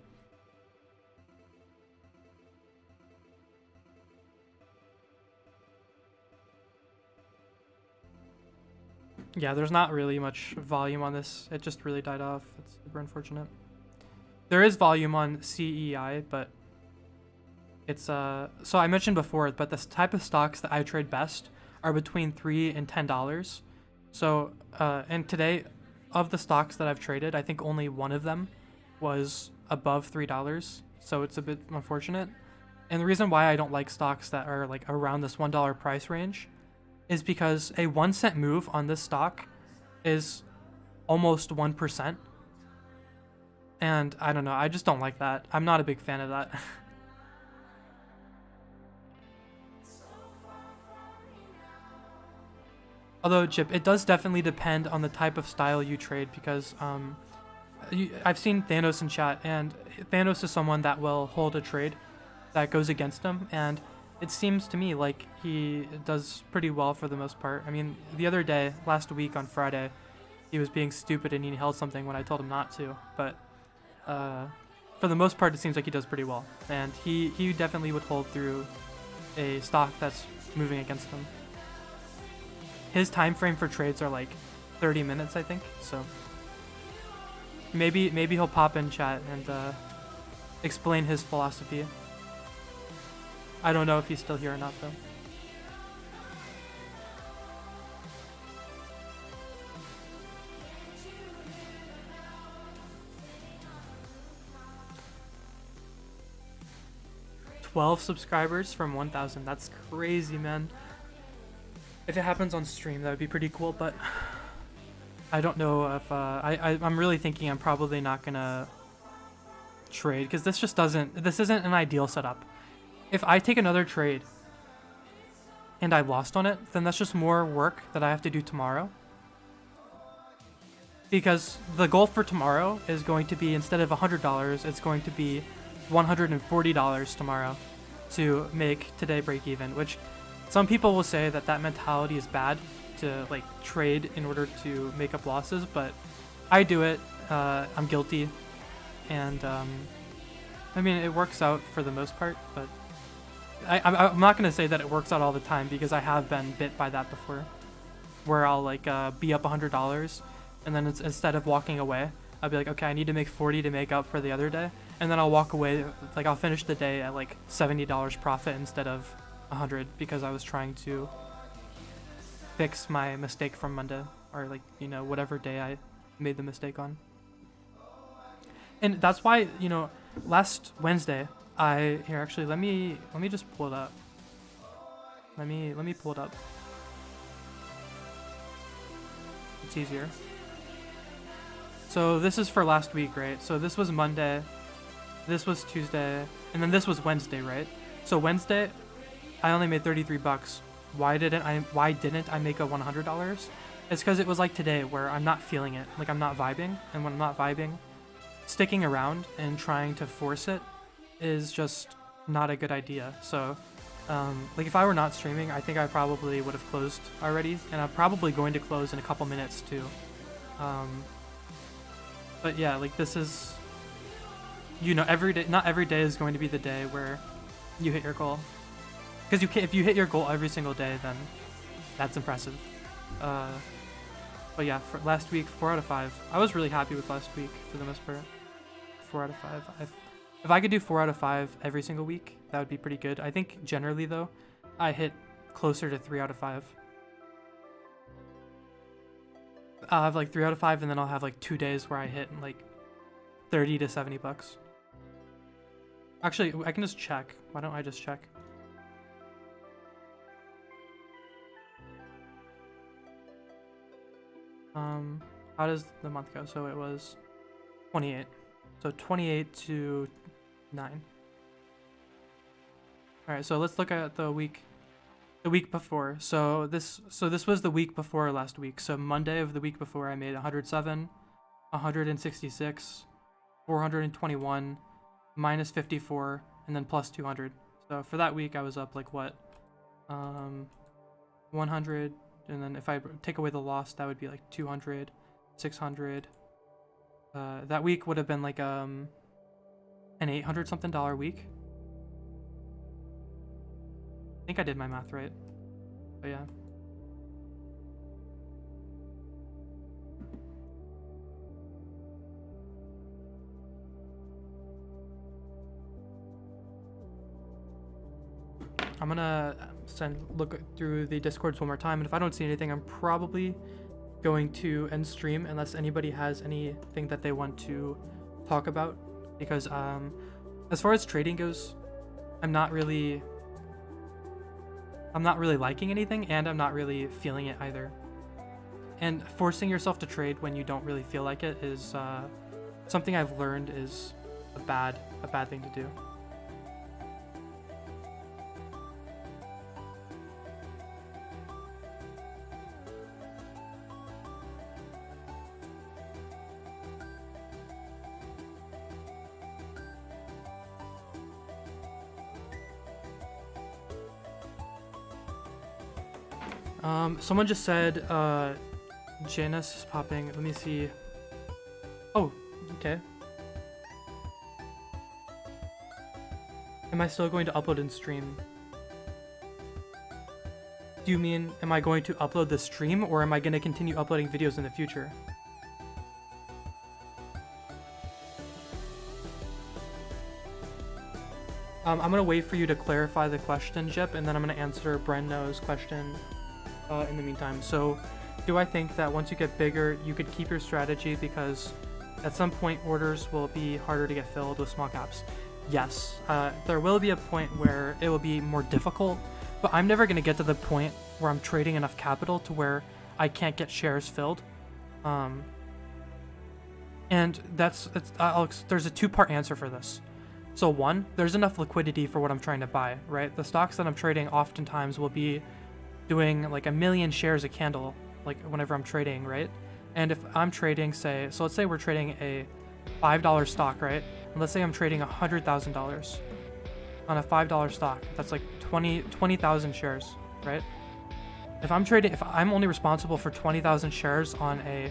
Speaker 2: Yeah, there's not really much volume on this. It just really died off. It's super unfortunate. There is volume on CEI, but it's so I mentioned before, but the type of stocks that I trade best are between $3 and $10. So and today, of the stocks that I've traded, I think only one of them was above $3. So it's a bit unfortunate. And the reason why I don't like stocks that are like around this $1 price range is because a 1 cent move on this stock is almost 1%. And I don't know, I just don't like that. I'm not a big fan of that. Although, Chip, it does definitely depend on the type of style you trade, because I've seen Thanos in chat, and Thanos is someone that will hold a trade that goes against him, and it seems to me like he does pretty well for the most part. I mean, the other day, last week on Friday, he was being stupid and he held something when I told him not to, but for the most part, it seems like he does pretty well, and he definitely would hold through a stock that's moving against him. His time frame for trades are like 30 minutes, I think, so Maybe he'll pop in chat and explain his philosophy. I don't know if he's still here or not though. $12 subscribers from 1,000. That's crazy, man. If it happens on stream, that would be pretty cool, but I don't know if I'm really thinking I'm probably not gonna trade because this isn't an ideal setup. If I take another trade and I lost on it, then that's just more work that I have to do tomorrow. Because the goal for tomorrow is going to be, instead of $100, it's going to be $140 tomorrow to make today break even, which some people will say that mentality is bad to like trade in order to make up losses, but I do it. I'm guilty, and I mean it works out for the most part, but I'm not gonna say that it works out all the time because I have been bit by that before, where I'll like be up $100, and then instead of walking away, I'll be like, okay, I need to make 40 to make up for the other day, and then I'll walk away, like I'll finish the day at like $70 profit instead of 100 because I was trying to fix my mistake from Monday, or like, you know, whatever day I made the mistake on. And that's why, you know, last Wednesday here actually let me just pull it up. Let me pull it up. It's easier. So this is for last week, right? So this was Monday, this was Tuesday, and then this was Wednesday, right? So Wednesday I only made 33 bucks. Why didn't I make a $100? It's because it was like today where I'm not feeling it. Like I'm not vibing, and when I'm not vibing, sticking around and trying to force it is just not a good idea. So like if I were not streaming, I think I probably would have closed already, and I'm probably going to close in a couple minutes too. But yeah, like this is, you know, not every day is going to be the day where you hit your goal. Because if you hit your goal every single day, then that's impressive. But yeah, for last week, 4 out of 5. I was really happy with last week for the most part. 4 out of 5. If I could do 4 out of 5 every single week, that would be pretty good. I think generally though, I hit closer to 3 out of 5. I'll have like 3 out of 5, and then I'll have like 2 days where I hit like 30 to 70 bucks. Actually, I can just check. Why don't I just check? How does the month go? So it was 28. So 28 to 9. All right, so let's look at the week before. So this was the week before last week. So Monday of the week before I made 107, 166, 421, minus 54, and then plus 200. So for that week I was up like what? 100, and then if I take away the loss, that would be like 200, 600. That week would have been like an 800 something dollar week. I think I did my math right. But yeah. I'm gonna look through the Discords one more time, and if I don't see anything, I'm probably going to end stream unless anybody has anything that they want to talk about, because as far as trading goes, I'm not really liking anything, and I'm not really feeling it either. And forcing yourself to trade when you don't really feel like it is something I've learned is a bad thing to do. Someone just said, Janice is popping. Let me see. Oh, okay. Am I still going to upload and stream? Do you mean, am I going to upload the stream, or am I going to continue uploading videos in the future? I'm gonna wait for you to clarify the question, Jip, and then I'm gonna answer Brenno's question in the meantime. So, do I think that once you get bigger, you could keep your strategy because at some point orders will be harder to get filled with small caps? Yes, there will be a point where it will be more difficult, but I'm never gonna get to the point where I'm trading enough capital to where I can't get shares filled. And there's a two-part answer for this. So one, there's enough liquidity for what I'm trying to buy, right? The stocks that I'm trading oftentimes will be doing like 1 million shares a candle, like whenever I'm trading, right? And if I'm trading, so let's say we're trading a $5 stock, right? And let's say I'm trading $100,000 on a $5 stock. That's like 20,000 shares, right? If I'm only responsible for 20,000 shares on a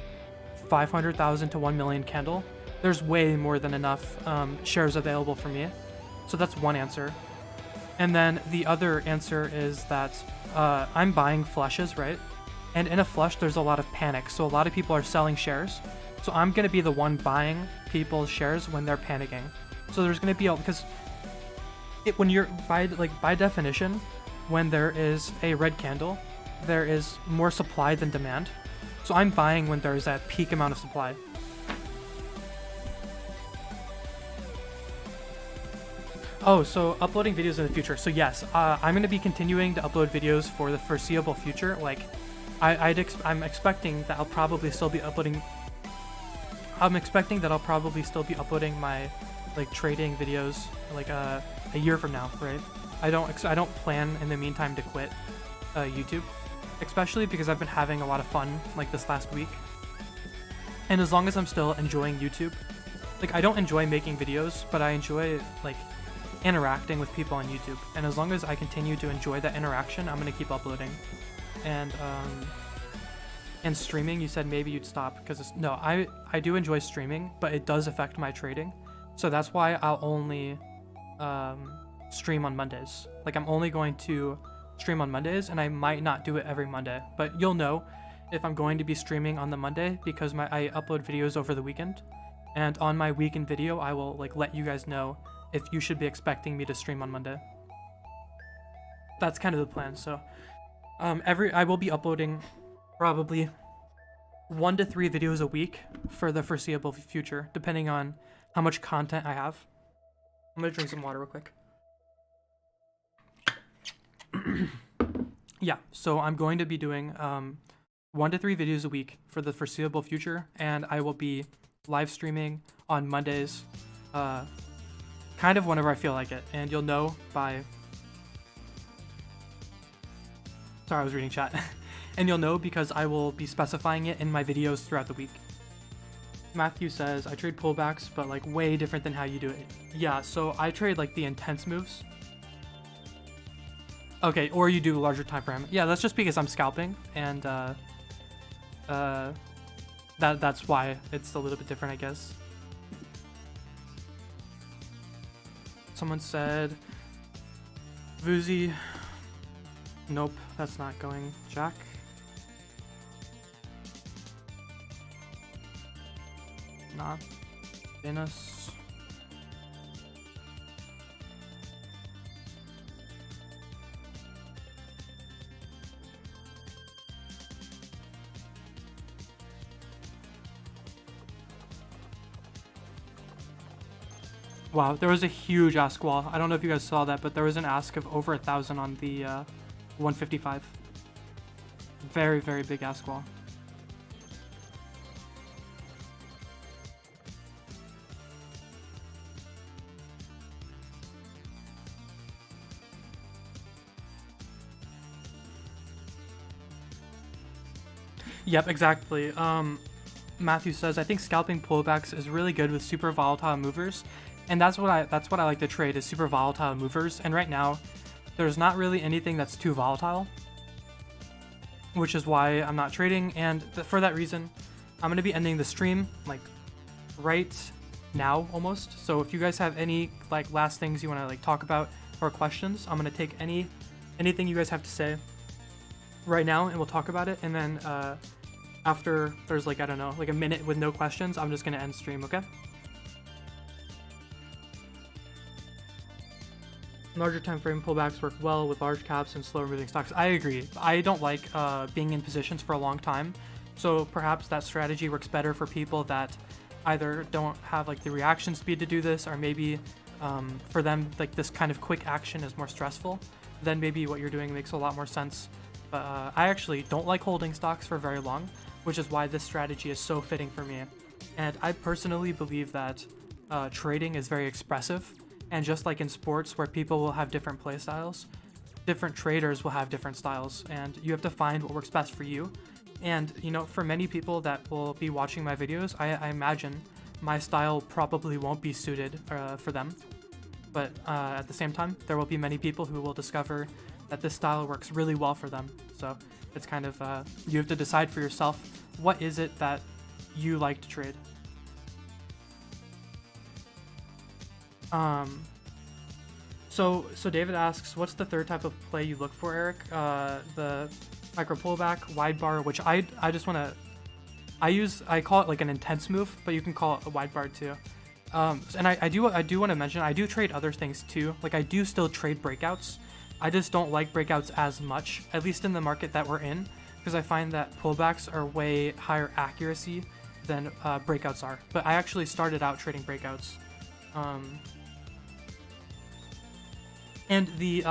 Speaker 2: 500,000 to 1 million candle, there's way more than enough shares available for me. So that's one answer. And then the other answer is that I'm buying flushes, right? And in a flush, there's a lot of panic. So a lot of people are selling shares. So I'm going to be the one buying people's shares when they're panicking. So there's going to be because when you're by definition, when there is a red candle, there is more supply than demand. So I'm buying when there's that peak amount of supply. Oh, so uploading videos in the future. So yes, I'm going to be continuing to upload videos for the foreseeable future. Like, I'm expecting that I'll probably still be uploading. I'm expecting that I'll probably still be uploading my like trading videos like a year from now, right? I don't plan in the meantime to quit YouTube, especially because I've been having a lot of fun like this last week. And as long as I'm still enjoying YouTube, like I don't enjoy making videos, but I enjoy like interacting with people on YouTube, and as long as I continue to enjoy that interaction, I'm gonna keep uploading. And streaming, you said maybe you'd stop because no, I do enjoy streaming, but it does affect my trading, so that's why I'll only stream on Mondays. Like I'm only going to stream on Mondays, and I might not do it every Monday, but you'll know if I'm going to be streaming on the Monday because I upload videos over the weekend, and on my weekend video I will like let you guys know if you should be expecting me to stream on Monday. That's kind of the plan. So I will be uploading probably 1 to 3 videos a week for the foreseeable future, depending on how much content I have. I'm gonna drink some water real quick. Yeah, so I'm going to be doing 1 to 3 videos a week for the foreseeable future, and I will be live streaming on Mondays, kind of whenever I feel like it, and you'll know by... Sorry, I was reading chat. And you'll know because I will be specifying it in my videos throughout the week. Matthew says, I trade pullbacks, but like way different than how you do it. Yeah, so I trade like the intense moves. Okay, or you do a larger time frame. Yeah, that's just because I'm scalping, and that's why it's a little bit different, I guess. Someone said, Vuzi. Nope, that's not going. Jack. Not. Venus. Wow, there was a huge ask wall. I don't know if you guys saw that, but there was an ask of over 1,000 on the 155. Very, very big ask wall. Yep, exactly. Matthew says, I think scalping pullbacks is really good with super volatile movers. And that's what I like to trade, is super volatile movers. And right now, there's not really anything that's too volatile, which is why I'm not trading. And for that reason, I'm going to be ending the stream like right now almost. So if you guys have any like last things you want to like talk about or questions, I'm going to take anything you guys have to say right now, and we'll talk about it. And then after there's like, I don't know, like a minute with no questions, I'm just going to end stream, okay? Larger time frame pullbacks work well with large caps and slower moving stocks. I agree. I don't like being in positions for a long time, so perhaps that strategy works better for people that either don't have like the reaction speed to do this, or maybe for them like this kind of quick action is more stressful. Then maybe what you're doing makes a lot more sense. But I actually don't like holding stocks for very long, which is why this strategy is so fitting for me. And I personally believe that trading is very expressive. And just like in sports where people will have different play styles, different traders will have different styles, and you have to find what works best for you. And, you know, for many people that will be watching my videos, I imagine my style probably won't be suited for them. But at the same time, there will be many people who will discover that this style works really well for them. So it's kind of, you have to decide for yourself, what is it that you like to trade? So David asks, what's the third type of play you look for, Eric? The micro pullback, wide bar, which I just want to, I call it like an intense move, but you can call it a wide bar too. And I do want to mention, I do trade other things too. Like I do still trade breakouts. I just don't like breakouts as much, at least in the market that we're in, because I find that pullbacks are way higher accuracy than breakouts are. But I actually started out trading breakouts. And the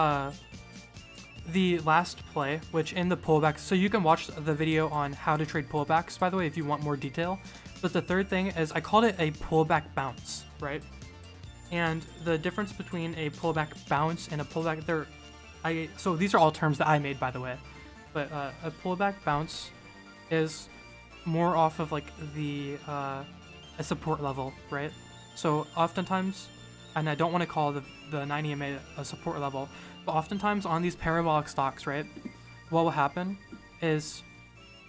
Speaker 2: last play, which in the pullbacks, so you can watch the video on how to trade pullbacks, by the way, if you want more detail. But the third thing is I called it a pullback bounce, right? And the difference between a pullback bounce and a pullback, so these are all terms that I made, by the way. But a pullback bounce is more off of like a support level, right? So oftentimes, and I don't want to call the 90 MA a support level, but oftentimes on these parabolic stocks, right, what will happen is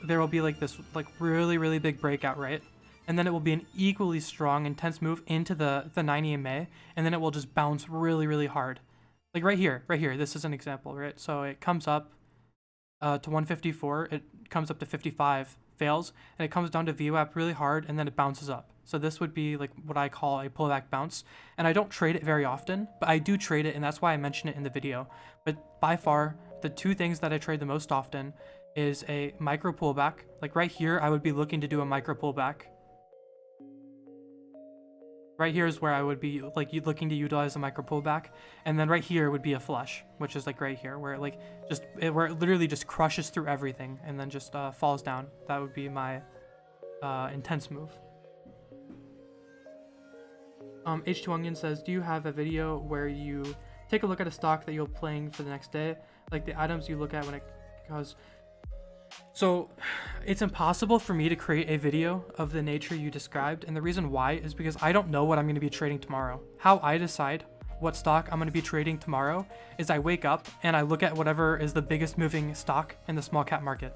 Speaker 2: there will be like this like really, really big breakout, right? And then it will be an equally strong, intense move into the 90 MA, and then it will just bounce really, really hard. Like right here, this is an example, right? So it comes up to 154, it comes up to 55, fails, and it comes down to VWAP really hard, and then it bounces up. So this would be like what I call a pullback bounce. And I don't trade it very often, but I do trade it, and that's why I mention it in the video. But by far, the two things that I trade the most often is a micro pullback. Like right here, I would be looking to do a micro pullback. Right here is where I would be like looking to utilize a micro pullback. And then right here would be a flush, which is like right here, where it like where it literally just crushes through everything and then just falls down. That would be my intense move. H2 Onion says, do you have a video where you take a look at a stock that you're playing for the next day? Like the items you look at when it goes. So it's impossible for me to create a video of the nature you described. And the reason why is because I don't know what I'm going to be trading tomorrow. How I decide what stock I'm going to be trading tomorrow is I wake up and I look at whatever is the biggest moving stock in the small cap market.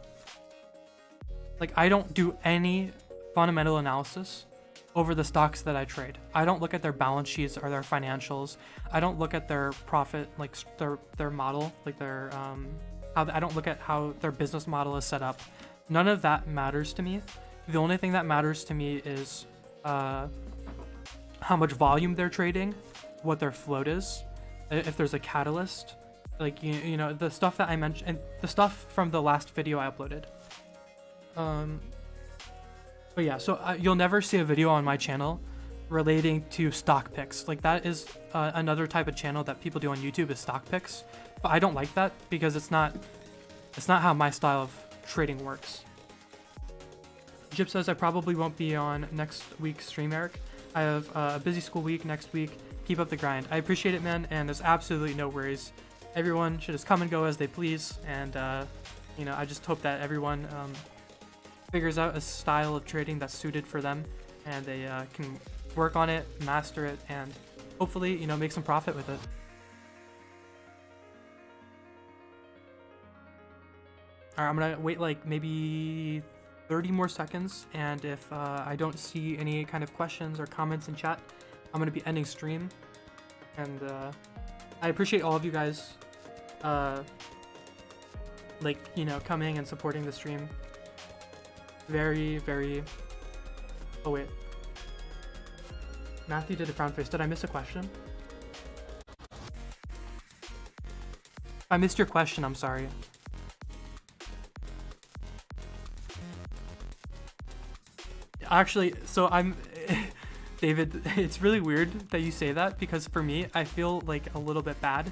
Speaker 2: Like I don't do any fundamental analysis over the stocks that I trade. I don't look at their balance sheets or their financials. I don't look at their profit, like their model, like their I don't look at how their business model is set up. None of that matters to me. The only thing that matters to me is how much volume they're trading, what their float is, if there's a catalyst, like you know the stuff that I mentioned, and the stuff from the last video I uploaded. But yeah, so you'll never see a video on my channel relating to stock picks. Like that is another type of channel that people do on YouTube, is stock picks. But I don't like that because it's not how my style of trading works. Jip says, I probably won't be on next week's stream, Eric. I have a busy school week next week. Keep up the grind. I appreciate it, man, and there's absolutely no worries. Everyone should just come and go as they please, and you know, I just hope that everyone figures out a style of trading that's suited for them, and they can work on it, master it, and hopefully, you know, make some profit with it. All right, I'm gonna wait like maybe 30 more seconds, and if I don't see any kind of questions or comments in chat, I'm gonna be ending stream. And I appreciate all of you guys like, you know, coming and supporting the stream. Very, very... Oh wait, Matthew did a frown face. Did I miss a question? I missed your question, I'm sorry. Actually, so I'm David, it's really weird that you say that, because for me, I feel like a little bit bad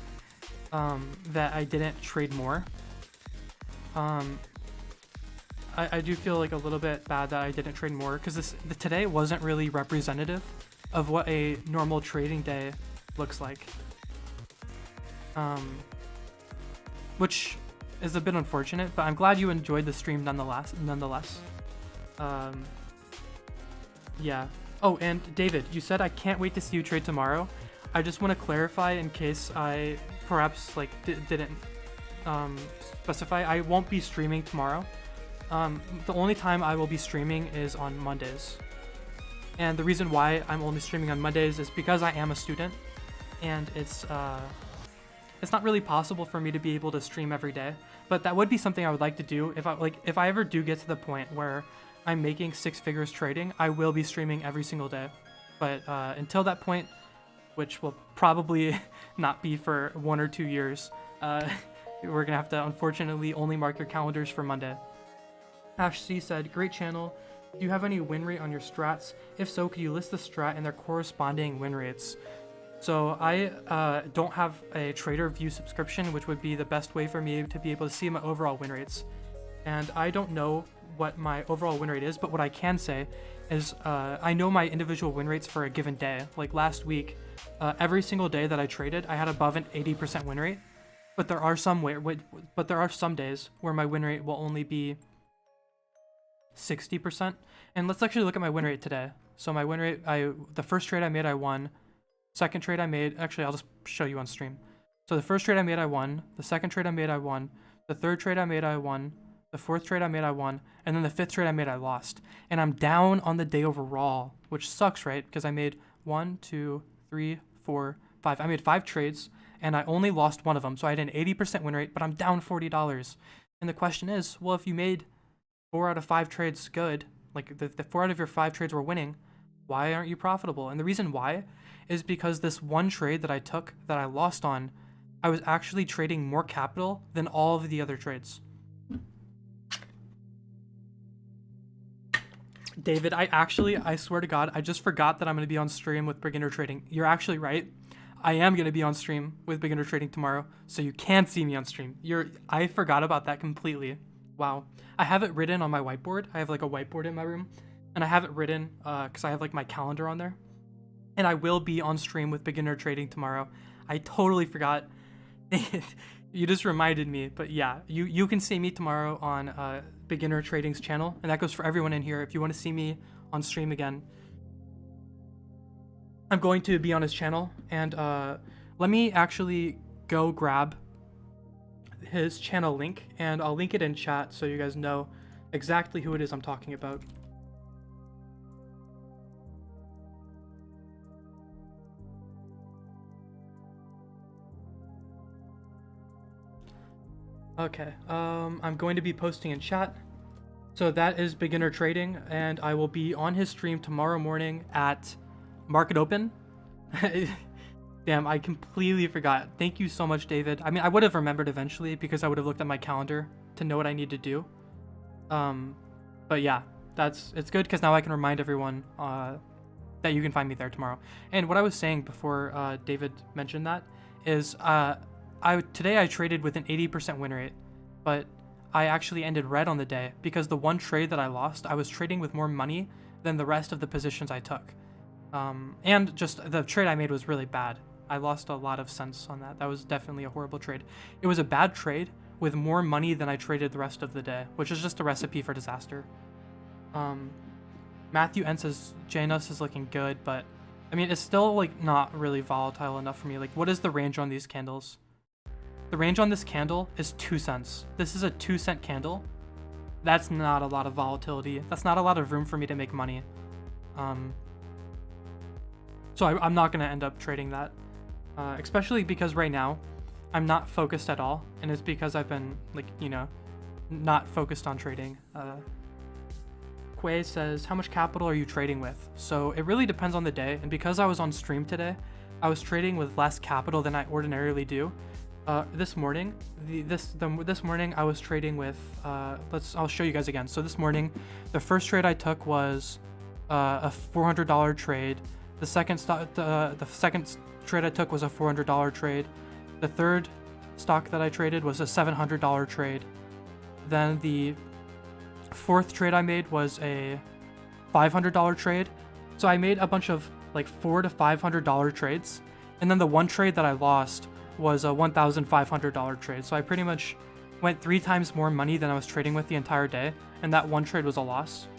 Speaker 2: that I didn't trade more. I do feel like a little bit bad that I didn't trade more, because today wasn't really representative of what a normal trading day looks like. Which is a bit unfortunate, but I'm glad you enjoyed the stream nonetheless. Yeah. Oh, and David, you said I can't wait to see you trade tomorrow. I just want to clarify in case I perhaps like didn't specify. I won't be streaming tomorrow. The only time I will be streaming is on Mondays. And the reason why I'm only streaming on Mondays is because I am a student, and it's not really possible for me to be able to stream every day. But that would be something I would like to do if I ever do get to the point where I'm making 6 figures trading. I will be streaming every single day. But until that point, which will probably not be for 1 or 2 years, we're gonna have to unfortunately only mark your calendars for Monday. Ash C said, great channel. Do you have any win rate on your strats? If so, could you list the strat and their corresponding win rates? So I don't have a trader view subscription, which would be the best way for me to be able to see my overall win rates. And I don't know what my overall win rate is, but what I can say is I know my individual win rates for a given day. Like last week, every single day that I traded, I had above an 80% win rate. But there are some days where my win rate will only be 60%. And let's actually look at my win rate today. So my win rate, the first trade I made, I won. Second trade I made, actually I'll just show you on stream. So the first trade I made, I won. The second trade I made, I won. The third trade I made, I won. The fourth trade I made, I won. And then the fifth trade I made, I lost. And I'm down on the day overall, which sucks, right? Because I made 1, 2, 3, 4, 5. I made 5 trades, and I only lost one of them. So I had an 80% win rate, but I'm down $40. And the question is, well, if you made 4 out of 5 trades good, like the 4 out of your 5 trades were winning, why aren't you profitable? And the reason why is because this one trade that I took that I lost on, I was actually trading more capital than all of the other trades. David, I swear to God, I just forgot that I'm going to be on stream with beginner trading. You're actually right. I am going to be on stream with beginner trading tomorrow, so you can see me on stream. I forgot about that completely. Wow. I have it written on my whiteboard. I have like a whiteboard in my room, and I have it written because I have like my calendar on there. And I will be on stream with beginner trading tomorrow. I totally forgot. You just reminded me, but yeah, you can see me tomorrow on beginner trading's channel, and that goes for everyone in here. If you want to see me on stream again, I'm going to be on his channel, and let me actually go grab his channel link, and I'll link it in chat so you guys know exactly who it is I'm talking about. Okay, I'm going to be posting in chat. So that is beginner trading, and I will be on his stream tomorrow morning at market open. Damn, I completely forgot. Thank you so much, David. I mean, I would have remembered eventually because I would have looked at my calendar to know what I need to do. But yeah, it's good because now I can remind everyone that you can find me there tomorrow. And what I was saying before David mentioned that is today I traded with an 80% win rate, but I actually ended red on the day because the one trade that I lost, I was trading with more money than the rest of the positions I took. And just the trade I made was really bad. I lost a lot of cents on that. That was definitely a horrible trade. It was a bad trade with more money than I traded the rest of the day, which is just a recipe for disaster. Matthew N says Janus is looking good, but I mean, it's still like not really volatile enough for me. Like, what is the range on these candles? The range on this candle is 2 cents. This is a 2-cent candle. That's not a lot of volatility. That's not a lot of room for me to make money. So I'm not going to end up trading that, especially because right now I'm not focused at all. And it's because I've been like, not focused on trading. Quay says, how much capital are you trading with? So it really depends on the day. And because I was on stream today, I was trading with less capital than I ordinarily do. This morning, this morning I was trading with, I'll show you guys again. So this morning, the first trade I took was a $400 trade. The second trade I took was a $400 trade. The third stock that I traded was a $700 trade. Then the fourth trade I made was a $500 trade. So I made a bunch of like $400 to $500 trades. And then the one trade that I lost was a $1,500 trade. So I pretty much went 3 times more money than I was trading with the entire day. And that one trade was a loss.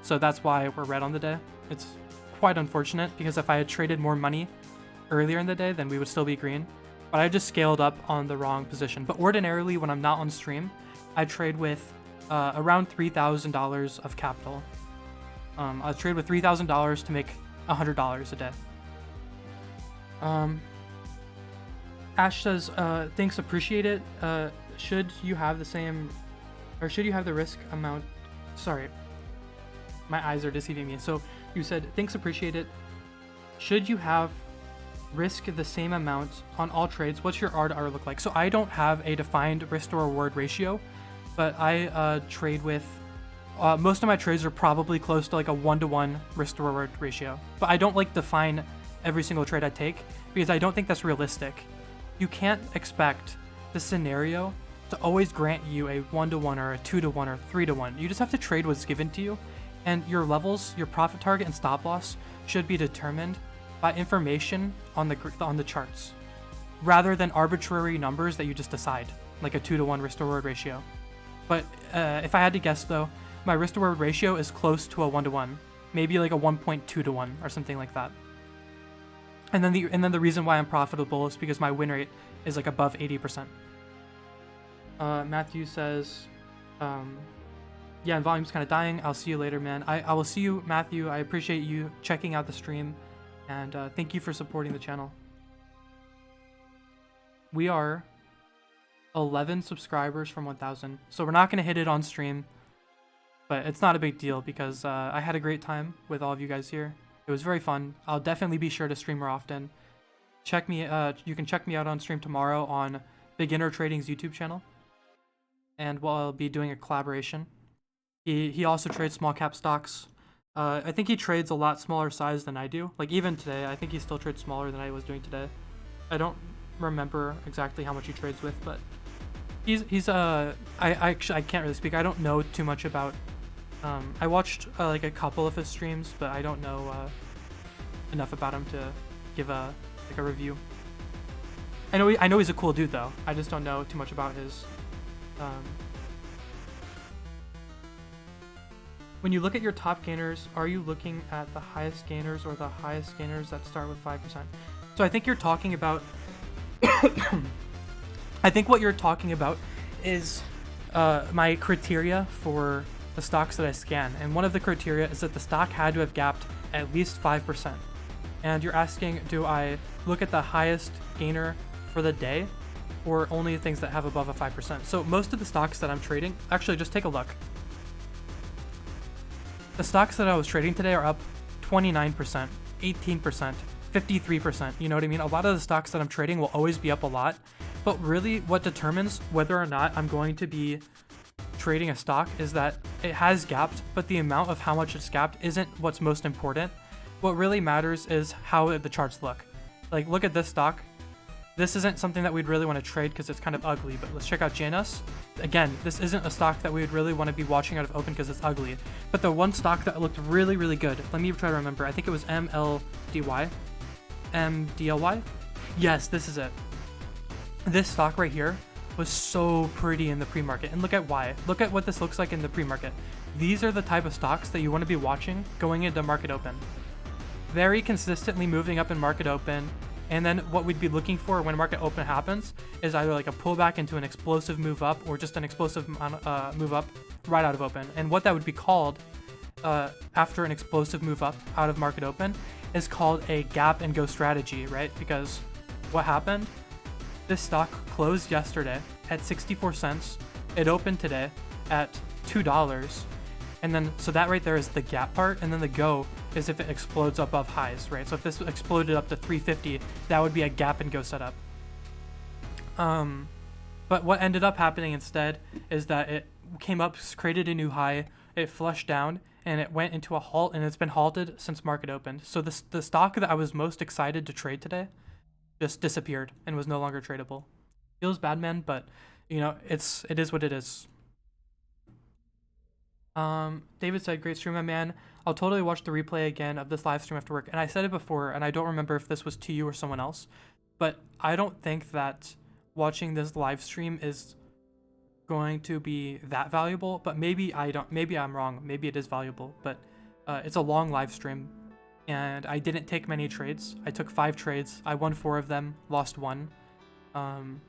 Speaker 2: So that's why we're red on the day. It's quite unfortunate because if I had traded more money earlier in the day, then we would still be green. But I just scaled up on the wrong position. But ordinarily, when I'm not on stream, I trade with around $3,000 of capital. I trade with $3,000 to make $100 a day. Ash says, thanks, appreciate it. Should you have the risk amount? Sorry, my eyes are deceiving me. So you said, thanks, appreciate it. Should you have risk the same amount on all trades? What's your R to R look like? So I don't have a defined risk to reward ratio, but I trade with, most of my trades are probably close to like a 1-to-1 risk to reward ratio. But I don't like define every single trade I take because I don't think that's realistic. You can't expect the scenario to always grant you a 1-to-1 or a 2-to-1 or 3-to-1. You just have to trade what's given to you, and your levels, your profit target and stop loss should be determined by information on the charts, rather than arbitrary numbers that you just decide, like a 2-to-1 risk to reward ratio. But if I had to guess though, my risk to reward ratio is close to a 1-to-1, maybe like a 1.2-to-1 or something like that. And then the reason why I'm profitable is because my win rate is like above 80%. Matthew says, yeah, and volume's kind of dying. I'll see you later, man. I will see you, Matthew. I appreciate you checking out the stream, and thank you for supporting the channel. We are 11 subscribers from 1,000, so we're not going to hit it on stream, but it's not a big deal because I had a great time with all of you guys here. It was very fun. I'll definitely be sure to stream more often. You can check me out on stream tomorrow on Beginner Trading's YouTube channel, and I'll be doing a collaboration. He also trades small cap stocks. I think he trades a lot smaller size than I do. Like even today, I think he still trades smaller than I was doing today. I don't remember exactly how much he trades with, but I can't really speak. I don't know too much about. I watched like a couple of his streams, but I don't know enough about him to give a review. I know he's a cool dude though. I just don't know too much about his. When you look at your top gainers, are you looking at the highest gainers or the highest gainers that start with 5%? So I think you're talking about. I think what you're talking about is my criteria for the stocks that I scan, and one of the criteria is that the stock had to have gapped at least 5%. And you're asking, do I look at the highest gainer for the day, or only things that have above a 5%? So most of the stocks that I'm trading, actually just take a look. The stocks that I was trading today are up 29%, 18%, 53%. You know what I mean? A lot of the stocks that I'm trading will always be up a lot, but really what determines whether or not I'm going to be trading a stock is that it has gapped, but the amount of how much it's gapped isn't what's most important. What really matters is how the charts look. Like, look at this stock. This isn't something that we'd really want to trade because it's kind of ugly, but let's check out Janus. Again, this isn't a stock that we would really want to be watching out of open because it's ugly. But the one stock that looked really, really good, let me try to remember. I think it was MLDY. MDLY? Yes, this is it. This stock right here was so pretty in the pre-market. And look at why. Look at what this looks like in the pre-market. These are the type of stocks that you want to be watching going into market open. Very consistently moving up in market open. And then what we'd be looking for when market open happens is either like a pullback into an explosive move up or just an explosive move up right out of open. And what that would be called after an explosive move up out of market open is called a gap and go strategy, right? Because what happened? This stock closed yesterday at 64 cents. It opened today at $2. And then, so that right there is the gap part. And then the go is if it explodes above highs, right? So if this exploded up to 350, that would be a gap and go setup. But what ended up happening instead is that it came up, created a new high, it flushed down, and it went into a halt, and it's been halted since market opened. So the stock that I was most excited to trade today just disappeared and was no longer tradable. Feels bad, man, but you know, it is what it is. David said, great stream, my man. I'll totally watch the replay again of this live stream after work. And I said it before, and I don't remember if this was to you or someone else, but I don't think that watching this live stream is going to be that valuable, but maybe I'm wrong. Maybe it is valuable, but it's a long live stream, and I didn't take many trades. I took 5 trades. I won 4 of them, lost 1. And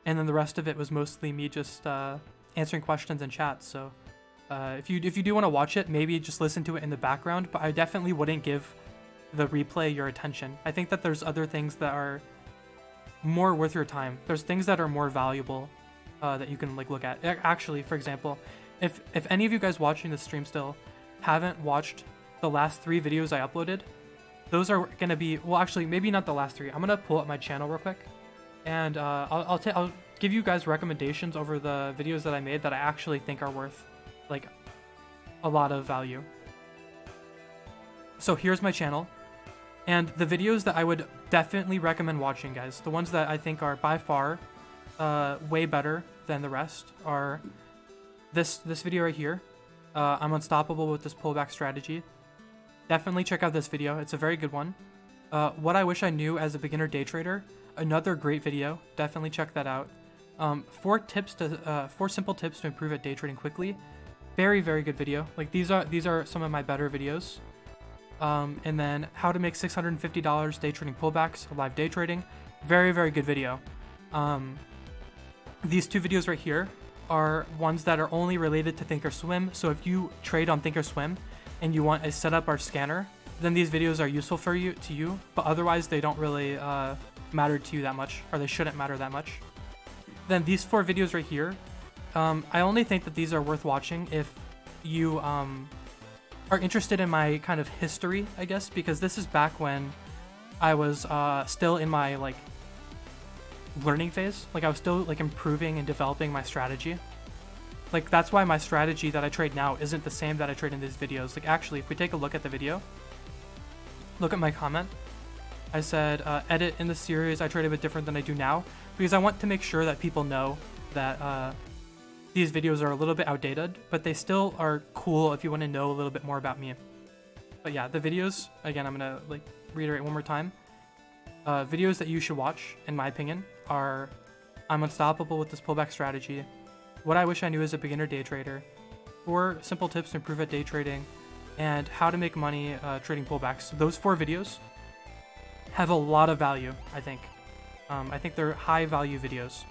Speaker 2: then the rest of it was mostly me just answering questions in chat. So if you do want to watch it, maybe just listen to it in the background, but I definitely wouldn't give the replay your attention. I think that there's other things that are more worth your time. There's things that are more valuable that you can like look at. Actually, for example, if any of you guys watching this stream still haven't watched the last 3 videos I uploaded, those are gonna be, well, actually maybe not the last 3. I'm gonna pull up my channel real quick, and I'll give you guys recommendations over the videos that I made that I actually think are worth like a lot of value. So here's my channel, and the videos that I would definitely recommend watching, guys, the ones that I think are by far way better than the rest are this video right here. I'm unstoppable with this pullback strategy. Definitely check out this video. It's a very good one. What I wish I knew as a beginner day trader, another great video. Definitely check that out. 4 simple tips to improve at day trading quickly. Very, very good video. Like these are some of my better videos. And then how to make $650 day trading pullbacks, live day trading. Very, very good video. These 2 videos right here are ones that are only related to Thinkorswim. So if you trade on Thinkorswim and you want a setup or scanner, then these videos are useful for you, but otherwise they don't really matter to you that much, or they shouldn't matter that much. Then these 4 videos right here, I only think that these are worth watching if you are interested in my kind of history, I guess, because this is back when I was still in my like learning phase. Like I was still like improving and developing my strategy. Like that's why my strategy that I trade now isn't the same that I trade in these videos. Like actually, if we take a look at the video, look at my comment. I said, edit in the series, I trade a bit different than I do now, because I want to make sure that people know that these videos are a little bit outdated, but they still are cool if you want to know a little bit more about me. But yeah, the videos, again, I'm going to like reiterate one more time. Videos that you should watch, in my opinion, are I'm unstoppable with this pullback strategy, what I wish I knew as a beginner day trader, 4 simple tips to improve at day trading, and how to make money trading pullbacks. Those 4 videos have a lot of value, I think. I think they're high value videos.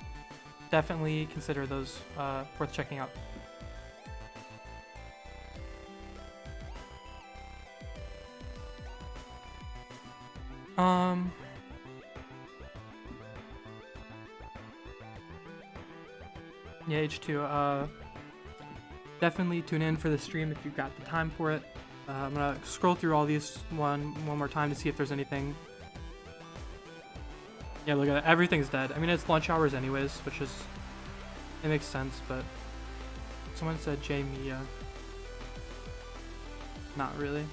Speaker 2: Definitely consider those worth checking out. Yeah, H2. Definitely tune in for the stream if you've got the time for it. I'm gonna scroll through all these one more time to see if there's anything. Yeah, look at that. Everything's dead. I mean, it's lunch hours anyways, which is... it makes sense, but... someone said J Mia. Not really.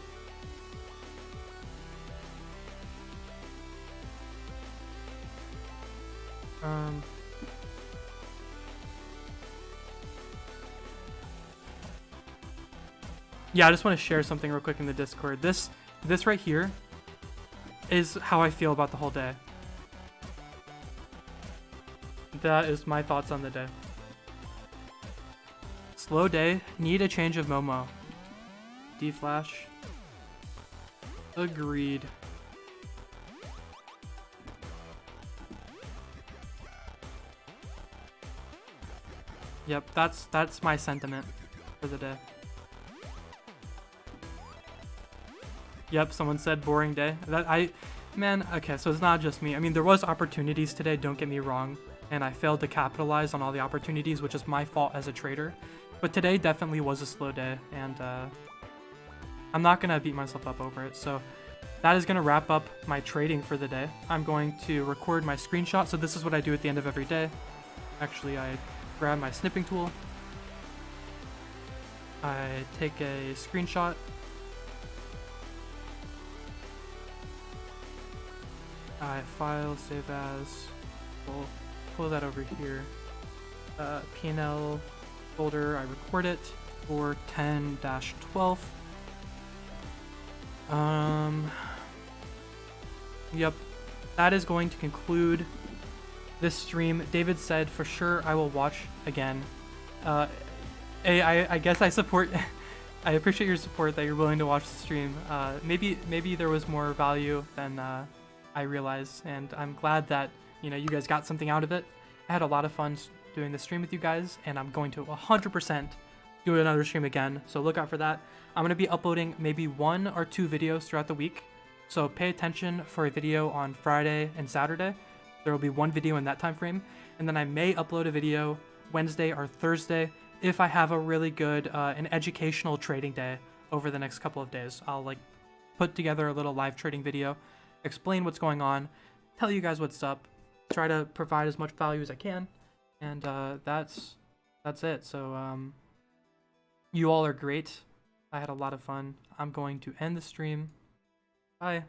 Speaker 2: Yeah, I just want to share something real quick in the Discord. This right here is how I feel about the whole day. That is my thoughts on the day. Slow day. Need a change of Momo. D-Flash. Agreed. Yep, that's my sentiment for the day. Yep, someone said boring day. Man, okay, so it's not just me. I mean, there was opportunities today, don't get me wrong, and I failed to capitalize on all the opportunities, which is my fault as a trader. But today definitely was a slow day, and I'm not gonna beat myself up over it. So that is going to wrap up my trading for the day. I'm going to record my screenshot. So this is what I do at the end of every day. Actually, I grab my snipping tool. I take a screenshot. I file, save as. We'll pull that over here. P&L folder, I record it for 10-12. Yep, that is going to conclude this stream. David said, for sure, I will watch again. I guess I support, I appreciate your support that you're willing to watch the stream. Maybe there was more value than I realized, and I'm glad that, you know, you guys got something out of it. I had a lot of fun doing the stream with you guys, and I'm going to 100% do another stream again, so look out for that. I'm going to be uploading maybe 1 or 2 videos throughout the week, so pay attention for a video on Friday and Saturday. There will be 1 video in that time frame, and then I may upload a video Wednesday or Thursday if I have a really good an educational trading day over the next couple of days. I'll like put together a little live trading video, explain what's going on, tell you guys what's up, try to provide as much value as I can, and that's it. So you all are great. I had a lot of fun. I'm going to end the stream. Bye.